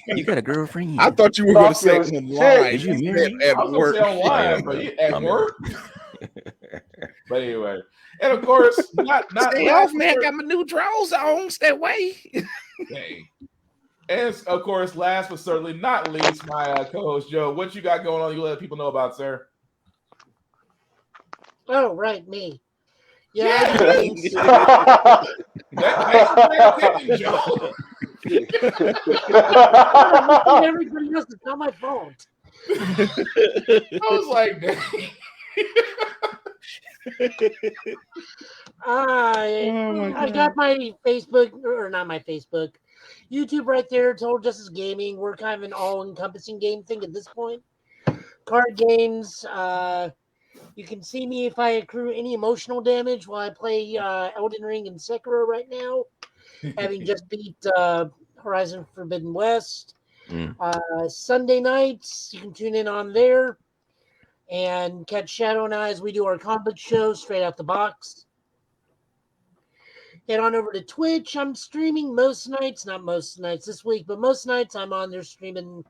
[SPEAKER 6] you got a girlfriend.
[SPEAKER 3] I thought you were going to say online.
[SPEAKER 6] Did you marry
[SPEAKER 3] at work?
[SPEAKER 2] Online, but at work. But anyway, and of course, not
[SPEAKER 3] stay off, man. I got my new drawers on. Stay away.
[SPEAKER 2] Okay. And of course, last but certainly not least, my co-host Joe. What you got going on? You let people know about, sir.
[SPEAKER 4] Oh, right, me. Yeah. Everybody else, it's not my fault.
[SPEAKER 2] I was like,
[SPEAKER 4] I got my Facebook, or not my Facebook, YouTube right there. Total Justice Gaming. We're kind of an all-encompassing game thing at this point. Card games. You can see me if I accrue any emotional damage while I play Elden Ring and Sekiro right now, having just beat Horizon Forbidden West. Sunday nights, you can tune in on there and catch Shadow and I as we do our comic show straight out the box. Head on over to Twitch. I'm streaming most nights, not most nights this week, but most nights I'm on there streaming,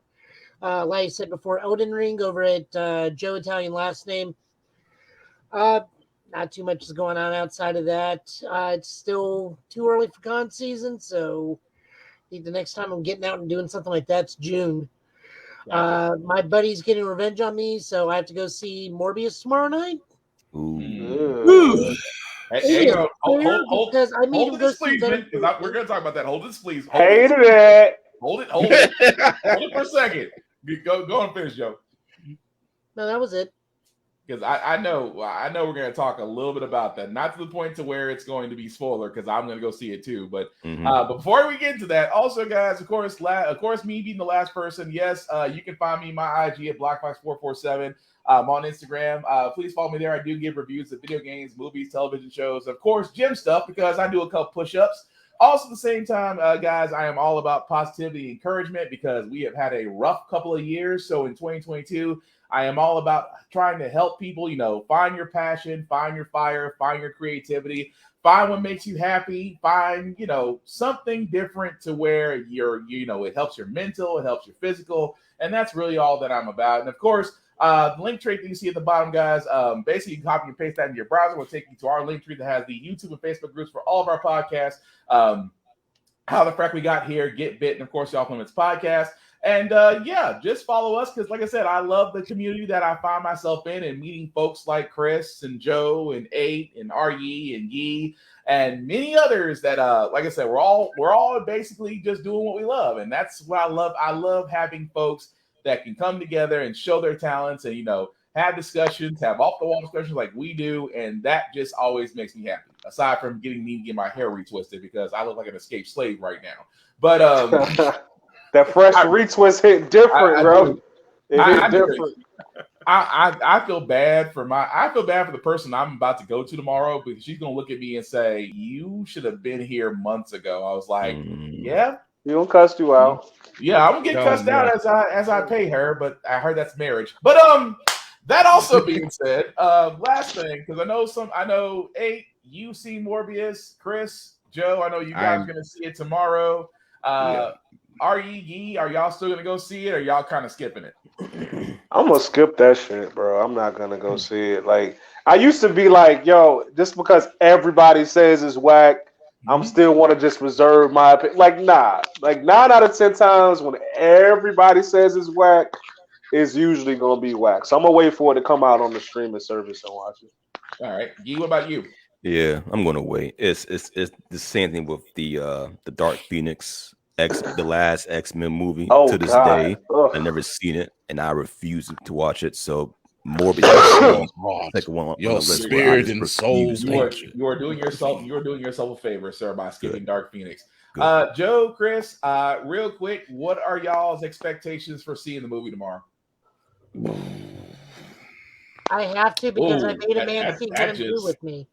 [SPEAKER 4] like I said before, Elden Ring over at Joe Italian last name. Not too much is going on outside of that. It's still too early for con season, so I think the next time I'm getting out and doing something like that's June. My buddy's getting revenge on me, so I have to go see Morbius tomorrow night.
[SPEAKER 2] Ooh. Hey, hold
[SPEAKER 4] because I made him go see
[SPEAKER 2] we're going to talk about that. Hold this, please.
[SPEAKER 1] Hated it.
[SPEAKER 2] Hold it. Hold it for a second. Go and finish, Joe.
[SPEAKER 4] No, that was it.
[SPEAKER 2] Because I know we're going to talk a little bit about that. Not to the point to where it's going to be spoiler, because I'm going to go see it too. But before we get into that, also, guys, of course, me being the last person, yes, you can find me my IG at BlackFox447. I'm on Instagram. Please follow me there. I do give reviews of video games, movies, television shows, of course, gym stuff, because I do a couple push-ups. Also, at the same time, guys, I am all about positivity and encouragement, because we have had a rough couple of years. So in 2022, I am all about trying to help people, find your passion, find your fire, find your creativity, find what makes you happy, find, something different to where it helps your mental, it helps your physical. And that's really all that I'm about. And of course, the link tree that you see at the bottom, guys, basically you can copy and paste that into your browser. We'll take you to our link tree that has the YouTube and Facebook groups for all of our podcasts. How the Frack We Got Here, Git Bit, and of course, Y'all Limits Podcast. And just follow us, because like I said, I love the community that I find myself in, and meeting folks like Chris and Joe and Eight and RE and Yee and many others that like I said, we're all basically just doing what we love. And that's what I love. I love having folks that can come together and show their talents and have discussions, have off the wall discussions like we do, and that just always makes me happy. Aside from getting me to get my hair retwisted, because I look like an escaped slave right now. But
[SPEAKER 1] that fresh retwist hit different, bro. It hit different.
[SPEAKER 2] I feel bad for the person I'm about to go to tomorrow, because she's gonna look at me and say, "You should have been here months ago." I was like, "Yeah."
[SPEAKER 1] You don't cuss you out.
[SPEAKER 2] Yeah, I'm gonna get cussed out as I pay her, but I heard that's marriage. But that also being said, last thing, because I know Eight, you see Morbius, Chris, Joe, I know you guys are gonna see it tomorrow. Are y'all still gonna go see it, or are y'all kind of skipping it?
[SPEAKER 1] I'm gonna skip that shit, bro. I'm not gonna go see it. Like, I used to be like, yo, just because everybody says it's whack, I'm still want to just reserve my opinion. Like, nah. Like 9 out of 10 times when everybody says it's whack, it's usually gonna be whack. So I'm gonna wait for it to come out on the streaming service and watch it.
[SPEAKER 2] All right, Yee, what about you?
[SPEAKER 6] Yeah, I'm gonna wait. It's the same thing with the Dark Phoenix the last X-Men movie. To this day. I've never seen it, and I refuse to watch it. So Morbius,
[SPEAKER 3] your spirit and soul.
[SPEAKER 2] You are doing yourself a favor, sir, by skipping Dark Phoenix. Joe, Chris, real quick, what are y'all's expectations for seeing the movie tomorrow?
[SPEAKER 4] I have to because I made a man see what do with me.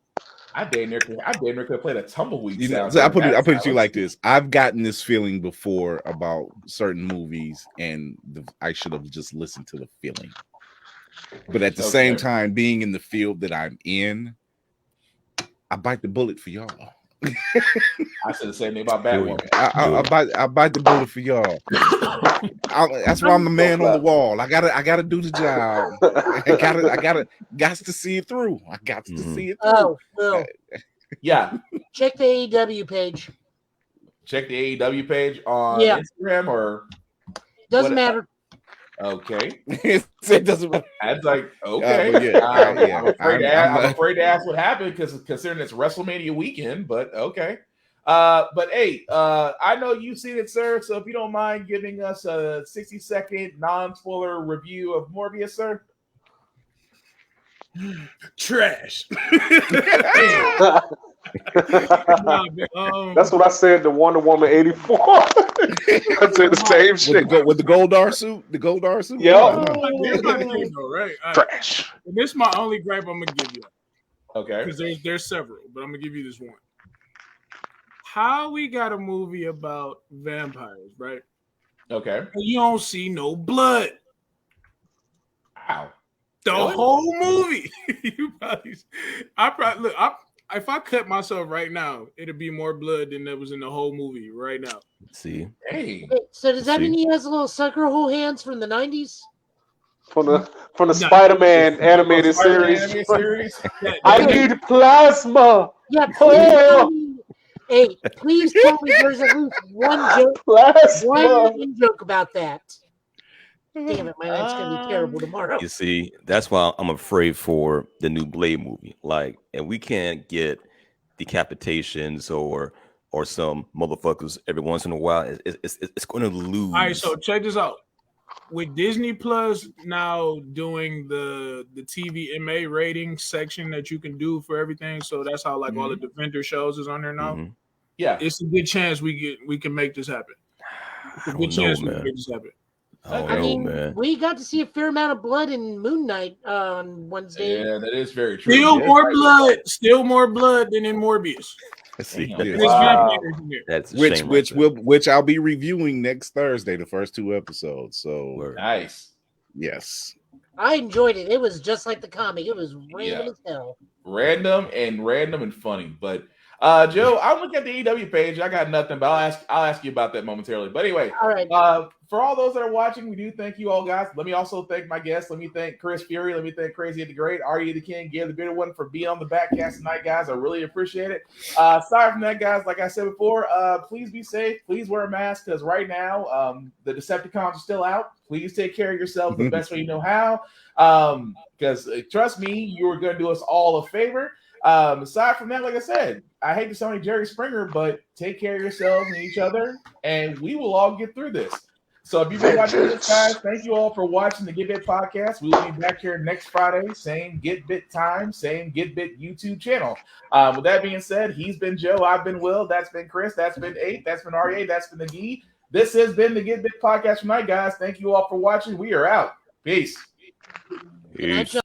[SPEAKER 2] I damn near could have played a tumbleweed sound.
[SPEAKER 3] So I put it to you like this. I've gotten this feeling before about certain movies, and I should have just listened to the feeling. But at the same time, being in the field that I'm in, I bite the bullet for y'all.
[SPEAKER 2] I said the same thing about Batwoman.
[SPEAKER 3] I bite the bullet for y'all. That's why I'm the man on the wall. I gotta do the job. I got to see it through. I got to see it through.
[SPEAKER 4] Oh, Will.
[SPEAKER 2] Yeah.
[SPEAKER 4] Check the AEW page.
[SPEAKER 2] Check the AEW page on Instagram or
[SPEAKER 4] doesn't matter.
[SPEAKER 2] Okay.
[SPEAKER 3] It doesn't matter.
[SPEAKER 2] I was like, okay. I'm afraid to ask what happened because considering it's WrestleMania weekend, but okay. But hey, I know you've seen it, sir. So if you don't mind giving us a 60-second non-spoiler review of Morbius, sir.
[SPEAKER 5] Trash.
[SPEAKER 1] That's what I said to Wonder Woman 84. I said the same shit.
[SPEAKER 3] With the Goldar suit? The Goldar suit?
[SPEAKER 1] Yeah.
[SPEAKER 5] Right.
[SPEAKER 1] Trash.
[SPEAKER 5] This is my only gripe I'm going to give you.
[SPEAKER 2] Okay.
[SPEAKER 5] Because there's several, but I'm going to give you this one. How we got a movie about vampires, right?
[SPEAKER 2] Okay.
[SPEAKER 5] And you don't see no blood.
[SPEAKER 2] Wow.
[SPEAKER 5] The whole movie. If I cut myself right now, it'd be more blood than that was in the whole movie right now.
[SPEAKER 6] See,
[SPEAKER 2] hey.
[SPEAKER 4] So does that mean he has little sucker hole hands from the 90s?
[SPEAKER 1] From the Spider-Man animated series. I need plasma.
[SPEAKER 4] Yeah, please tell me. Hey, please tell me there's at least one joke about that. Damn it, my night's gonna be terrible tomorrow.
[SPEAKER 6] You see, that's why I'm afraid for the new Blade movie. Like, and we can't get decapitations or some motherfuckers every once in a while. It's going to lose.
[SPEAKER 5] All right, so check this out. With Disney Plus now doing the TVMA rating section that you can do for everything, so that's how like all the Defender shows is on there now.
[SPEAKER 6] Mm-hmm.
[SPEAKER 5] Yeah, it's a good chance we can make this happen. It's a good chance we can make this happen.
[SPEAKER 4] I mean, we got to see a fair amount of blood in Moon Knight on Wednesday.
[SPEAKER 2] Yeah, that is very true.
[SPEAKER 5] Still more blood than in Morbius.
[SPEAKER 3] See, which I'll be reviewing next Thursday, the first 2 episodes. So
[SPEAKER 2] nice.
[SPEAKER 3] Yes.
[SPEAKER 4] I enjoyed it. It was just like the comic. It was random as hell.
[SPEAKER 2] Random and funny. But Joe, I'm looking at the EW page. I got nothing, but I'll ask you about that momentarily. But anyway,
[SPEAKER 4] all right.
[SPEAKER 2] For all those that are watching, we do thank you all, guys. Let me also thank my guests. Let me thank Chris Fury. Let me thank Crazy the Great, Arya the King, Gabe the Bitter One for being on the Batcast tonight, guys. I really appreciate it. Aside from that, guys, like I said before, please be safe. Please wear a mask because right now the Decepticons are still out. Please take care of yourselves the best way you know how. Because trust me, you are going to do us all a favor. Aside from that, like I said, I hate to sound like Jerry Springer, but take care of yourselves and each other, and we will all get through this. So if you've been watching this, guys, thank you all for watching the Git Bit Podcast. We will be back here next Friday, same Git Bit time, same Git Bit YouTube channel. With that being said, he's been Joe, I've been Will, that's been Chris, that's been Eight, that's been RA, that's been Nagee. This has been the Git Bit Podcast tonight, guys. Thank you all for watching. We are out. Peace.
[SPEAKER 6] Peace.